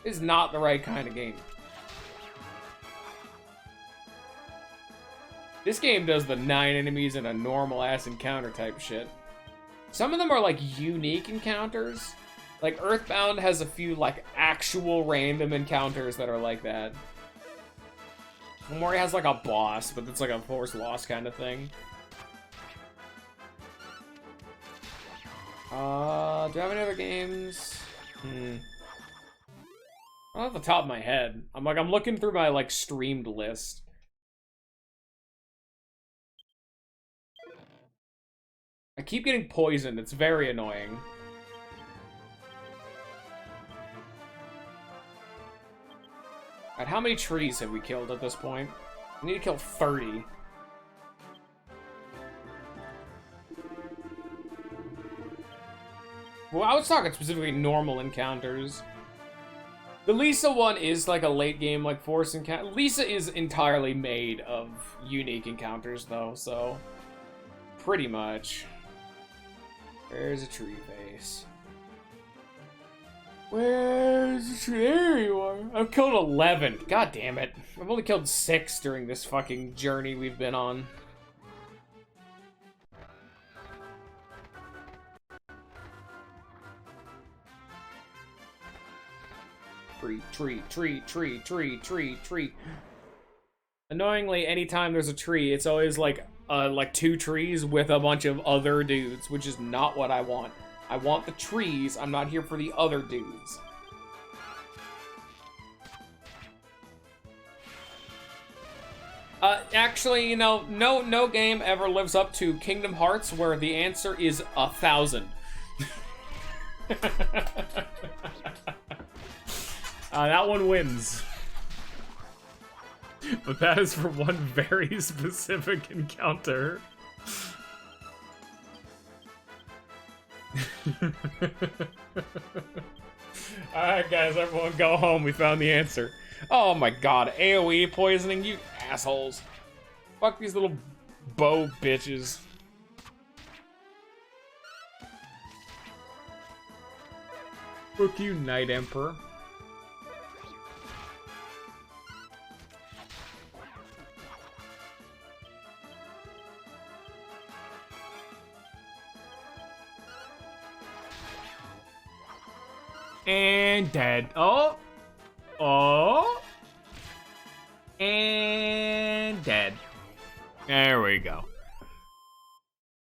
Is not the right kind of game. This game does the 9 enemies in a normal ass encounter type shit. Some of them are like unique encounters. Like, Earthbound has a few, like, actual random encounters that are like that. Omori has, like, a boss, but it's like a force loss kind of thing. Do I have any other games? Not off the top of my head. I'm looking through my, like, streamed list. I keep getting poisoned. It's very annoying. Alright, how many trees have we killed at this point? We need to kill 30. Well, I was talking specifically normal encounters. The Lisa one is like a late game, like force encounter. Lisa is entirely made of unique encounters, though, so pretty much. Where's a tree face? Where's the tree? There you are. I've killed 11. God damn it. I've only killed 6 during this fucking journey we've been on. Tree. Annoyingly, anytime there's a tree, it's always like 2 trees with a bunch of other dudes, which is not what I want. I want the trees, I'm not here for the other dudes. Actually, you know, no game ever lives up to Kingdom Hearts, where the answer is 1,000. That one wins. But that is for one very specific encounter. Alright guys, everyone go home, we found the answer. Oh my god, AoE poisoning, you assholes. Fuck these little bow bitches. Fuck you, Night Emperor. And dead. Oh. And dead. There we go.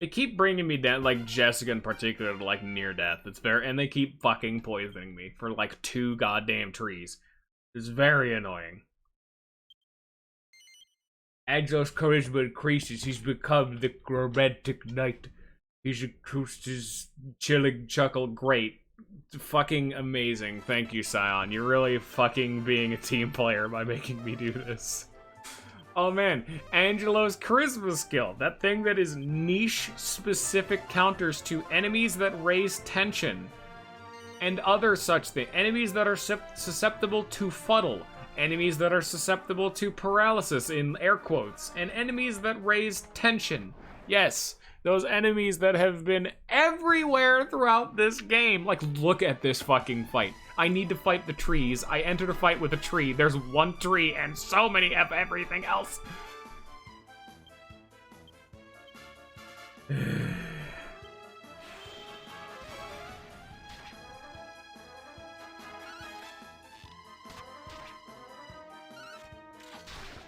They keep bringing me down, like Jessica in particular, to like near death. It's very, and they keep fucking poisoning me for like 2 goddamn trees. It's very annoying. Agil's charisma increases. He's become the romantic knight. He's increased his chilling chuckle. Great. Fucking amazing. Thank you, Scion. You're really fucking being a team player by making me do this. Oh man, Angelo's charisma skill. That thing that is niche-specific counters to enemies that raise tension. And other such things. Enemies that are susceptible to fuddle. Enemies that are susceptible to paralysis, in air quotes. And enemies that raise tension. Yes. Those enemies that have been everywhere throughout this game. Like, look at this fucking fight. I need to fight the trees. I entered a fight with a tree. There's 1 tree and so many of everything else.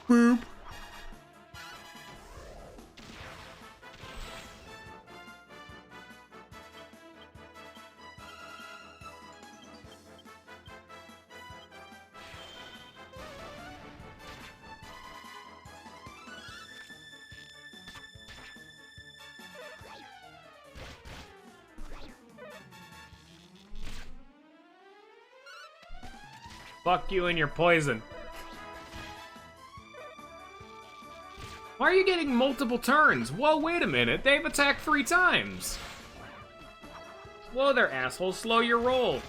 Boop. Fuck you and your poison. Why are you getting multiple turns? Whoa, wait a minute. They've attacked 3 times. Whoa there, asshole. Slow your roll.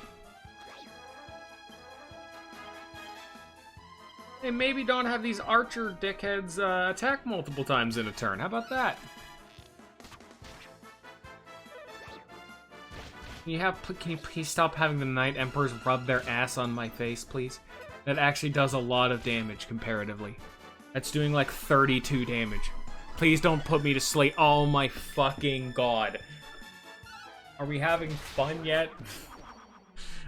Hey, maybe don't have these archer dickheads attack multiple times in a turn. How about that? Can you please stop having the Night Emperors rub their ass on my face, please? That actually does a lot of damage, comparatively. That's doing like 32 damage. Please don't put me to sleep. Oh my fucking god. Are we having fun yet?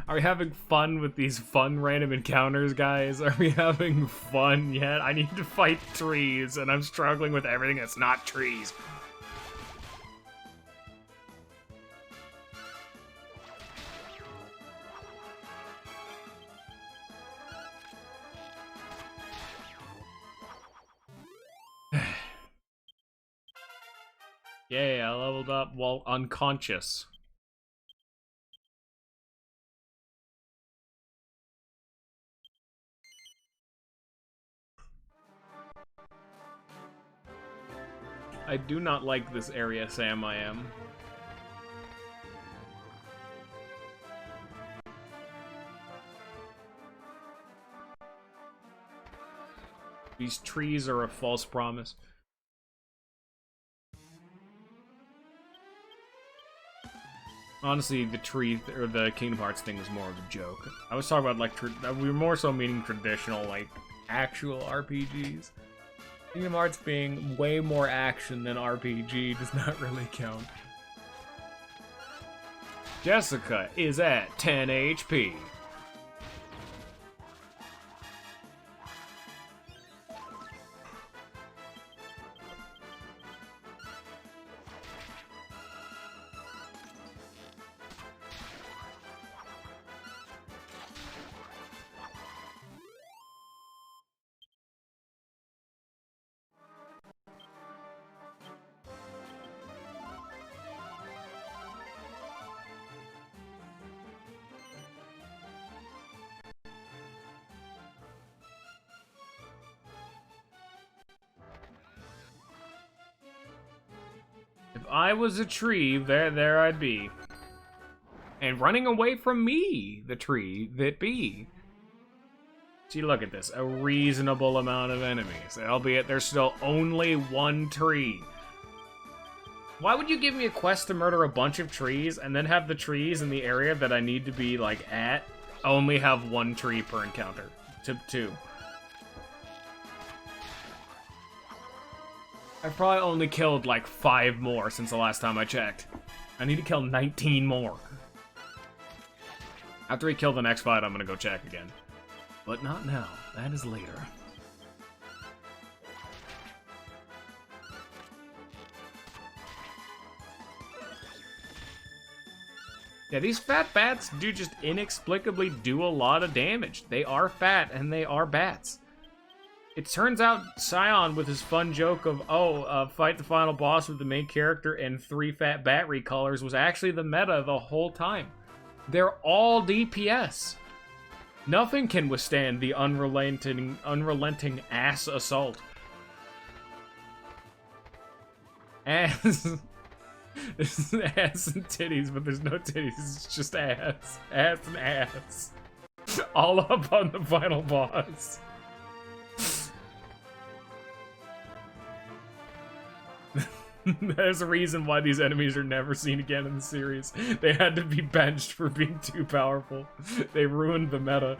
Are we having fun with these fun random encounters, guys? Are we having fun yet? I need to fight trees, and I'm struggling with everything that's not trees. Yay, I leveled up while unconscious. I do not like this area, Sam I am. These trees are a false promise. Honestly, the tree or the Kingdom Hearts thing was more of a joke. I was talking about like we were more so meaning traditional, like actual RPGs. Kingdom Hearts being way more action than RPG does not really count. Jessica is at 10 HP. If I was a tree, there I'd be. And running away from me, the tree that be. See, look at this. A reasonable amount of enemies. Albeit there's still only one tree. Why would you give me a quest to murder a bunch of trees and then have the trees in the area that I need to be, like, at only have one tree per encounter? Two. I've probably only killed like 5 more since the last time I checked. I need to kill 19 more. After we kill the next fight, I'm gonna go check again. But not now. That is later. Yeah, these fat bats do just inexplicably do a lot of damage. They are fat and they are bats. It turns out Scion, with his fun joke of, fight the final boss with the main character and 3 fat bat recolors, was actually the meta the whole time. They're all DPS. Nothing can withstand the unrelenting ass assault. Ass. This is ass and titties, but there's no titties, it's just ass. Ass and ass. All up on the final boss. There's a reason why these enemies are never seen again in the series. They had to be benched for being too powerful. They ruined the meta.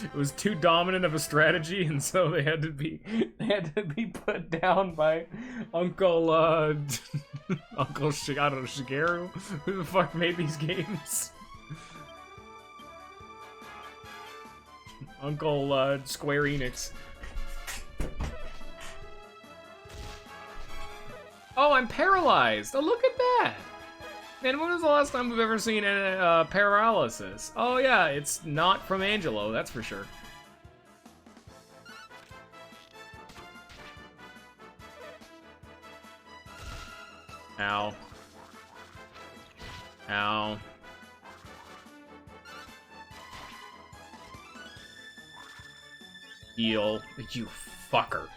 It was too dominant of a strategy, and so they had to be put down by Uncle Uncle Shigeru. Who the fuck made these games? Uncle Square Enix. Oh, I'm paralyzed! Oh, look at that! Man, when was the last time we've ever seen paralysis? Oh yeah, it's not from Angelo, that's for sure. Ow. Ow. Heal, you fucker.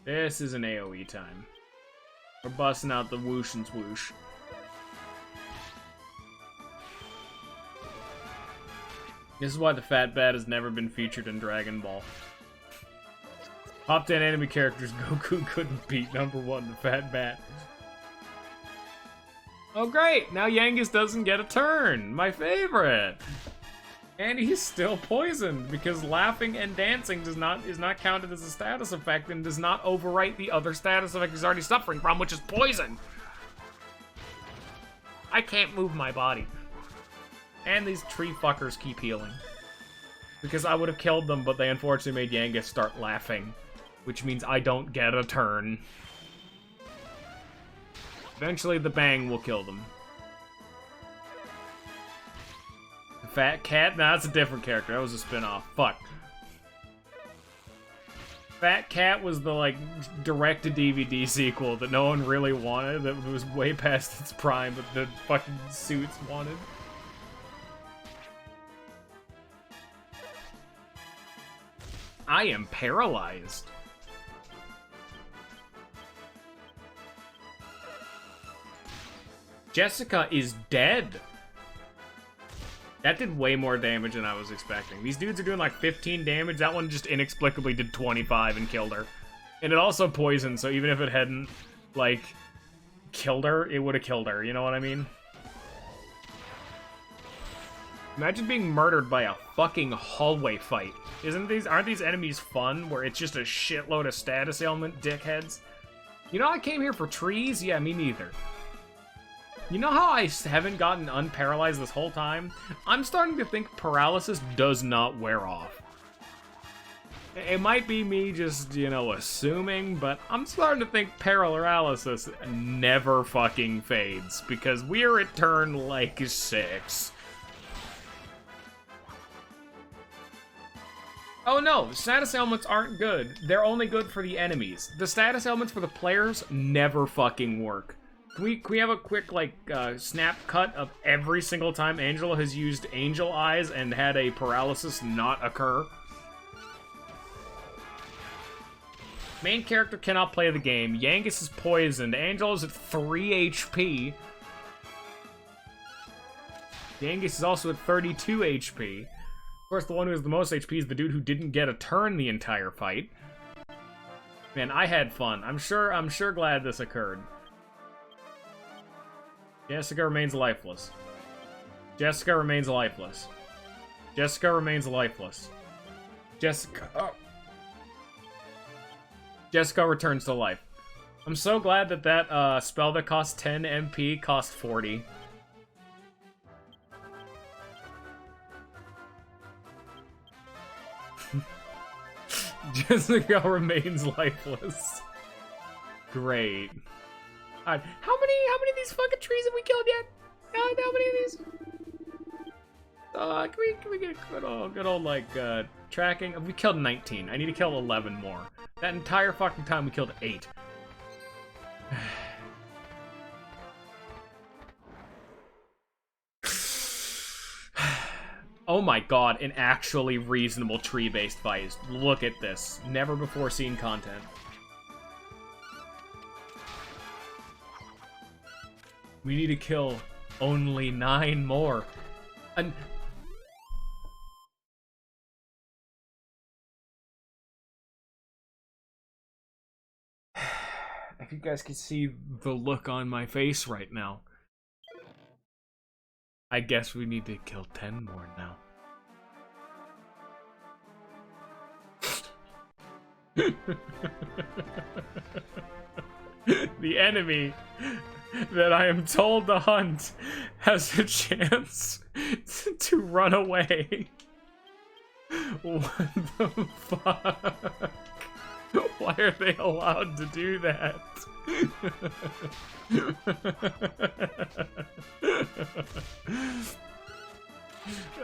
This is an AoE time. We're busting out the whoosh and swoosh. This is why the Fat Bat has never been featured in Dragon Ball. Top 10 enemy characters Goku couldn't beat. Number 1, the Fat Bat. Oh great, now Yangus doesn't get a turn. My favorite. And he's still poisoned because laughing and dancing is not counted as a status effect and does not overwrite the other status effect he's already suffering from, which is poison. I can't move my body. And these tree fuckers keep healing. Because I would have killed them, but they unfortunately made Yangus start laughing, which means I don't get a turn. Eventually the bang will kill them. Fat Cat? Nah, that's a different character. That was a spin-off. Fuck. Fat Cat was the, like, direct-to-DVD sequel that no one really wanted, that was way past its prime, but the fucking suits wanted. I am paralyzed. Jessica is dead. That did way more damage than I was expecting. These dudes are doing like 15 damage. That one just inexplicably did 25 and killed her. And it also poisoned, so even if it hadn't, like, killed her, it would have killed her. You know what I mean? Imagine being murdered by a fucking hallway fight. Aren't these enemies fun, where it's just a shitload of status ailment dickheads? You know I came here for trees? Yeah, me neither. You know how I haven't gotten unparalyzed this whole time? I'm starting to think paralysis does not wear off. It might be me just, you know, assuming, but I'm starting to think paralysis never fucking fades, because we're at turn, like, 6. Oh no, the status ailments aren't good. They're only good for the enemies. The status ailments for the players never fucking work. Can we have a quick, like, snap cut of every single time Angela has used Angel Eyes and had a paralysis not occur? Main character cannot play the game. Yangus is poisoned. Angela's at 3 HP. Yangus is also at 32 HP. Of course, the one who has the most HP is the dude who didn't get a turn the entire fight. Man, I had fun. I'm sure glad this occurred. Jessica remains lifeless. Jessica remains lifeless. Jessica remains lifeless. Jessica... Oh. Jessica returns to life. I'm so glad that that spell that cost 10 MP cost 40. Jessica remains lifeless. Great. How many of these fucking trees have we killed yet? How many of these? Can we get a good old like tracking? We killed 19. I need to kill 11 more. That entire fucking time we killed 8. Oh my god, an actually reasonable tree-based fight. Look at this. Never before seen content. We need to kill only 9 more. And if you guys can see the look on my face right now, I guess we need to kill 10 more now. The enemy that I am told to hunt has a chance to run away. What the fuck? Why are they allowed to do that?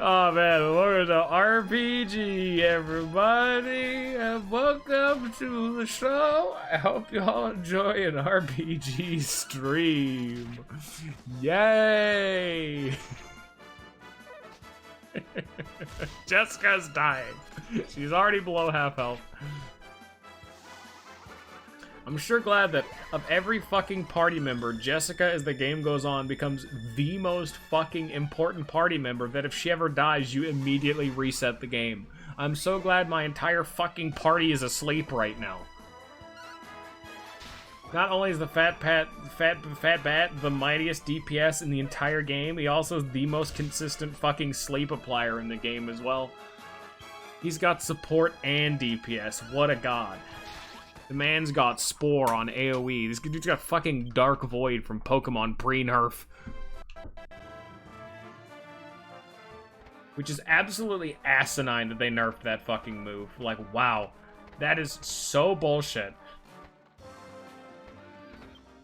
Oh man, welcome to RPG, everybody, and welcome to the show. I hope you all enjoy an RPG stream. Yay! Jessica's dying. She's already below half health. I'm sure glad that of every fucking party member, Jessica, as the game goes on, becomes the most fucking important party member that if she ever dies, you immediately reset the game. I'm so glad my entire fucking party is asleep right now. Not only is the Fat Bat the mightiest DPS in the entire game, he also is the most consistent fucking sleep applier in the game as well. He's got support and DPS. What a god. The man's got Spore on AoE. This dude's got fucking Dark Void from Pokemon pre-nerf. Which is absolutely asinine that they nerfed that fucking move. Like, wow. That is so bullshit.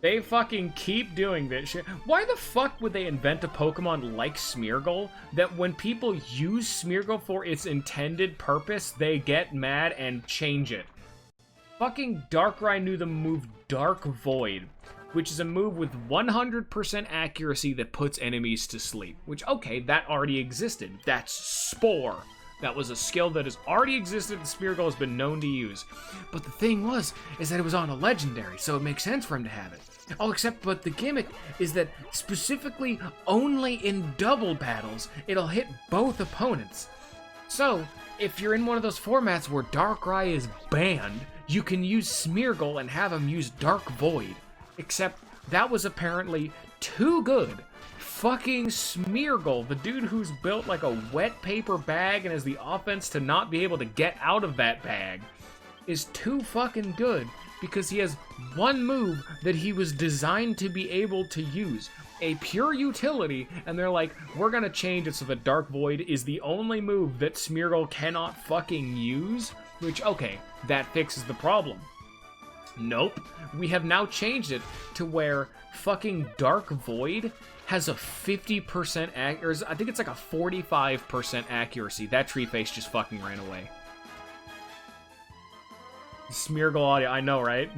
They fucking keep doing this shit. Why the fuck would they invent a Pokemon like Smeargle that when people use Smeargle for its intended purpose, they get mad and change it? Fucking Darkrai knew the move Dark Void, which is a move with 100% accuracy that puts enemies to sleep. Which, okay, that already existed. That's Spore. That was a skill that has already existed and Smeargle has been known to use. But the thing is that it was on a legendary, so it makes sense for him to have it. Oh, but the gimmick is that specifically only in double battles, it'll hit both opponents. So, if you're in one of those formats where Darkrai is banned, you can use Smeargle and have him use Dark Void. Except that was apparently too good. Fucking Smeargle, the dude who's built like a wet paper bag and has the offense to not be able to get out of that bag, is too fucking good because he has one move that he was designed to be able to use. A pure utility, and they're like, we're gonna change it so that Dark Void is the only move that Smeargle cannot fucking use, which, okay, that fixes the problem. Nope. We have now changed it to where fucking Dark Void has a 50% accuracy. I think it's like a 45% accuracy. That tree face just fucking ran away. Smeargle audio, I know, right?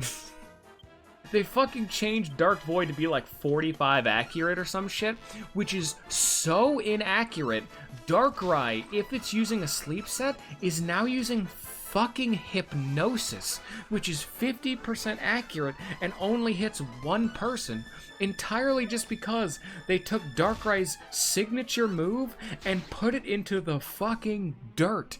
They fucking changed Dark Void to be like 45 accurate or some shit, which is so inaccurate. Darkrai, if it's using a sleep set, is now using fucking Hypnosis, which is 50% accurate and only hits one person, entirely just because they took Darkrai's signature move and put it into the fucking dirt.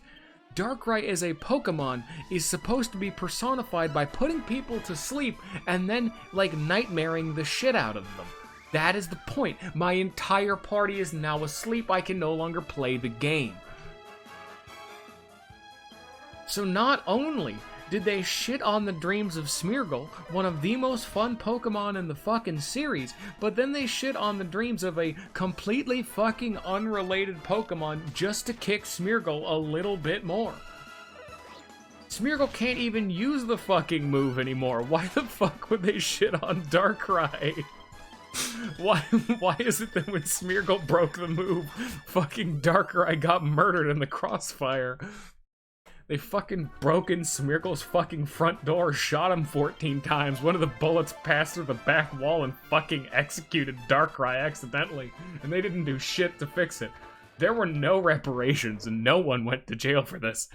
Darkrai as a Pokemon is supposed to be personified by putting people to sleep and then, like, nightmaring the shit out of them. That is the point. My entire party is now asleep. I can no longer play the game. So not only did they shit on the dreams of Smeargle, one of the most fun Pokemon in the fucking series, but then they shit on the dreams of a completely fucking unrelated Pokemon just to kick Smeargle a little bit more. Smeargle can't even use the fucking move anymore. Why the fuck would they shit on Darkrai? Why is it that when Smeargle broke the move, fucking Darkrai got murdered in the crossfire? They fucking broke in Smeargle's fucking front door, shot him 14 times. One of the bullets passed through the back wall and fucking executed Darkrai accidentally. And they didn't do shit to fix it. There were no reparations and no one went to jail for this.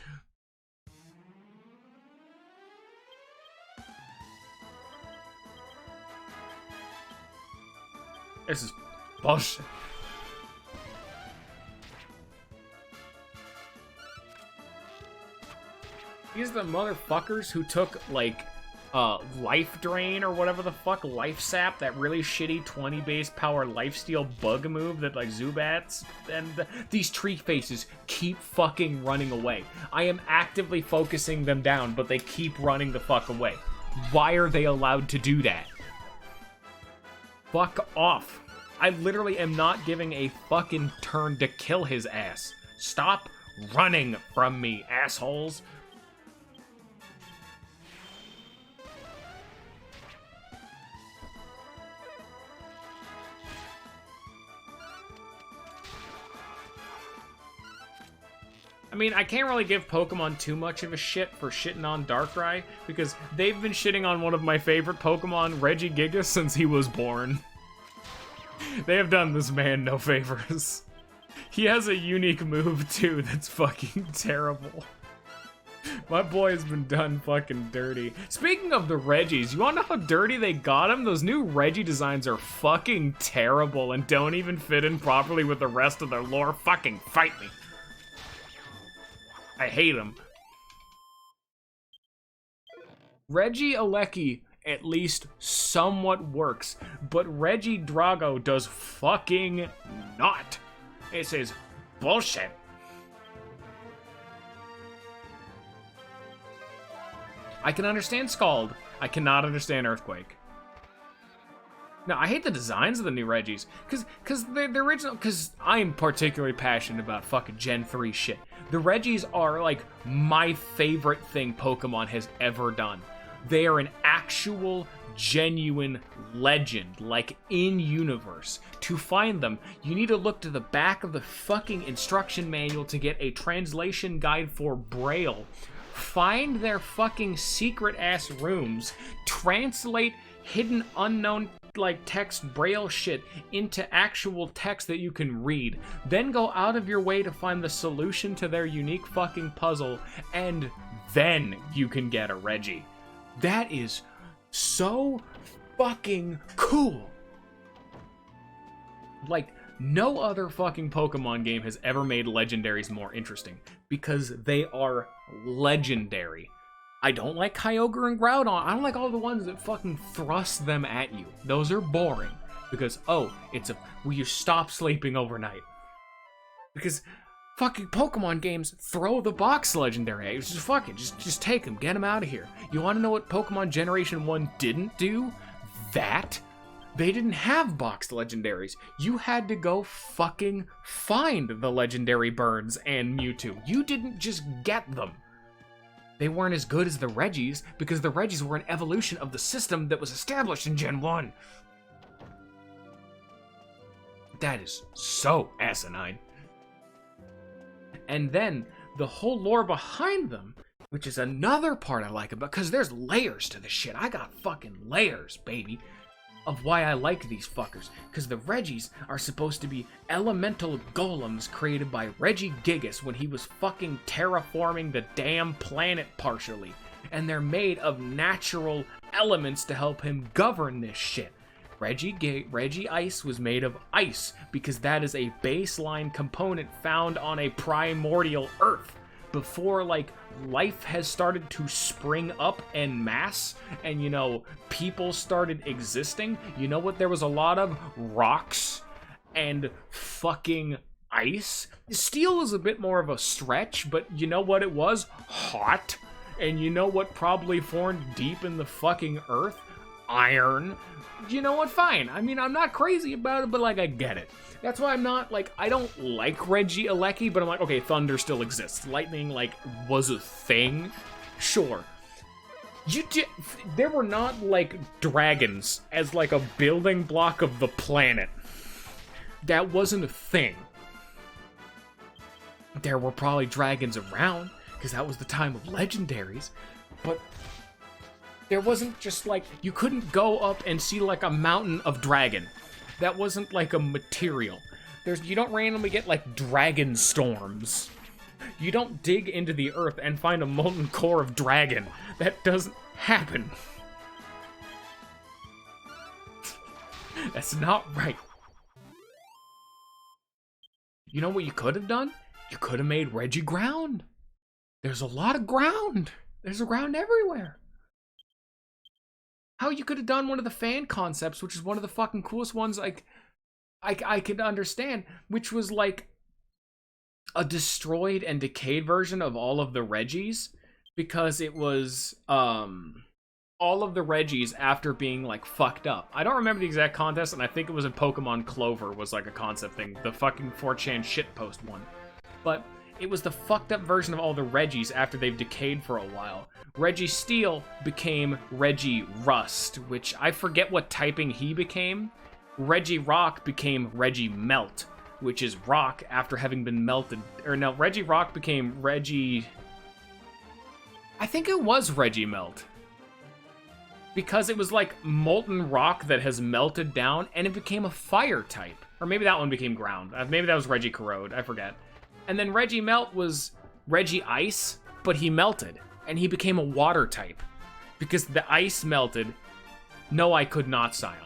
This is bullshit. These are the motherfuckers who took, like, Life Drain or whatever the fuck, Life Sap, that really shitty 20 base power Lifesteal bug move that, like, Zubats, and these tree faces keep fucking running away. I am actively focusing them down, but they keep running the fuck away. Why are they allowed to do that? Fuck off. I literally am not giving a fucking turn to kill his ass. Stop running from me, assholes. I mean, I can't really give Pokemon too much of a shit for shitting on Darkrai, because they've been shitting on one of my favorite Pokemon, Regigigas, since he was born. They have done this man no favors. He has a unique move, too, that's fucking terrible. My boy has been done fucking dirty. Speaking of the Regis, you wanna know how dirty they got him? Those new Regi designs are fucking terrible and don't even fit in properly with the rest of their lore. Fucking fight me. I hate him. Regieleki at least somewhat works, but Regidrago does fucking not. This is bullshit. I can understand Scald. I cannot understand Earthquake. No, I hate the designs of the new Regis, cause the original, cause I'm particularly passionate about fucking Gen 3 shit. The Regis are like my favorite thing Pokemon has ever done. They are an actual, genuine legend, like in universe. To find them, you need to look to the back of the fucking instruction manual to get a translation guide for Braille. Find their fucking secret ass rooms, translate hidden unknown like text braille shit into actual text that you can read, then go out of your way to find the solution to their unique fucking puzzle, and then you can get a Reggie. That is so fucking cool. Like, no other fucking Pokemon game has ever made legendaries more interesting, because they are legendary. I don't like Kyogre and Groudon. I don't like all the ones that fucking thrust them at you. Those are boring. Because, oh, will you stop sleeping overnight? Because fucking Pokemon games throw the box legendary at you. Just fuck it. Just take them. Get them out of here. You want to know what Pokemon Generation 1 didn't do? That? They didn't have boxed legendaries. You had to go fucking find the legendary birds and Mewtwo. You didn't just get them. They weren't as good as the Regis, because the Regis were an evolution of the system that was established in Gen 1. That is so asinine. And then, the whole lore behind them, which is another part I like about, because there's layers to this shit. I got fucking layers, baby, of why I like these fuckers. Because the Regis are supposed to be elemental golems created by Regigigas when he was fucking terraforming the damn planet partially. And they're made of natural elements to help him govern this shit. Regi Ice was made of ice because that is a baseline component found on a primordial Earth. Before, like, life has started to spring up en masse and, you know, people started existing, you know what there was a lot of? Rocks and fucking ice. Steel is a bit more of a stretch, but you know what it was? Hot. And you know what probably formed deep in the fucking earth? Iron. You know what? Fine. I mean, I'm not crazy about it, but, like, I get it. That's why I'm not, like, I don't like Regieleki, but I'm like, okay, thunder still exists. Lightning, like, was a thing? Sure. There were not, like, dragons as, like, a building block of the planet. That wasn't a thing. There were probably dragons around, because that was the time of legendaries, but there wasn't just, like, you couldn't go up and see, like, a mountain of dragon. That wasn't like a material. You don't randomly get like dragon storms. You don't dig into the earth and find a molten core of dragon. That doesn't happen. That's not right. You know what you could have done? You could have made Regiground. There's a lot of ground. There's a ground everywhere. How you could have done one of the fan concepts, which is one of the fucking coolest ones I could understand, which was like a destroyed and decayed version of all of the Regis, because it was all of the Regis after being like fucked up. I don't remember the exact contest, and I think it was in Pokemon Clover was like a concept thing, the fucking 4chan shitpost one. But it was the fucked up version of all the Regis after they've decayed for a while. Registeel became Regirust, which I forget what typing he became. Regirock became Regimelt, which is rock after having been melted. Or no, Regirock became I think it was Regimelt. Because it was like molten rock that has melted down, and it became a fire type. Or maybe that one became ground. Maybe that was Regicorrode, I forget. And then Regimelt was Regiice, but he melted. And he became a water type. Because the ice melted. No, I could not, Scion.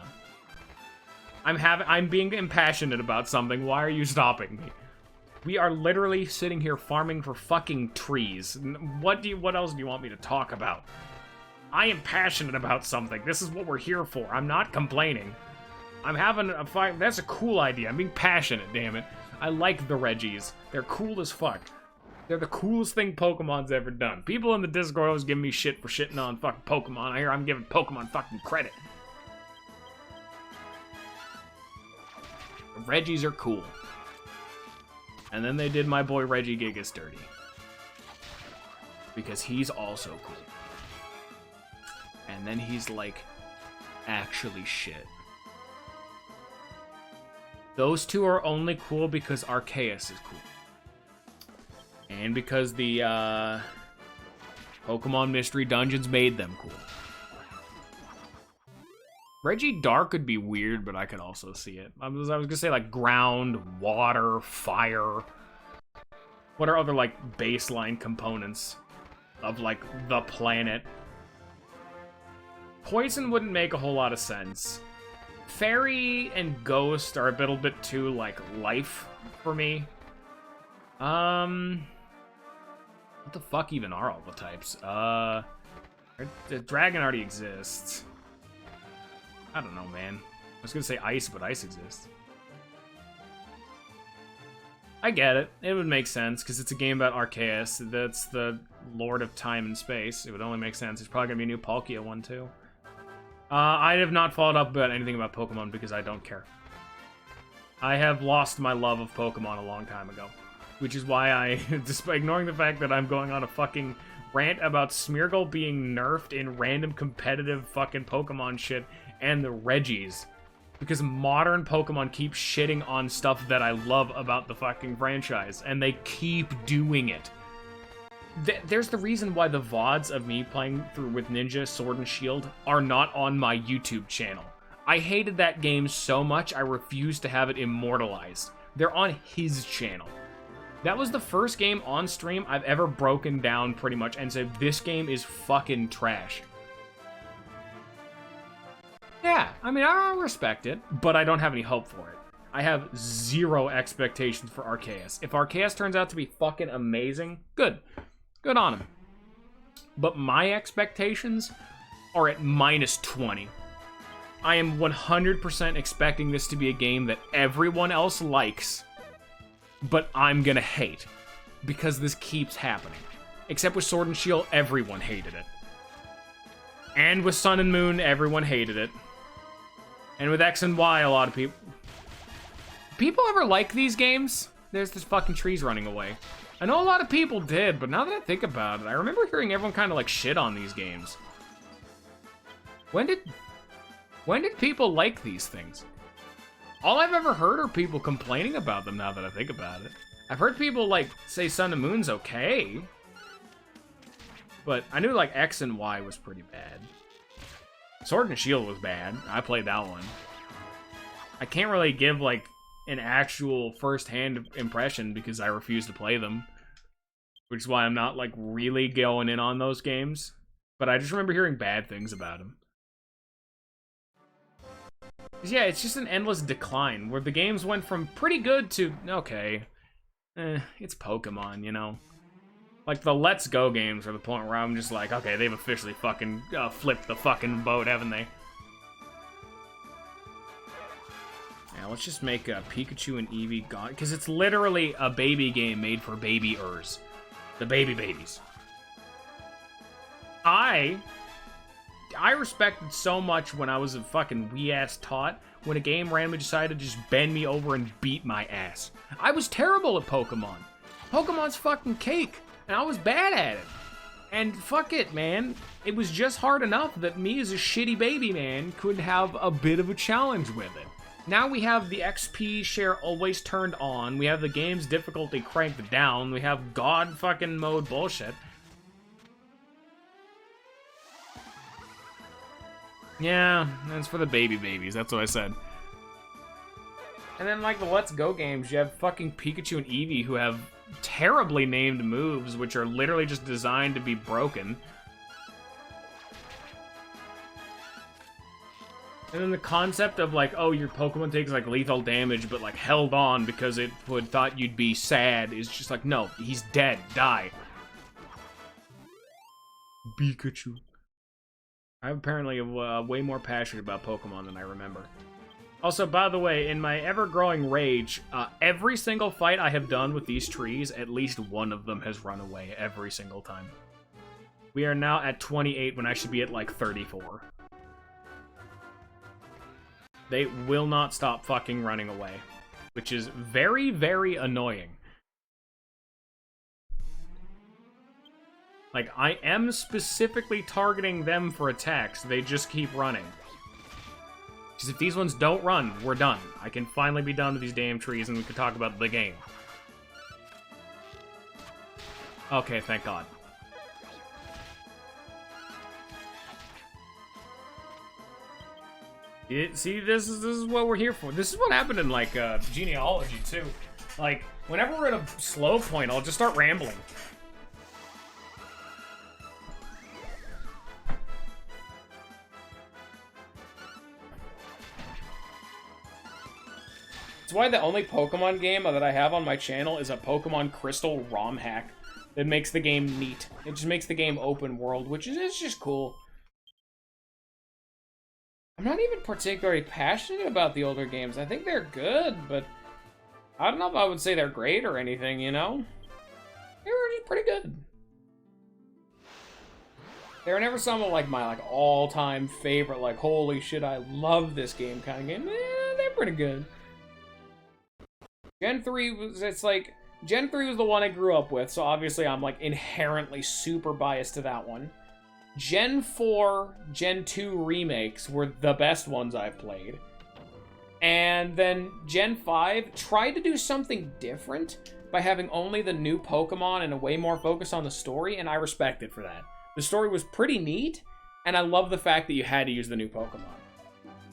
I'm being impassionate about something. Why are you stopping me? We are literally sitting here farming for fucking trees. What else do you want me to talk about? I am passionate about something. This is what we're here for. I'm not complaining. I'm having a fight. That's a cool idea. I'm being passionate, damn it. I like the Regis. They're cool as fuck. They're the coolest thing Pokemon's ever done. People in the Discord always give me shit for shitting on fucking Pokemon. I hear I'm giving Pokemon fucking credit. The Regis are cool. And then they did my boy Regigigas dirty. Because he's also cool. And then he's like, actually shit. Those two are only cool because Arceus is cool. And because the Pokemon Mystery Dungeons made them cool. Regidark could be weird, but I could also see it. I was gonna say like ground, water, fire. What are other like baseline components of like the planet? Poison wouldn't make a whole lot of sense. Fairy and Ghost are a little bit too like life for me. What the fuck even are all the types? The dragon already exists. I don't know, man. I was gonna say ice, but ice exists. I get it. It would make sense, because it's a game about Arceus. That's the Lord of Time and Space. It would only make sense. There's probably gonna be a new Palkia one, too. I have not followed up about anything about Pokemon, because I don't care. I have lost my love of Pokemon a long time ago. Which is why I, despite ignoring the fact that I'm going on a fucking rant about Smeargle being nerfed in random competitive fucking Pokemon shit, and the Regis. Because modern Pokemon keep shitting on stuff that I love about the fucking franchise, and they keep doing it. There's the reason why the VODs of me playing through with Ninja, Sword, and Shield are not on my YouTube channel. I hated that game so much, I refused to have it immortalized. They're on his channel. That was the first game on stream I've ever broken down pretty much and said, this game is fucking trash. Yeah, I mean, I respect it, but I don't have any hope for it. I have zero expectations for Arceus. If Arceus turns out to be fucking amazing, good. Good on him. But my expectations are at -20. I am 100% expecting this to be a game that everyone else likes, but I'm gonna hate. Because this keeps happening. Except with Sword and Shield, everyone hated it. And with Sun and Moon, everyone hated it. And with X and Y, a lot of people... People ever like these games? There's this fucking trees running away. I know a lot of people did, but now that I think about it, I remember hearing everyone kind of like shit on these games. When did people like these things? All I've ever heard are people complaining about them now that I think about it. I've heard people like say Sun and Moon's okay. But I knew like X and Y was pretty bad. Sword and Shield was bad. I played that one. I can't really give, like, an actual first-hand impression because I refuse to play them. Which is why I'm not, like, really going in on those games. But I just remember hearing bad things about them. Yeah, it's just an endless decline, where the games went from pretty good to, okay, it's Pokemon, you know? Like, the Let's Go games are the point where I'm just like, okay, they've officially fucking flipped the fucking boat, haven't they? Yeah, let's just make Pikachu and Eevee gone, because it's literally a baby game made for baby-ers. The babies. I respected so much when I was a fucking wee-ass tot, when a game randomly decided to just bend me over and beat my ass. I was terrible at Pokemon. Pokemon's fucking cake. And I was bad at it. And fuck it, man. It was just hard enough that me as a shitty baby man could have a bit of a challenge with it. Now we have the XP share always turned on. We have the game's difficulty cranked down. We have God fucking mode bullshit. Yeah, that's for the babies. That's what I said. And then like the Let's Go games, you have fucking Pikachu and Eevee who have terribly named moves, which are literally just designed to be broken. And then the concept of like, oh, your Pokemon takes like lethal damage, but like held on because it would thought you'd be sad is just like, no, he's dead, die. Pikachu. I'm apparently way more passionate about Pokemon than I remember. Also, by the way, in my ever-growing rage, every single fight I have done with these trees, at least one of them has run away every single time. We are now at 28 when I should be at, like, 34. They will not stop fucking running away, which is very, very annoying. Like, I am specifically targeting them for attacks, they just keep running. Because if these ones don't run, we're done. I can finally be done with these damn trees and we can talk about the game. Okay, thank God. See, this is what we're here for. This is what happened in, like, genealogy, too. Like, whenever we're at a slow point, I'll just start rambling. That's why the only Pokemon game that I have on my channel is a Pokemon Crystal ROM hack that makes the game neat. It just makes the game open world, which is it's just cool. I'm not even particularly passionate about the older games. I think they're good, but I don't know if I would say they're great or anything, you know? They were just pretty good. They were never some of, like, my, like, all-time favorite, like, holy shit, I love this game kind of game. They're pretty good. Gen 3 was, it's like, Gen 3 was the one I grew up with, so obviously I'm, like, inherently super biased to that one. Gen 4, Gen 2 remakes were the best ones I've played. And then Gen 5 tried to do something different by having only the new Pokemon and a way more focus on the story, and I respect it for that. The story was pretty neat, and I love the fact that you had to use the new Pokemon.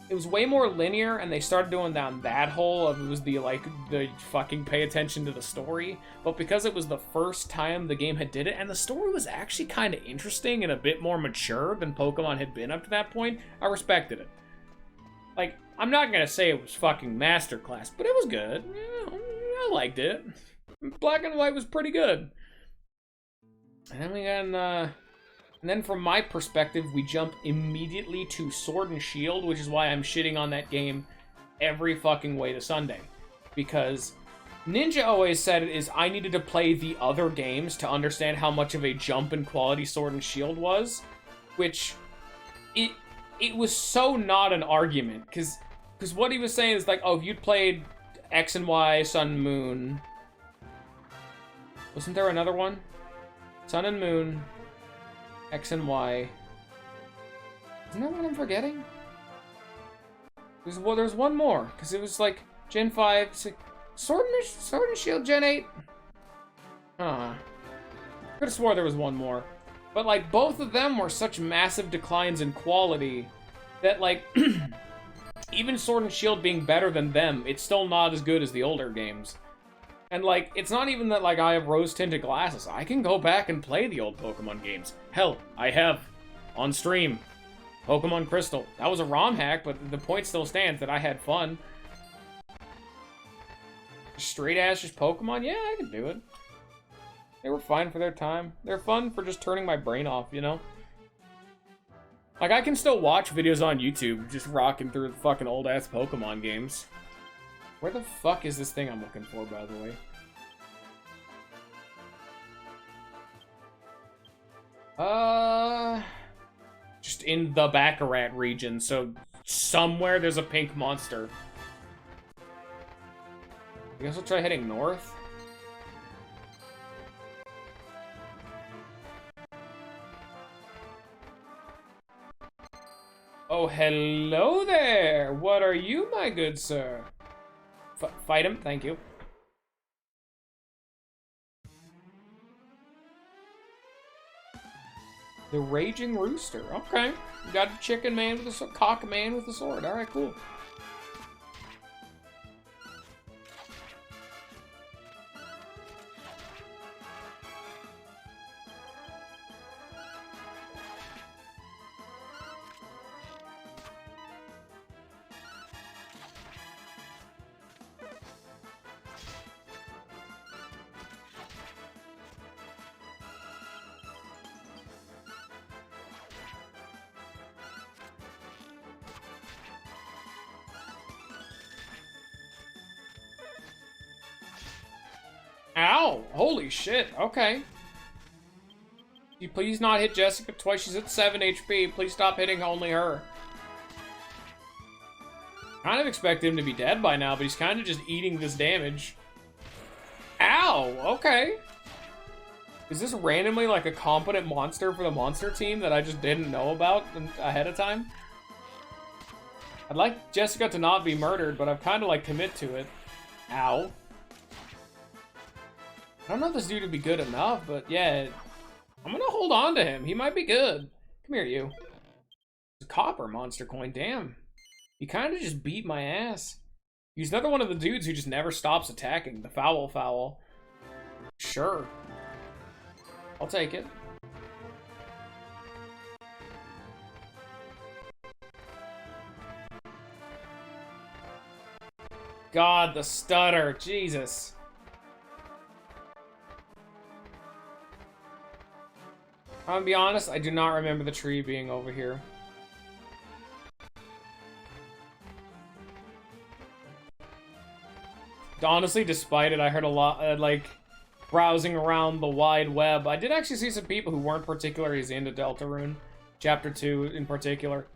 It was way more linear, and they started doing down that hole of it was the, like, the fucking pay attention to the story. But because it was the first time the game had did it, and the story was actually kind of interesting and a bit more mature than Pokemon had been up to that point, I respected it. Like, I'm not gonna say it was fucking masterclass, but it was good. Yeah, I liked it. Black and White was pretty good. And then we got, and then from my perspective, we jump immediately to Sword and Shield, which is why I'm shitting on that game every fucking way to Sunday. Because Ninja always said it is I needed to play the other games to understand how much of a jump in quality Sword and Shield was. Which, it was so not an argument. Because what he was saying is like, oh, if you'd played X and Y, Sun and Moon... Wasn't there another one? Sun and Moon... X and Y. Isn't that what I'm forgetting? There's one more, because it was like Gen 5, like Sword and Shield Gen 8. Huh. Could have swore there was one more. But like both of them were such massive declines in quality that like even Sword and Shield being better than them, it's still not as good as the older games. And, like, it's not even that, like, I have rose-tinted glasses. I can go back and play the old Pokemon games. Hell, I have. On stream. Pokemon Crystal. That was a ROM hack, but the point still stands that I had fun. Straight-ass just Pokemon? Yeah, I can do it. They were fine for their time. They're fun for just turning my brain off, you know? Like, I can still watch videos on YouTube just rocking through the fucking old-ass Pokemon games. Where the fuck is this thing I'm looking for, by the way? Just in the Baccarat region, so somewhere there's a pink monster. I guess I'll try heading north. Oh, hello there! What are you, my good sir? Fight him, thank you. The Raging Rooster, okay. You got a chicken man with a cock man with a sword. Alright, cool. Ow! Holy shit, okay. You please not hit Jessica twice. She's at 7 HP. Please stop hitting only her. Kind of expect him to be dead by now, but he's kind of just eating this damage. Ow! Okay. Is this randomly like a competent monster for the monster team that I just didn't know about ahead of time? I'd like Jessica to not be murdered, but I've kind of like commit to it. Ow. I don't know if this dude would be good enough, but yeah. I'm gonna hold on to him. He might be good. Come here, you. It's a copper monster coin, damn. He kind of just beat my ass. He's another one of the dudes who just never stops attacking. The foul. Sure. I'll take it. God, the stutter. Jesus. I'm gonna be honest, I do not remember the tree being over here. Honestly, despite it, I heard a lot, like, browsing around the wide web. I did actually see some people who weren't particularly into Deltarune. Chapter 2 in particular.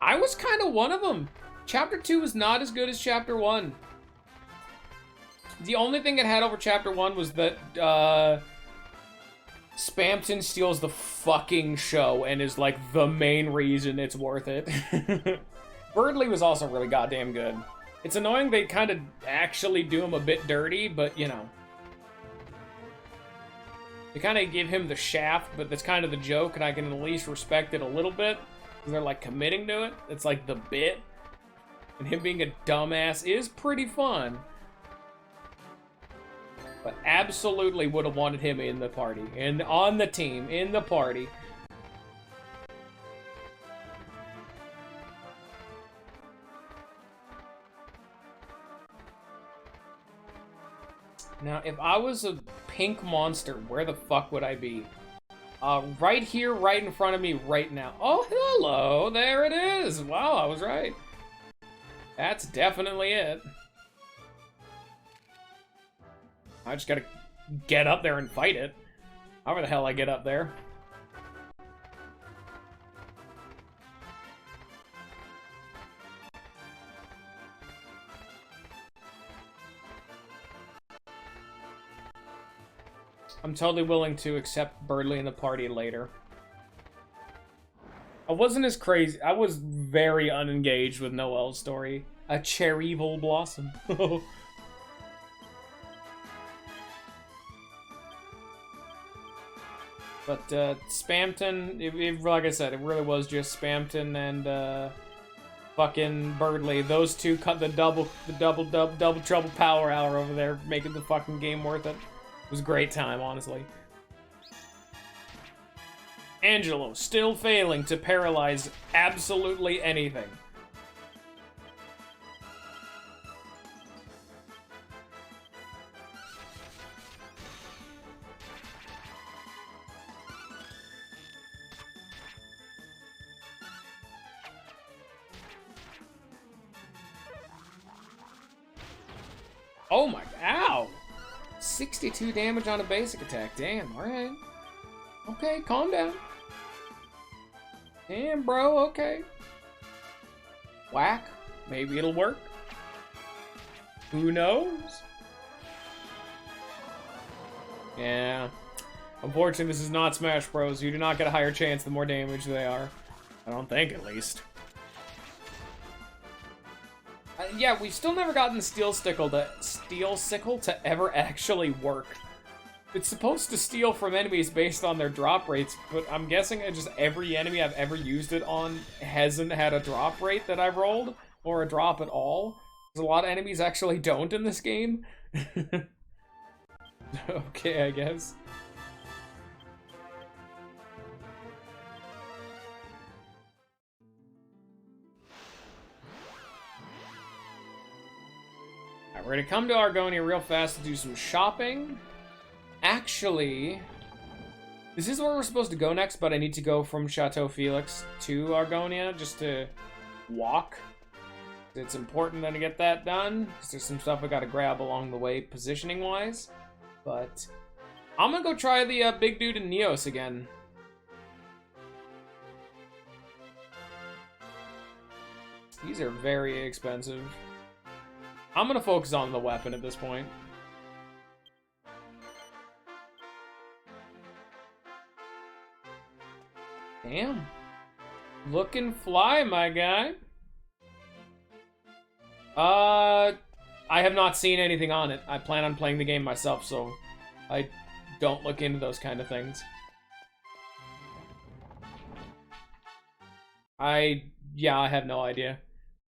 I was kind of one of them. Chapter 2 was not as good as Chapter 1. The only thing it had over Chapter 1 was that, Spamton steals the fucking show and is, like, the main reason it's worth it. Birdly was also really goddamn good. It's annoying they kind of actually do him a bit dirty, but, you know. They kind of give him the shaft, but that's kind of the joke, and I can at least respect it a little bit. Because they're, like, committing to it. It's, like, the bit. And him being a dumbass is pretty fun. But absolutely would have wanted him in the party. And on the team, in the party. Now, if I was a pink monster, where the fuck would I be? Right here, right in front of me, right now. Oh, hello! There it is! Wow, I was right. That's definitely it. I just gotta get up there and fight it. However the hell I get up there. I'm totally willing to accept Birdly in the party later. I wasn't as crazy. I was very unengaged with Noelle's story. A cherry-evil blossom. But Spamton, like I said, it really was just Spamton and fucking Birdly. Those two cut the double trouble power hour over there, making the fucking game worth it. It was a great time, honestly. Angelo still failing to paralyze absolutely anything. Oh my, ow! 62 damage on a basic attack, damn, alright. Okay, calm down. Damn, bro, okay. Whack, maybe it'll work. Who knows? Yeah. Unfortunately, this is not Smash Bros. You do not get a higher chance the more damage they are. I don't think, at least. Yeah, we've still never gotten Steel Sickle to ever actually work. It's supposed to steal from enemies based on their drop rates, but I'm guessing that just every enemy I've ever used it on hasn't had a drop rate that I've rolled, or a drop at all. Because a lot of enemies actually don't in this game. Okay, I guess. Alright, we're gonna come to Argonia real fast to do some shopping. Actually, this is where we're supposed to go next, but I need to go from Chateau Felix to Argonia just to walk. It's important then to get that done, because there's some stuff I gotta grab along the way, positioning-wise. But I'm gonna go try the big dude in Neos again. These are very expensive. I'm gonna focus on the weapon at this point. Damn. Looking fly, my guy. I have not seen anything on it. I plan on playing the game myself, so I don't look into those kind of things. Yeah, I have no idea.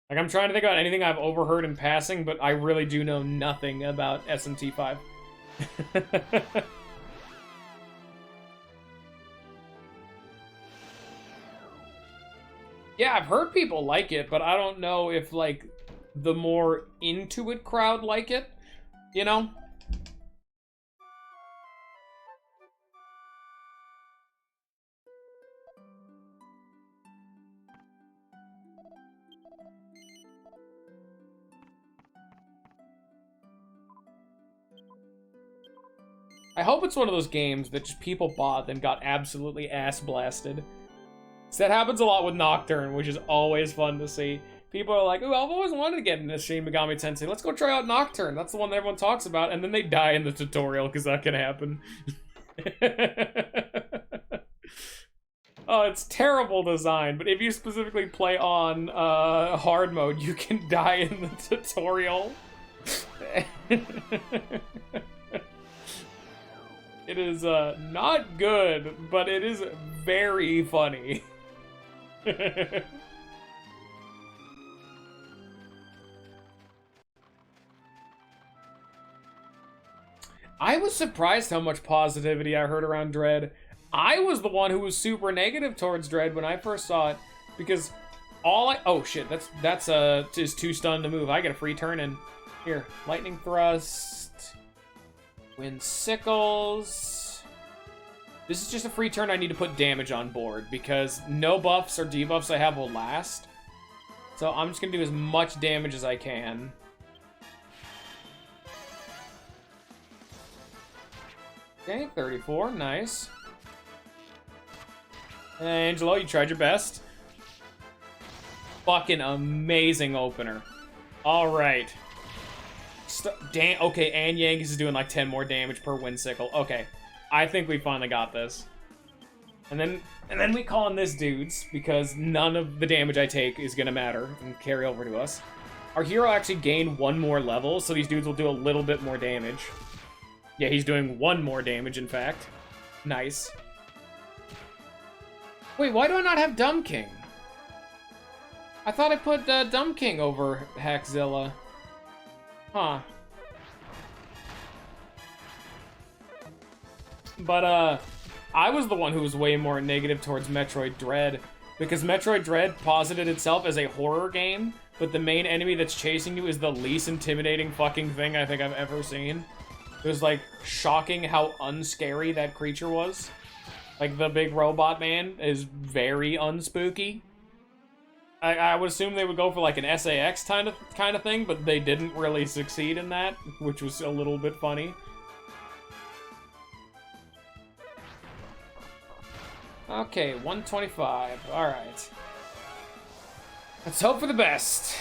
Like, I'm trying to think about anything I've overheard in passing, but I really do know nothing about SMT5. Yeah, I've heard people like it, but I don't know if, like, the more into it crowd like it, you know? I hope it's one of those games that just people bought and got absolutely ass blasted. So that happens a lot with Nocturne, which is always fun to see. People are like, "Ooh, I've always wanted to get into Shin Megami Tensei. Let's go try out Nocturne. That's the one that everyone talks about." And then they die in the tutorial because that can happen. Oh, it's terrible design, but if you specifically play on hard mode, you can die in the tutorial. It is not good, but it is very funny. I was surprised how much positivity I heard around Dread. I was the one who was super negative towards Dread when I first saw it, because oh shit, that's just too stunned to move. I get a free turn in. Here, lightning thrust, wind sickles. This is just a free turn I need to put damage on board, because no buffs or debuffs I have will last. So I'm just gonna do as much damage as I can. Okay, 34, nice. Angelo, you tried your best. Fucking amazing opener. Alright. Damn, okay, and Yankees is doing like 10 more damage per wind sickle. Okay, I think we finally got this. And then we call in this dudes, because none of the damage I take is gonna matter and carry over to us. Our hero actually gained one more level, so these dudes will do a little bit more damage. Yeah, he's doing one more damage, in fact. Nice. Wait, why do I not have Dumb King? I thought I put Dumb King over Hackzilla. Huh. But, I was the one who was way more negative towards Metroid Dread, because Metroid Dread posited itself as a horror game, but the main enemy that's chasing you is the least intimidating fucking thing I think I've ever seen. It was, like, shocking how unscary that creature was. Like, the big robot man is very unspooky. I would assume they would go for, like, an SAX kind of thing, but they didn't really succeed in that, which was a little bit funny. Okay, 125. Alright. Let's hope for the best.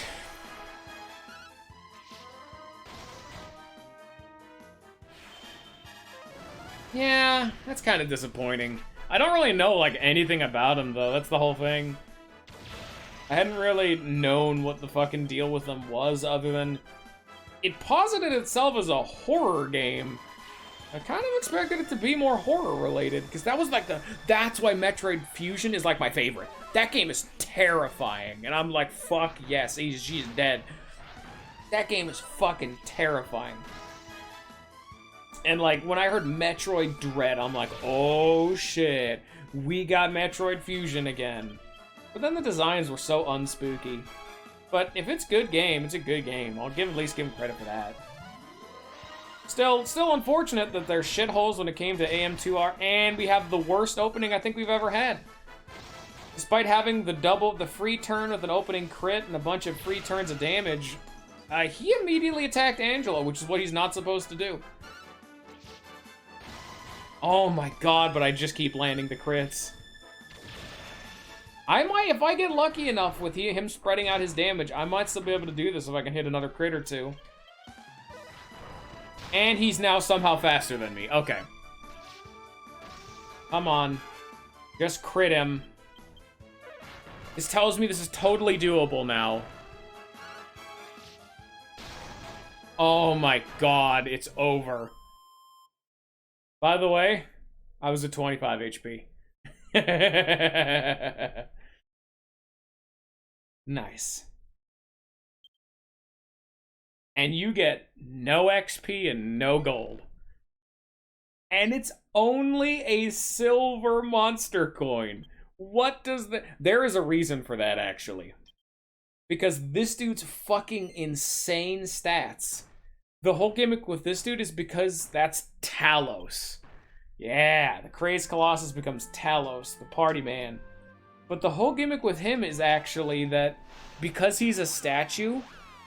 Yeah, that's kind of disappointing. I don't really know, like, anything about him, though. That's the whole thing. I hadn't really known what the fucking deal with them was, other than it posited itself as a horror game. I kind of expected it to be more horror-related, because that was, like, that's why Metroid Fusion is, like, my favorite. That game is terrifying, and I'm like, fuck yes, she's dead. That game is fucking terrifying. And, like, when I heard Metroid Dread, I'm like, oh, shit. We got Metroid Fusion again. But then the designs were so unspooky. But if it's a good game, it's a good game. I'll at least give them credit for that. Still unfortunate that there's shitholes when it came to AM2R, and we have the worst opening I think we've ever had. Despite having the free turn with an opening crit and a bunch of free turns of damage, he immediately attacked Angelo, which is what he's not supposed to do. Oh my god, but I just keep landing the crits. I might, if I get lucky enough with him spreading out his damage, I might still be able to do this if I can hit another crit or two. And he's now somehow faster than me. Okay. Come on. Just crit him. This tells me this is totally doable now. Oh my god, it's over. By the way, I was at 25 HP. Nice. and you get no XP and no gold. And it's only a silver monster coin. What does the... There is a reason for that, actually. Because this dude's fucking insane stats. The whole gimmick with this dude is because that's Talos. Yeah, the Crazed Colossus becomes Talos, the party man. But the whole gimmick with him is actually that because he's a statue,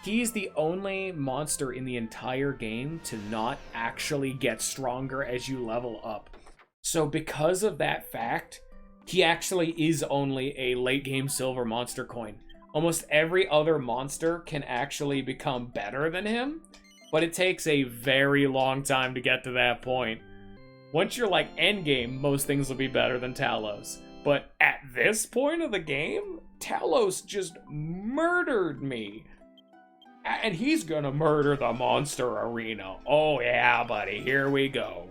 he's the only monster in the entire game to not actually get stronger as you level up. So because of that fact, he actually is only a late game silver monster coin. Almost every other monster can actually become better than him, but it takes a very long time to get to that point. Once you're like endgame, most things will be better than Talos. But at this point of the game, Talos just murdered me. And he's gonna murder the monster arena. Oh yeah, buddy, here we go.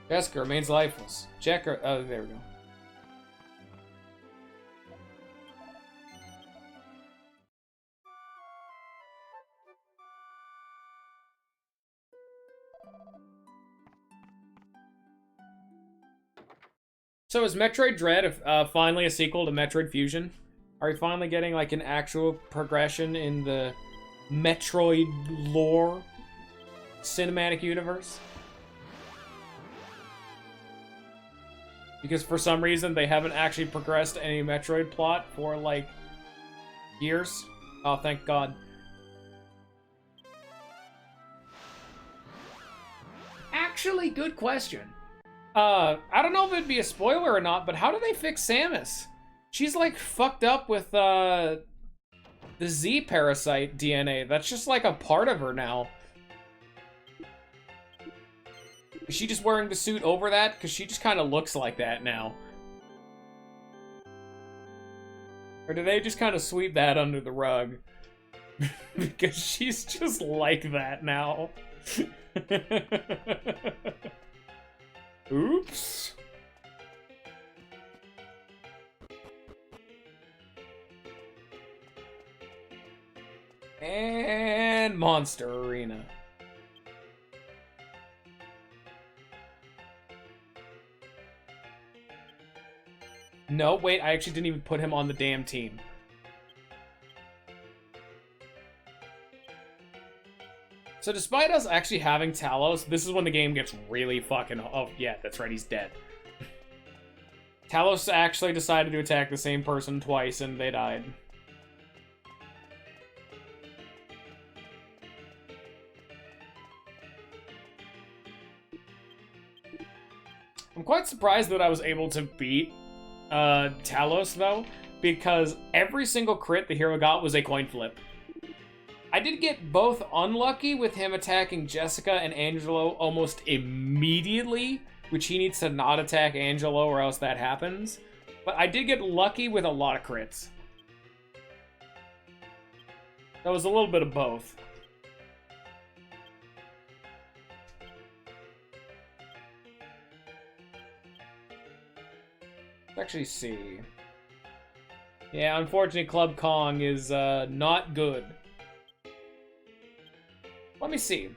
Jessica remains lifeless. Check her. Oh, there we go. So is Metroid Dread finally a sequel to Metroid Fusion? Are we finally getting like an actual progression in the Metroid lore cinematic universe? Because for some reason they haven't actually progressed any Metroid plot for like years. Oh, thank God. Actually, good question. I don't know if it'd be a spoiler or not, but how do they fix Samus? She's like fucked up with the Z parasite DNA. That's just like a part of her now. Is she just wearing the suit over that? Because she just kind of looks like that now. Or do they just kind of sweep that under the rug? Because she's just like that now. Oops. And Monster Arena. No, wait, I actually didn't even put him on the damn team. So despite us actually having Talos, this is when the game gets really fucking... Oh, yeah, that's right, he's dead. Talos actually decided to attack the same person twice, and they died. I'm quite surprised that I was able to beat Talos, though, because every single crit the hero got was a coin flip. I did get both unlucky with him attacking Jessica and Angelo almost immediately, which he needs to not attack Angelo or else that happens. But I did get lucky with a lot of crits. That was a little bit of both. Let's actually see. Yeah, unfortunately, Club Kong is not good. Let me see.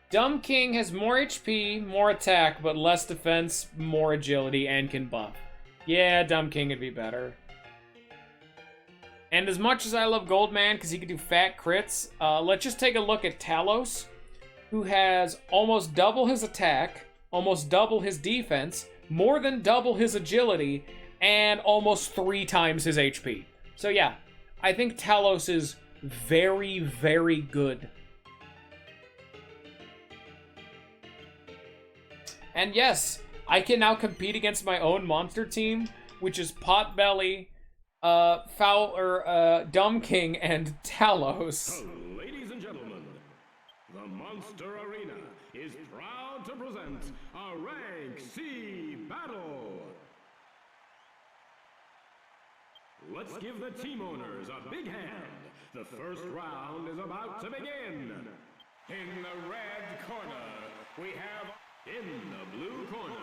Dumb King has more HP, more attack, but less defense, more agility, and can buff. Yeah, Dumb King would be better. And as much as I love Goldman, because he can do fat crits, let's just take a look at Talos, who has almost double his attack, almost double his defense, more than double his agility, and almost 3 times his HP. So yeah, I think Talos is very, very good. And yes, I can now compete against my own monster team, which is Potbelly, Dumb King, and Talos. Ladies and gentlemen, the Monster Arena is proud to present a Rank C battle. Let's give the team owners a big hand. The first round is about to begin. In the red corner, we have In the blue corner,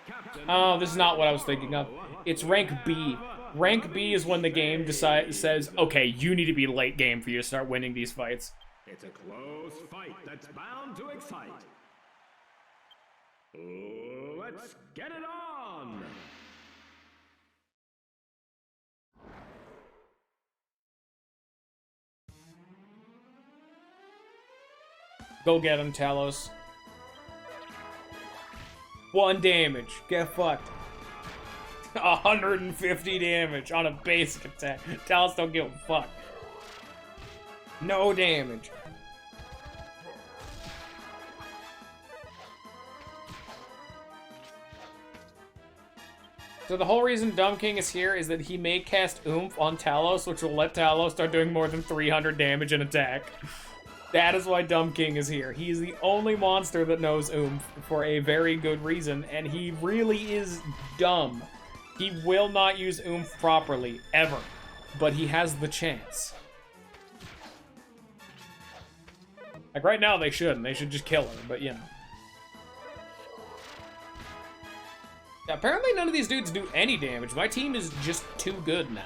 Captain... Oh, this is not what I was thinking of. It's rank B. Rank B is when the game says, okay, you need to be late game for you to start winning these fights. It's a close fight that's bound to excite. Let's get it on! Go get him, Talos. 1 damage. Get fucked. 150 damage on a basic attack. Talos don't give a fuck. No damage. So the whole reason Dumb King is here is that he may cast Oomph on Talos, which will let Talos start doing more than 300 damage in attack. That is why Dumb King is here. He is the only monster that knows Oomph for a very good reason, and he really is dumb. He will not use Oomph properly, ever. But he has the chance. Like, right now they shouldn't. They should just kill her, but you know. Yeah, apparently none of these dudes do any damage. My team is just too good now.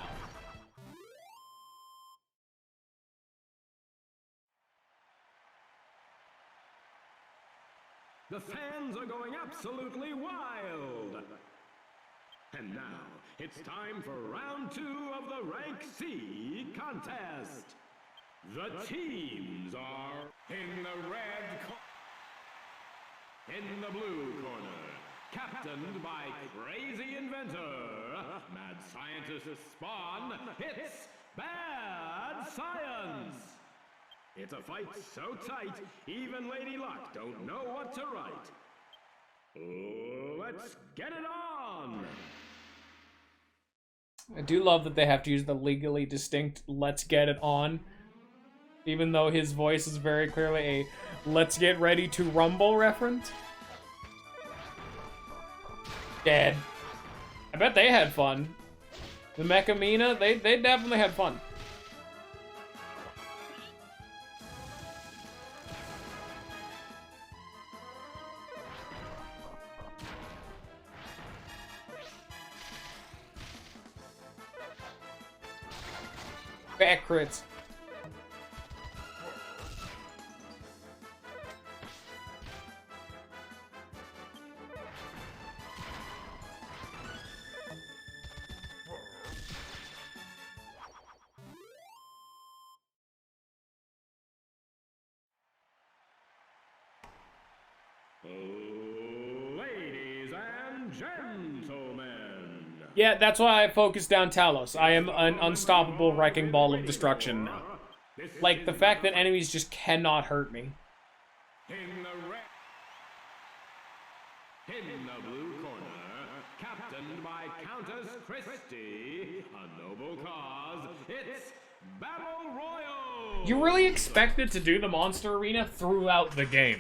The fans are going absolutely wild! And now, it's time for round 2 of the Rank C contest! The teams are in the red in the blue corner, captained by Crazy Inventor, Mad Scientist Spawn, it's Bad Science! It's a fight so tight, even Lady Luck don't know what to write. Let's get it on! I do love that they have to use the legally distinct "let's get it on," even though his voice is very clearly a "let's get ready to rumble" reference. Dead. I bet they had fun. The Mechamina, they definitely had fun. Back crits. Ladies and gentlemen. Yeah, that's why I focused down Talos. I am an unstoppable wrecking ball of destruction now. Like, the fact that enemies just cannot hurt me. In the blue corner, captained by Countess Christie, a noble cause, it's Battle Royal! You really expected to do the Monster Arena throughout the game.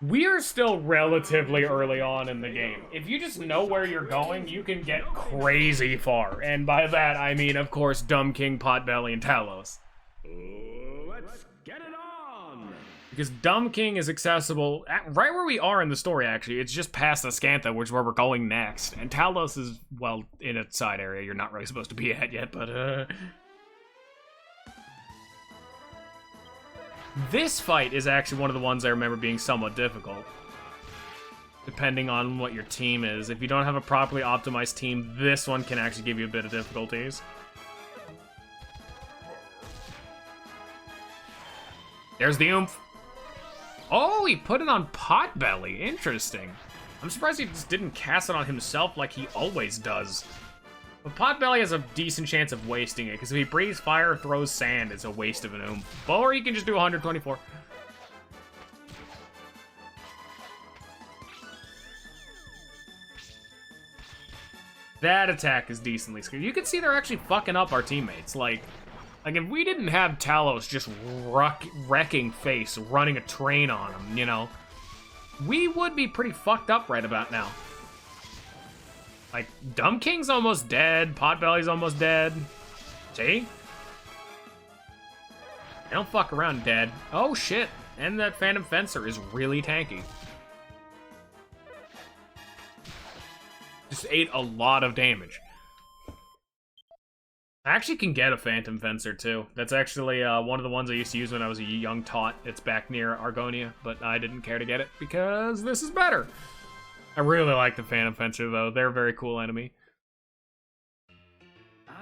We are still relatively early on in the game. If you just know where you're going, you can get crazy far. And by that, I mean, of course, Dumb King, Potbelly, and Talos. Let's get it on! Because Dumb King is accessible right where we are in the story, actually. It's just past Ascantha, which is where we're going next. And Talos is, well, in a side area you're not really supposed to be at yet, but, This fight is actually one of the ones I remember being somewhat difficult. Depending on what your team is. If you don't have a properly optimized team, this one can actually give you a bit of difficulties. There's the oomph. Oh, he put it on Potbelly. Interesting. I'm surprised he just didn't cast it on himself like he always does. But Potbelly has a decent chance of wasting it, because if he breathes fire or throws sand, it's a waste of an oomph. Or he can just do 124. That attack is decently scary. You can see they're actually fucking up our teammates. Like if we didn't have Talos just wrecking face, running a train on him, you know, we would be pretty fucked up right about now. Like, Dumb King's almost dead, Potbelly's almost dead. See? Don't fuck around, dead. Oh, shit. And that Phantom Fencer is really tanky. just ate a lot of damage. I actually can get a Phantom Fencer, too. That's actually one of the ones I used to use when I was a young tot. It's back near Argonia, but I didn't care to get it because this is better. I really like the Phantom Fencer, though. They're a very cool enemy.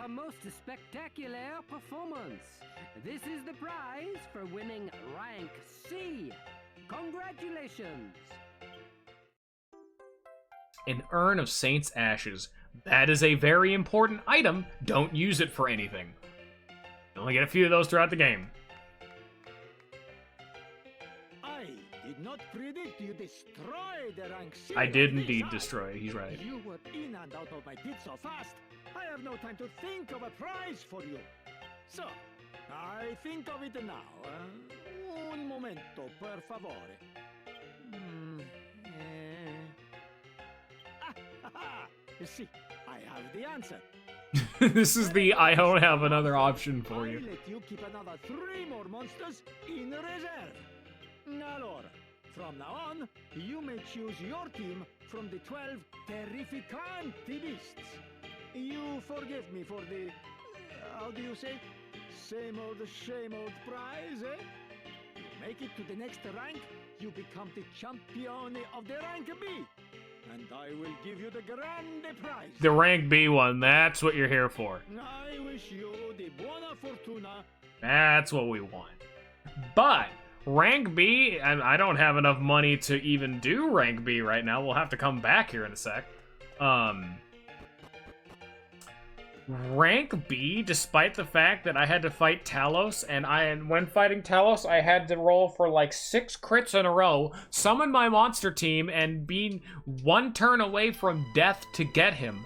A most spectacular performance. This is the prize for winning rank C. Congratulations. An urn of Saint's ashes. That is a very important item. Don't use it for anything. You only get a few of those throughout the game. I did not predict you destroy the rank C. I did indeed destroy. He's right. You were in and out of my pit so fast, I have no time to think of a prize for you. So, I think of it now. Un momento, per favore. See, I have the answer. This is the I don't have another option for you. I'll let you keep another 3 more monsters in reserve. Allora, from now on, you may choose your team from the 12 terrificanti beasts. You forgive me for the, how do you say? Same old prize, eh? You make it to the next rank, you become the champion of the rank B. And I will give you the grande prize. The rank B one, that's what you're here for. I wish you the buona fortuna. That's what we want. But rank B, and I don't have enough money to even do rank B right now. We'll have to come back here in a sec. Rank B, despite the fact that I had to fight Talos, and when fighting Talos, I had to roll for like 6 crits in a row, summon my monster team, and be 1 turn away from death to get him.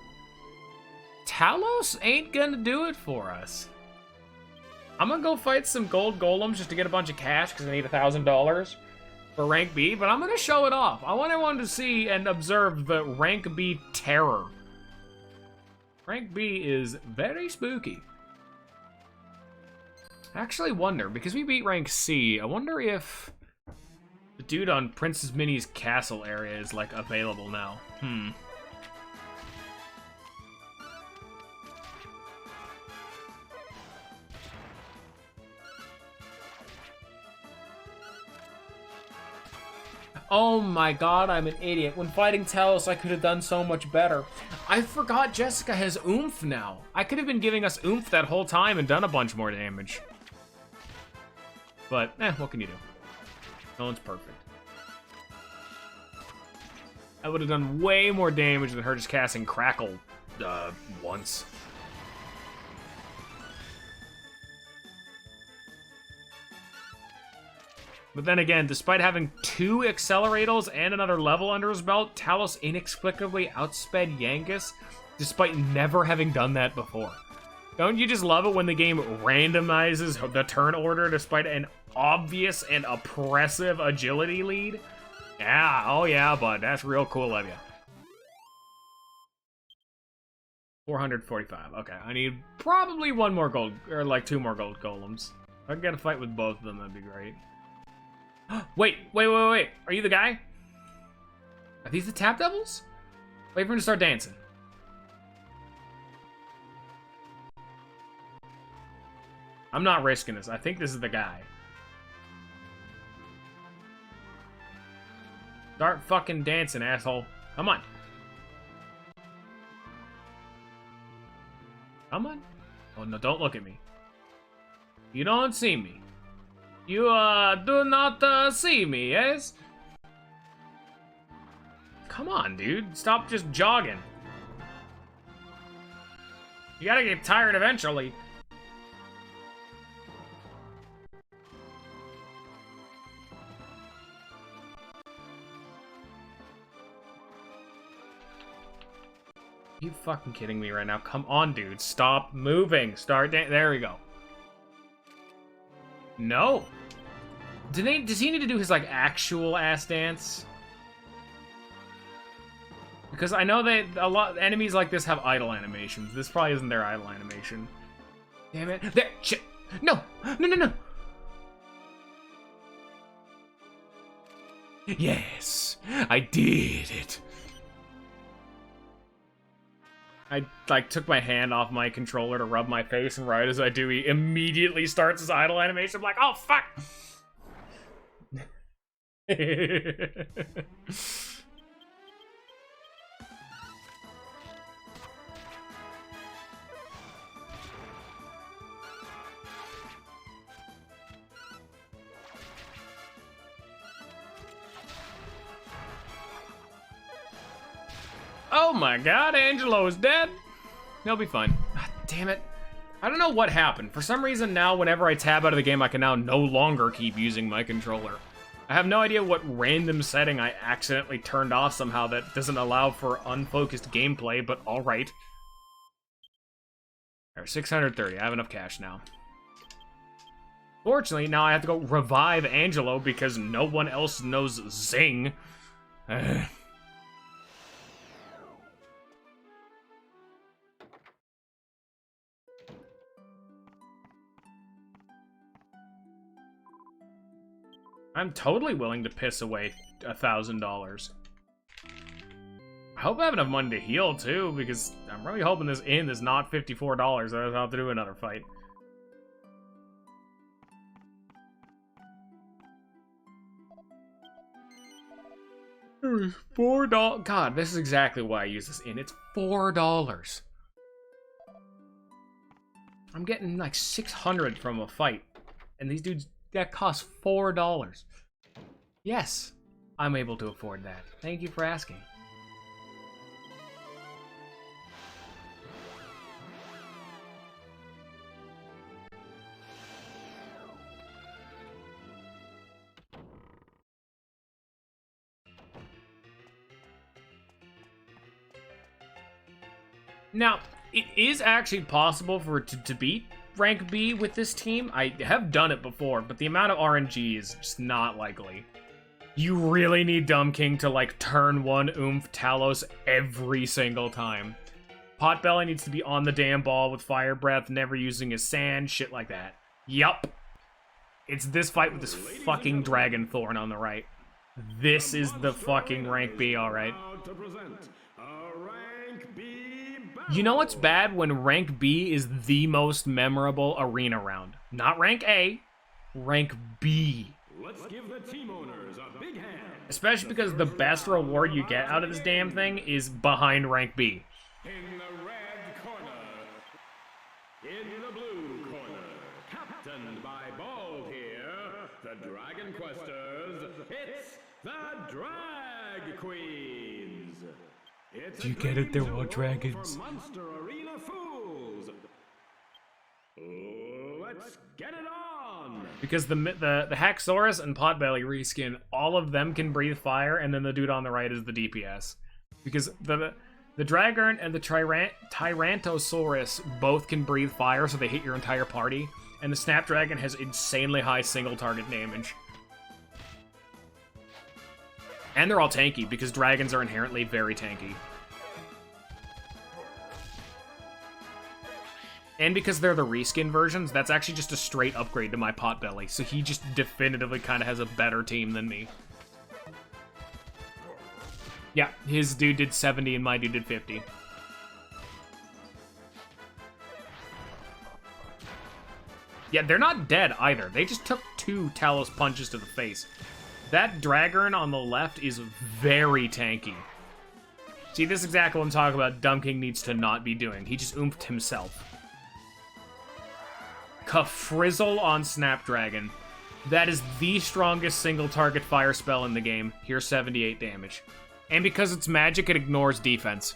Talos ain't gonna do it for us. I'm gonna go fight some gold golems just to get a bunch of cash, because I need $1,000 for rank B, but I'm gonna show it off. I want everyone to see and observe the rank B terror. Rank B is very spooky. I actually wonder, because we beat rank C, I wonder if the dude on Princess Minnie's castle area is, like, available now. Oh my god, I'm an idiot. When fighting Talos, I could have done so much better. I forgot Jessica has oomph now. I could have been giving us oomph that whole time and done a bunch more damage. But, what can you do? No one's perfect. I would have done way more damage than her just casting Crackle, once. But then again, despite having 2 Accelerators and another level under his belt, Talos inexplicably outsped Yangus, despite never having done that before. Don't you just love it when the game randomizes the turn order despite an obvious and oppressive agility lead? Yeah, oh yeah, bud, that's real cool of you. 445, okay, I need probably 1 more gold, or like 2 more gold golems. If I can get a fight with both of them, that'd be great. Wait. Are you the guy? Are these the Tap Devils? Wait for him to start dancing. I'm not risking this. I think this is the guy. Start fucking dancing, asshole. Come on. Come on. Oh, no, don't look at me. You don't see me. You, do not, see me, yes? Come on, dude. Stop just jogging. You gotta get tired eventually. You fucking kidding me right now? Come on, dude. Stop moving. There we go. No. Does he need to do his, like, actual ass dance? Because I know that a lot enemies like this have idle animations. This probably isn't their idle animation. Damn it. There. Shit. No. No. Yes. I did it. I, like, took my hand off my controller to rub my face, and right as I do, he immediately starts his idle animation. I'm like, oh, fuck! Oh my god, Angelo is dead. He'll be fine. God damn it. I don't know what happened. For some reason now, whenever I tab out of the game, I can now no longer keep using my controller. I have no idea what random setting I accidentally turned off somehow that doesn't allow for unfocused gameplay, but alright. Alright, 630. I have enough cash now. Fortunately, now I have to go revive Angelo because no one else knows Zing. I'm totally willing to piss away $1,000. I hope I have enough money to heal, too, because I'm really hoping this inn is not $54, or I'll have to do another fight. It was $4. God, this is exactly why I use this inn. It's $4. I'm getting like 600 from a fight, and these dudes that cost $4. Yes, I'm able to afford that. Thank you for asking. Now, it is actually possible for it to beat rank B with this team. I have done it before, but the amount of RNG is just not likely. You really need Dumb King to, like, turn 1 Oomph Talos every single time. Potbelly needs to be on the damn ball with Fire Breath, never using his sand, shit like that. Yup. It's this fight with this fucking Dragon Thorn on the right. This is the fucking rank B, alright. You know what's bad? When rank B is the most memorable arena round. Not rank A, rank B. Let's give the team owners a big hand. Especially because the best reward you get out of this damn thing is behind rank B. In the red corner, in the blue corner, captained by Bald here, the Dragon Questers, it's the Drag Queens. It's Do you get it? They're all dragons. For Monster Arena Fools. Let's get it on. Because the Haxorus and Potbelly reskin, all of them can breathe fire, and then the dude on the right is the DPS. Because the Dragern and the Tyrantosaurus both can breathe fire, so they hit your entire party, and the Snapdragon has insanely high single target damage. And they're all tanky, because dragons are inherently very tanky. And because they're the reskin versions, that's actually just a straight upgrade to my Potbelly, so he just definitively kind of has a better team than me. Yeah, his dude did 70 and my dude did 50. Yeah, they're not dead either. They just took 2 Talos punches to the face. That Dragern on the left is very tanky. See, this is exactly what I'm talking about Dumb King needs to not be doing. He just oomphed himself. Kafrizzle on Snapdragon. That is the strongest single target fire spell in the game. Here's 78 damage. And because it's magic, it ignores defense.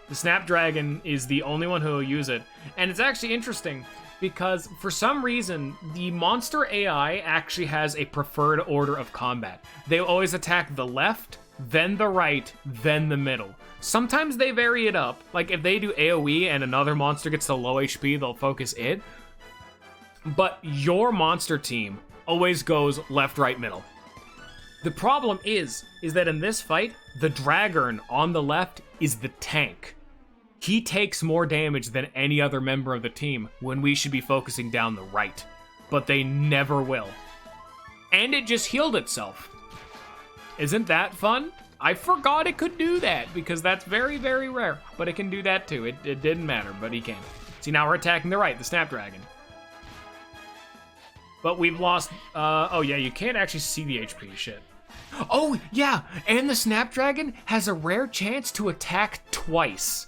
The Snapdragon is the only one who will use it. And it's actually interesting, because for some reason, the monster AI actually has a preferred order of combat. They always attack the left, then the right, then the middle. Sometimes they vary it up. Like if they do AoE and another monster gets to low HP, they'll focus it. But your monster team always goes left, right, middle. The problem is that in this fight, the Dragern on the left is the tank. He takes more damage than any other member of the team when we should be focusing down the right. But they never will. And it just healed itself. Isn't that fun? I forgot it could do that, because that's very, very rare. But it can do that too. It didn't matter, but he can. See, now we're attacking the right, the Snapdragon. But we've lost... oh, yeah, you can't actually see the HP. Shit. Oh, yeah, and the Snapdragon has a rare chance to attack twice.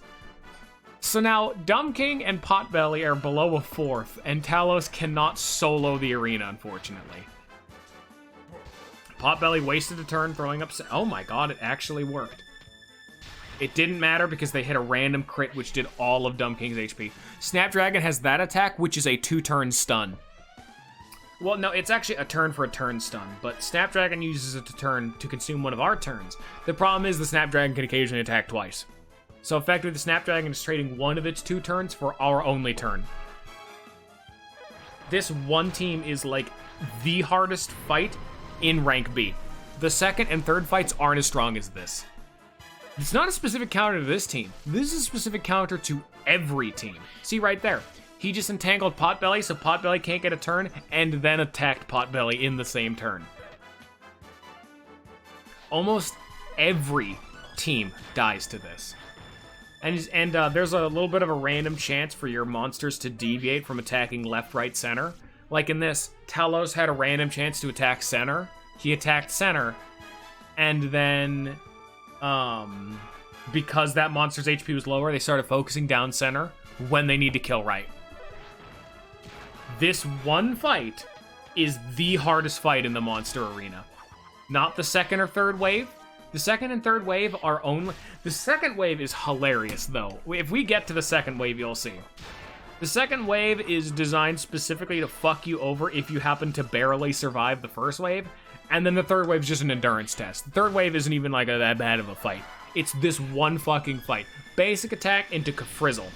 So now, Dumb King and Potbelly are below a 4th, and Talos cannot solo the arena, unfortunately. Potbelly wasted a turn throwing up... Oh my god, it actually worked. It didn't matter because they hit a random crit, which did all of Dumb King's HP. Snapdragon has that attack, which is a 2-turn stun. Well, no, it's actually a turn for a turn stun, but Snapdragon uses it to consume one of our turns. The problem is the Snapdragon can occasionally attack twice. So effectively, the Snapdragon is trading one of its 2 turns for our only turn. This one team is like the hardest fight in rank B. The second and third fights aren't as strong as this. It's not a specific counter to this team. This is a specific counter to every team. See right there. He just entangled Potbelly so Potbelly can't get a turn, and then attacked Potbelly in the same turn. Almost every team dies to this. And there's a little bit of a random chance for your monsters to deviate from attacking left, right, center. Like in this, Talos had a random chance to attack center. He attacked center, and then, because that monster's HP was lower, they started focusing down center when they need to kill right. This one fight is the hardest fight in the monster arena. Not the second or third wave. The second and third wave are only... The second wave is hilarious, though. If we get to the second wave, you'll see. The second wave is designed specifically to fuck you over if you happen to barely survive the first wave, and then the third wave is just an endurance test. The third wave isn't even like that bad of a fight. It's this one fucking fight. Basic attack into Kafrizzle.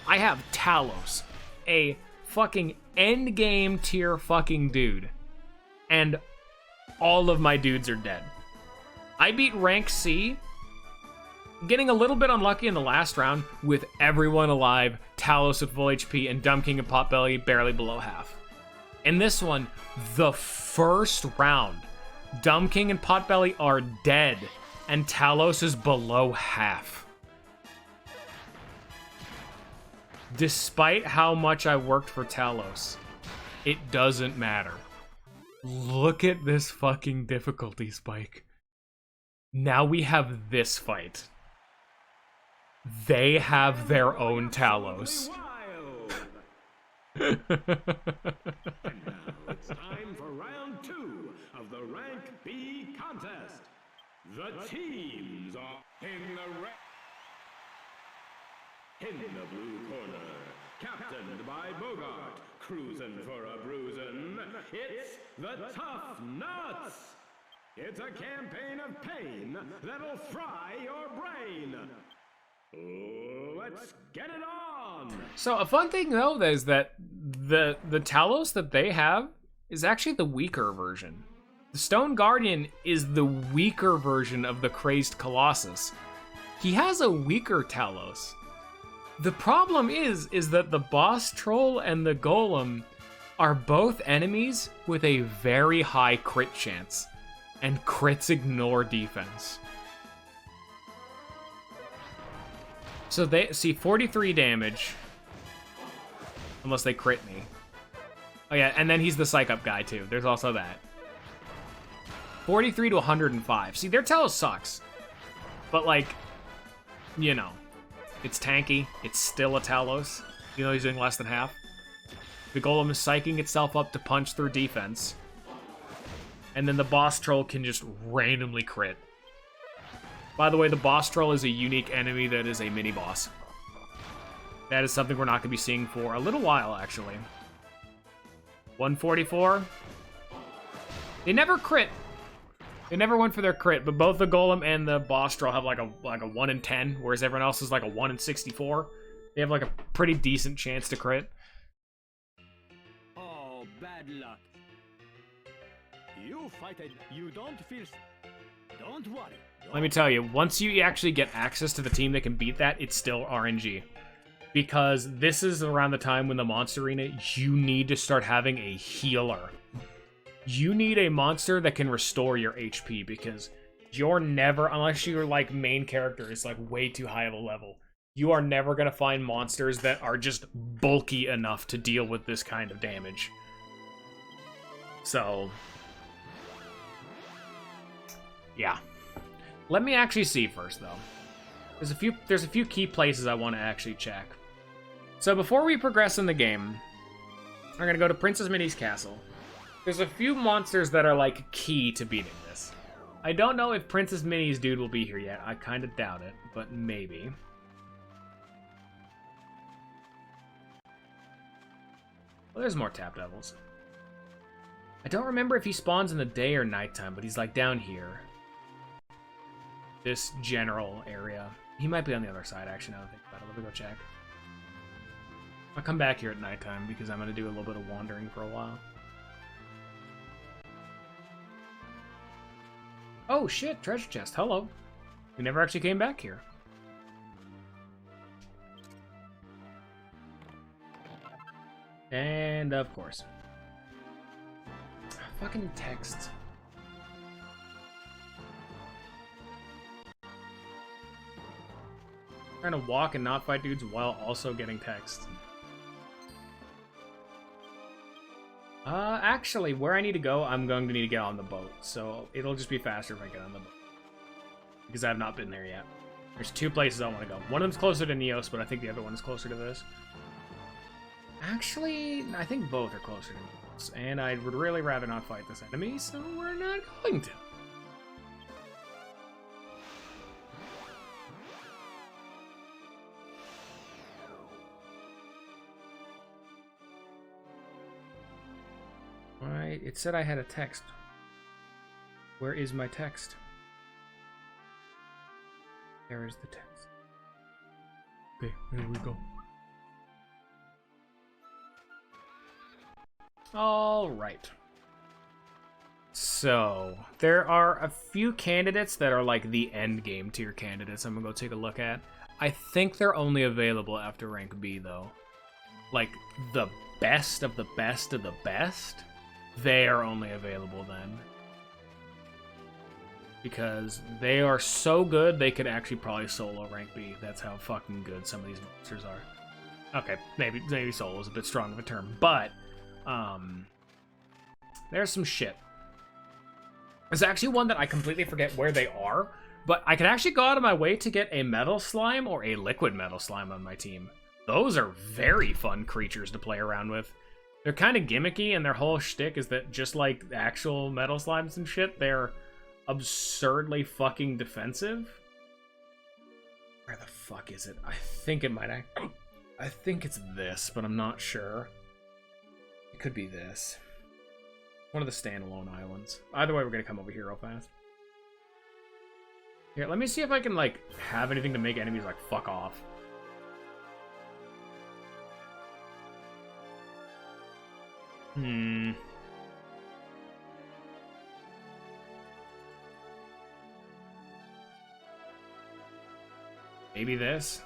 I have Talos, a fucking endgame tier fucking dude, and all of my dudes are dead. I beat rank C, getting a little bit unlucky in the last round with everyone alive, Talos at full HP, and Dumb King and Potbelly barely below half. In this one, the first round, Dumb King and Potbelly are dead, and Talos is below half. Despite how much I worked for Talos, it doesn't matter. Look at this fucking difficulty spike. Now we have this fight. They have their own Talos. And now it's time for round 2 of the Rank B contest. The teams are in the blue corner, captained by Bogart, cruising for a bruisin'. It's the Tough Nuts. It's a campaign of pain that'll fry your brain. Let's get it on! So a fun thing though is that the Talos that they have is actually the weaker version. The Stone Guardian is the weaker version of the Crazed Colossus. He has a weaker Talos. The problem is that the Boss Troll and the Golem are both enemies with a very high crit chance. And crits ignore defense. So they see 43 damage. Unless they crit me. Oh yeah, and then he's the Psych Up guy too. There's also that. 43 to 105. See, their Talos sucks. But like, you know, it's tanky. It's still a Talos. You know he's doing less than half. The Golem is psyching itself up to punch through defense. And then the Boss Troll can just randomly crit. By the way, the Boss Troll is a unique enemy that is a mini-boss. That is something we're not going to be seeing for a little while, actually. 144. They never crit. They never went for their crit, but both the Golem and the Boss Troll have like a 1 in 10, whereas everyone else is like a 1 in 64. They have like a pretty decent chance to crit. Oh, bad luck. You fight it. You don't feel... Don't worry. Let me tell you, once you actually get access to the team that can beat that, it's still RNG. Because this is around the time when the Monster Arena, you need to start having a healer. You need a monster that can restore your HP, because you're never, unless your like main character is like way too high of a level, you are never gonna find monsters that are just bulky enough to deal with this kind of damage. So, yeah. Let me actually see first, though. There's a few key places I want to actually check. So before we progress in the game, we're gonna go to Princess Minnie's castle. There's a few monsters that are like key to beating this. I don't know if Princess Minnie's dude will be here yet. I kind of doubt it, but maybe. Well, there's more Tap Devils. I don't remember if he spawns in the day or nighttime, but he's like down here. This general area. He might be on the other side, actually, now that I think about it. Let me go check. I'll come back here at nighttime because I'm going to do a little bit of wandering for a while. Oh shit, treasure chest. Hello. We never actually came back here. And of course. Fucking text. Trying to walk and not fight dudes while also getting text. Actually, where I need to go, I'm going to need to get on the boat. So it'll just be faster if I get on the boat. Because I have not been there yet. There's two places I want to go. One of them's closer to Neos, but I think the other one is closer to this. Actually, I think both are closer to Neos. And I would really rather not fight this enemy, so we're not going to. Alright, it said I had a text. Where is my text? There is the text. Okay, here we go. Alright. So, there are a few candidates that are like the end game tier candidates I'm gonna go take a look at. I think they're only available after rank B though. Like, the best of the best of the best, they are only available then. Because they are so good, they could actually probably solo rank B. That's how fucking good some of these monsters are. Okay, maybe solo is a bit strong of a term, but there's some shit. There's actually one that I completely forget where they are, but I can actually go out of my way to get a metal slime or a liquid metal slime on my team. Those are very fun creatures to play around with. They're kind of gimmicky, and their whole shtick is that just like actual metal slimes and shit, they're absurdly fucking defensive. Where the fuck is it? I think it might I think it's this, but I'm not sure. It could be this. One of the standalone islands. Either way, we're gonna come over here real fast. Here, let me see if I can, like, have anything to make enemies, like, fuck off. Maybe this?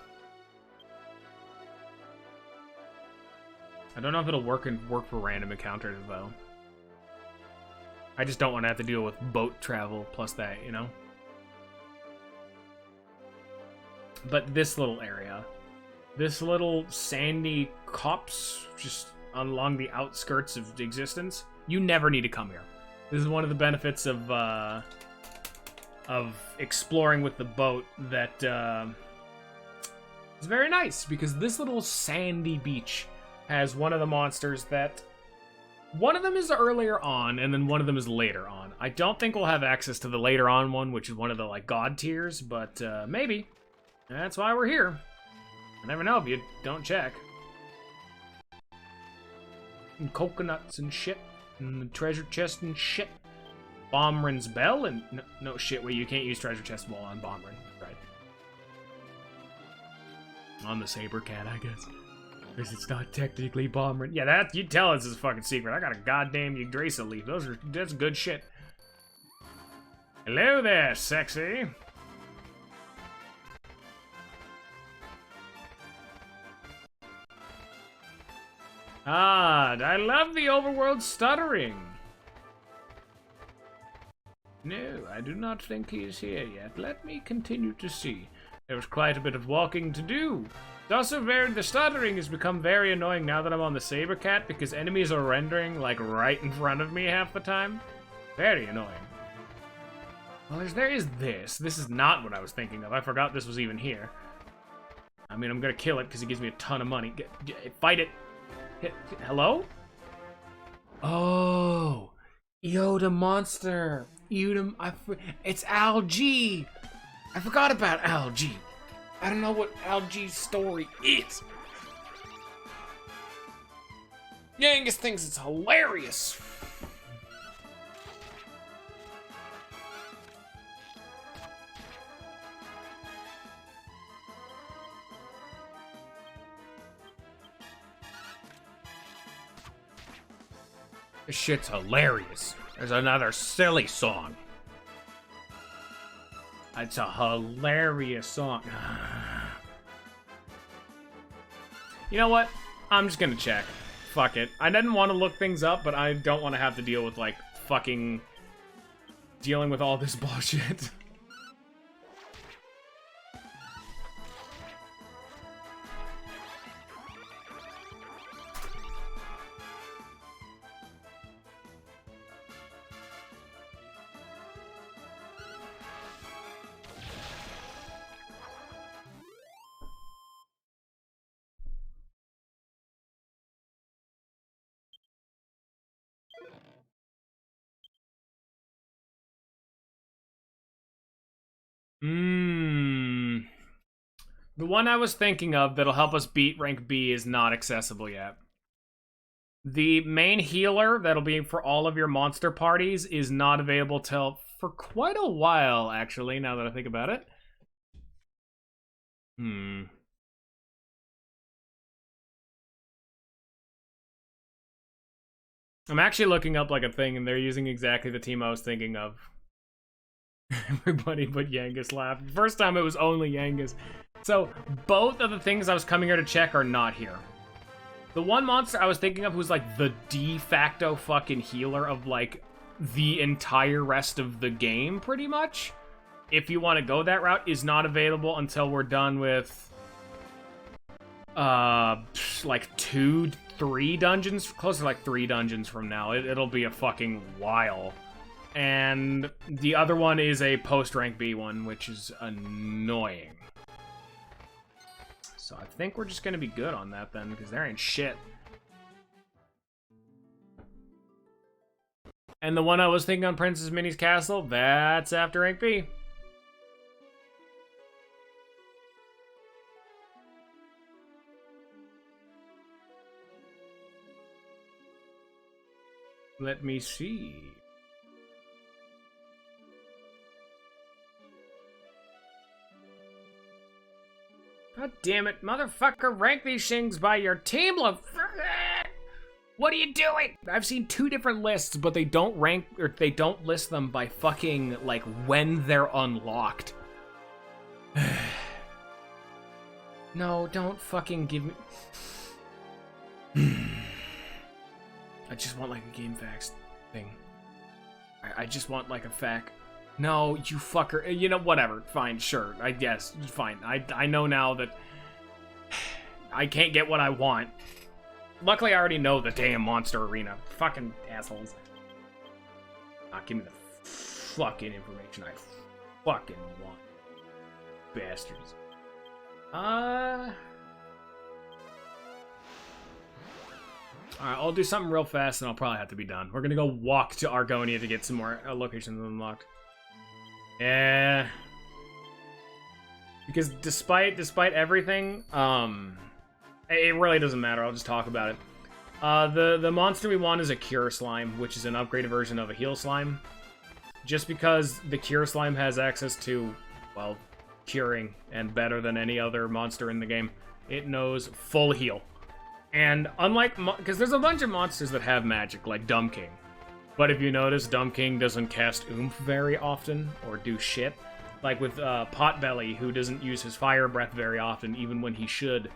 I don't know if it'll work for random encounters, though. I just don't want to have to deal with boat travel plus that, you know? But this little area, this little sandy copse just along the outskirts of existence, you never need to come here. This is one of the benefits of exploring with the boat that is very nice, because this little sandy beach has one of the monsters that... One of them is earlier on, and then one of them is later on. I don't think we'll have access to the later on one, which is one of the, like, god tiers, but maybe. That's why we're here. I never know if you don't check. And coconuts and shit, and the treasure chest and shit. Bomren's Bell, and... No shit, wait, you can't use treasure chest while on Bomren, right? On the Saber Cat, I guess. Because it's not technically Bomren. Yeah, that, you tell us is a fucking secret. I got a goddamn Yggdrasil leaf. That's good shit. Hello there, sexy. Ah, I love the overworld stuttering. No, I do not think he is here yet. Let me continue to see. There was quite a bit of walking to do. It's also the stuttering has become very annoying now that I'm on the Saber Cat because enemies are rendering like right in front of me half the time. Very annoying. Well, there is this. This is not what I was thinking of. I forgot this was even here. I mean, I'm gonna kill it because it gives me a ton of money. Fight it. Hello? Oh, Yoda monster. It's Algae. I forgot about Algae. I don't know what Algae's story is. Yangus thinks it's hilarious. This shit's hilarious. There's another silly song. It's a hilarious song. You know what? I'm just gonna check. Fuck it. I didn't want to look things up, but I don't want to have to deal with, like, fucking dealing with all this bullshit. The one I was thinking of that'll help us beat rank B is not accessible yet. The main healer that'll be for all of your monster parties is not available till for quite a while, actually, now that I think about it. I'm actually looking up like a thing and they're using exactly the team I was thinking of. Everybody but Yangus laughed. First time it was only Yangus. So, both of the things I was coming here to check are not here. The one monster I was thinking of who's like the de facto fucking healer of like the entire rest of the game, pretty much, if you want to go that route, is not available until we're done with like 2-3 dungeons, close to like 3 dungeons from now. It'll be a fucking while. And the other one is a post-rank B one, which is annoying. So I think we're just gonna be good on that then, because there ain't shit. And the one I was thinking on Princess Minnie's Castle, that's after rank B. Let me see. God damn it, motherfucker, rank these things by your team. What are you doing? I've seen 2 different lists, but they don't rank, or they don't list them by fucking, like, when they're unlocked. No, don't fucking give me... I just want, like, a Game Facts thing. I just want, like, a fact. No, you fucker. You know, whatever. Fine, sure. I guess. Fine. I know now that I can't get what I want. Luckily, I already know the damn Monster Arena. Fucking assholes. Give me the fucking information I fucking want. Bastards. Alright, I'll do something real fast and I'll probably have to be done. We're gonna go walk to Argonia to get some more locations unlocked. Yeah. Because despite everything, it really doesn't matter. I'll just talk about it. The monster we want is a Cure Slime, which is an upgraded version of a Heal Slime. Just because the Cure Slime has access to, well, curing, and better than any other monster in the game. It knows full heal. And unlike, because there's a bunch of monsters that have magic, like Dumb King. But if you notice, Dumb King doesn't cast Oomph very often, or do shit. Like with Potbelly, who doesn't use his Fire Breath very often, even when he should.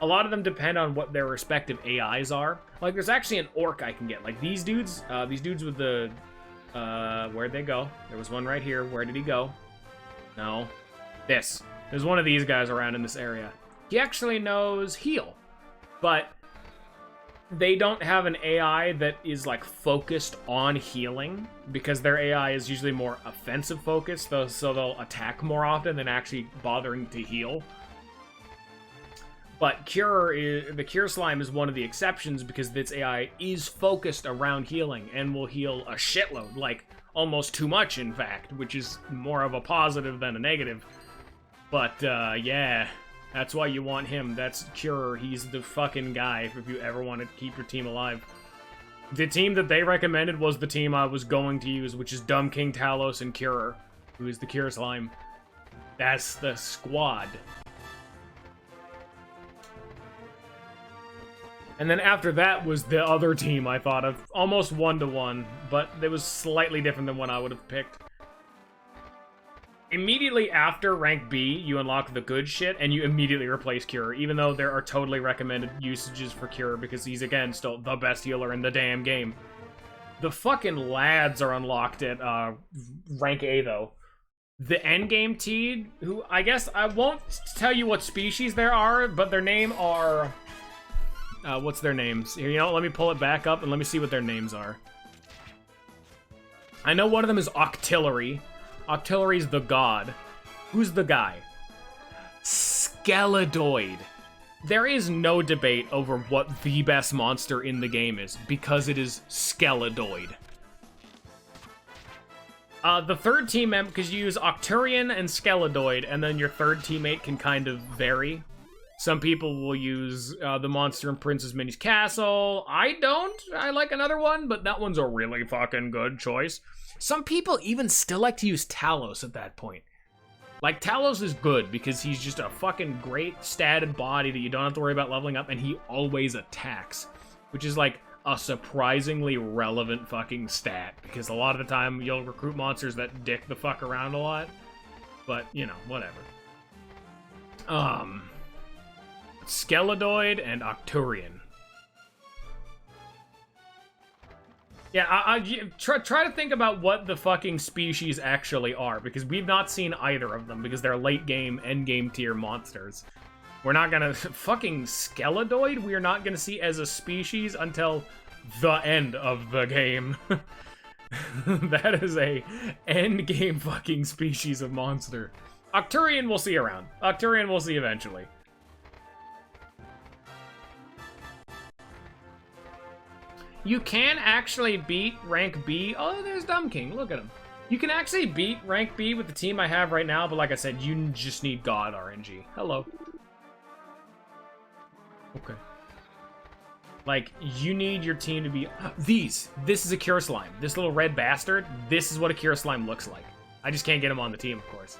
A lot of them depend on what their respective AIs are. Like, there's actually an Orc I can get. Like, these dudes with the Where'd they go? There was one right here. Where did he go? No. This. There's one of these guys around in this area. He actually knows heal, but they don't have an AI that is, like, focused on healing, because their AI is usually more offensive focused, so they'll attack more often than actually bothering to heal. But the Cure Slime is one of the exceptions because its AI is focused around healing and will heal a shitload, like almost too much, in fact, which is more of a positive than a negative. But, yeah, that's why you want him. That's Cure. He's the fucking guy if you ever want to keep your team alive. The team that they recommended was the team I was going to use, which is Dumb King, Talos, and Cure, who is the Cure Slime. That's the squad. And then after that was the other team I thought of, almost 1-to-1, but it was slightly different than what I would have picked. Immediately after rank B, you unlock the good shit, and you immediately replace Cure, even though there are totally recommended usages for Cure, because he's, again, still the best healer in the damn game. The fucking lads are unlocked at rank A, though. The endgame Teed, who, I guess, I won't tell you what species there are, but their name are... what's their names? Here, you know, let me pull it back up, and let me see what their names are. I know one of them is Octillery. Octillery's the god. Who's the guy? Skeledoid. There is no debate over what the best monster in the game is, because it is Skeledoid. The third team member, because you use Octurian and Skeledoid, and then your third teammate can kind of vary. Some people will use the monster in Princess Minnie's Castle. I don't. I like another one, but that one's a really fucking good choice. Some people even still like to use Talos at that point. Like, Talos is good because he's just a fucking great statted body that you don't have to worry about leveling up, and he always attacks, which is like a surprisingly relevant fucking stat, because a lot of the time you'll recruit monsters that dick the fuck around a lot, but, you know, whatever. Skeledoid and Octurian. Yeah, try to think about what the fucking species actually are, because we've not seen either of them, because they're late game, end game tier monsters. We're not gonna... fucking Skeledoid, we're not gonna see as a species until the end of the game. That is a end game fucking species of monster. Octurian we'll see around. Octurian we'll see eventually. You can actually beat rank B. Oh, there's Dumb King. Look at him. You can actually beat rank B with the team I have right now, but like I said, you just need God RNG. Hello. Okay. Like, you need your team to be... This is a Cure Slime. This little red bastard, this is what a Cure Slime looks like. I just can't get him on the team, of course.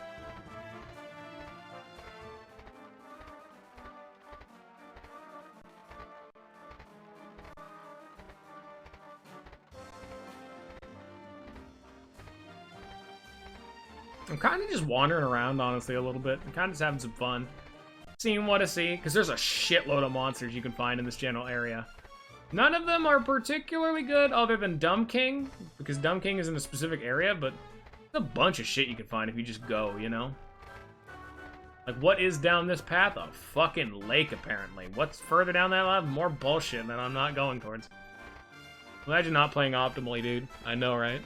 I'm kind of just wandering around, honestly, a little bit. I'm kind of just having some fun. Seeing what to see, because there's a shitload of monsters you can find in this general area. None of them are particularly good other than Dumb King, because Dumb King is in a specific area, but there's a bunch of shit you can find if you just go, you know? Like, what is down this path? A fucking lake, apparently. What's further down that path? More bullshit that I'm not going towards. Imagine not playing optimally, dude. I know, right?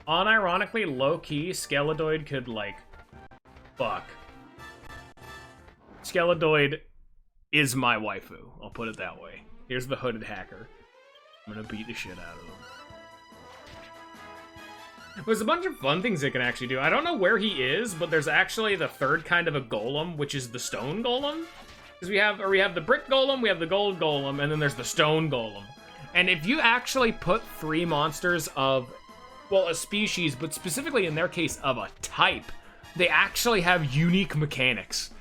Unironically, low-key, Skeledoid could, like, fuck. Skeledoid is my waifu, I'll put it that way. Here's the hooded hacker. I'm gonna beat the shit out of him. There's a bunch of fun things it can actually do. I don't know where he is, but there's actually the third kind of a golem, which is the stone golem. Because we have the brick golem, we have the gold golem, and then there's the stone golem. And if you actually put 3 monsters of... well, a species, but specifically in their case of a type, they actually have unique mechanics.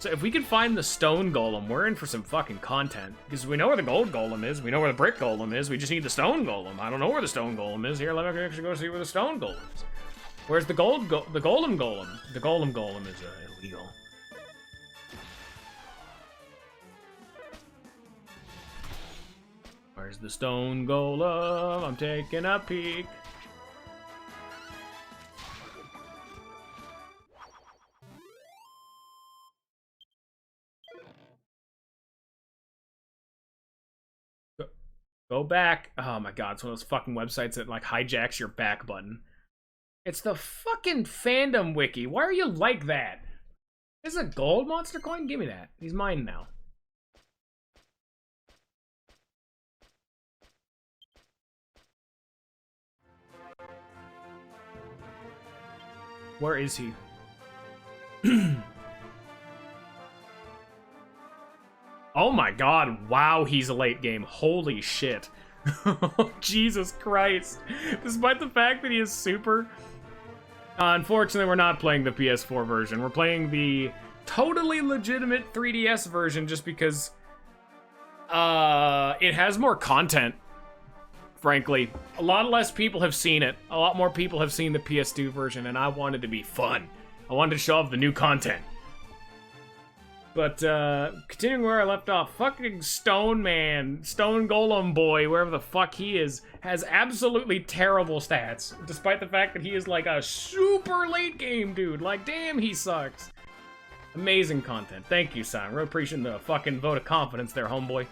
So if we can find the stone golem, we're in for some fucking content. Because we know where the gold golem is, we know where the brick golem is, we just need the stone golem. I don't know where the stone golem is. Here, let me actually go see where the stone golem is. Where's the golem golem? The golem golem is illegal. Where's the stone golem? I'm taking a peek. Go back. Oh my god, it's one of those fucking websites that like hijacks your back button. It's the fucking fandom wiki. Why are you like that? This is a gold monster coin? Give me that. He's mine now. Where is he? Oh my god, wow, he's a late game. Holy shit. Jesus Christ. Despite the fact that he is super... unfortunately, we're not playing the PS4 version. We're playing the totally legitimate 3DS version just because it has more content, frankly. A lot less people have seen it. A lot more people have seen the PS2 version, and I wanted to be fun. I wanted to show off the new content. But, continuing where I left off, fucking Stone Man, Stone Golem Boy, wherever the fuck he is, has absolutely terrible stats, despite the fact that he is like a super late game dude. Like, damn, he sucks. Amazing content. Thank you, Simon. Really appreciating the fucking vote of confidence there, homeboy.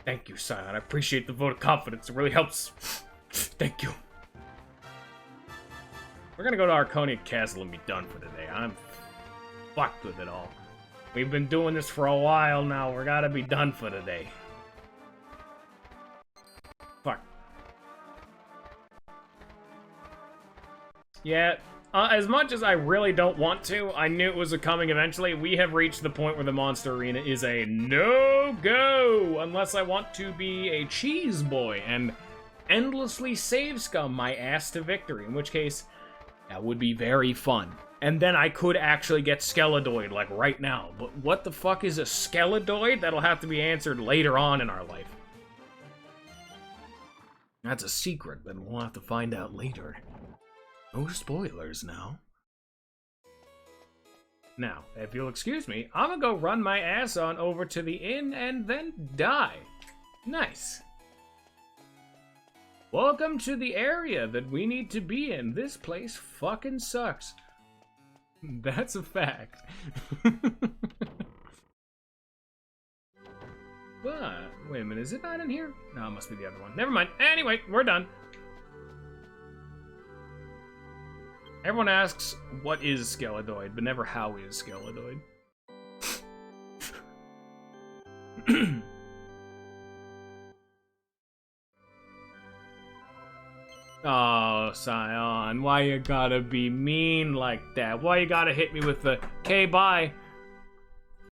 Thank you, Simon. I appreciate the vote of confidence. It really helps. Thank you. We're gonna go to Arconia Castle and be done for today. I'm fucked with it all. We've been doing this for a while now. We're gotta be done for today. Fuck. Yeah, as much as I really don't want to, I knew it was coming eventually. We have reached the point where the Monster Arena is a no-go, unless I want to be a cheese boy and endlessly save scum my ass to victory, in which case... that would be very fun. And then I could actually get Skeledoid, like, right now. But what the fuck is a Skeledoid? That'll have to be answered later on in our life. That's a secret that we'll have to find out later. No spoilers now. Now, if you'll excuse me, I'm gonna go run my ass on over to the inn and then die. Nice. Welcome to the area that we need to be in. This place fucking sucks. That's a fact. But, wait a minute, is it not in here? No, it must be the other one. Never mind. Anyway, we're done. Everyone asks, what is Skeledoid, but never how is Skeledoid. Oh, Scion, why you gotta be mean like that? Why you gotta hit me with the, okay, bye.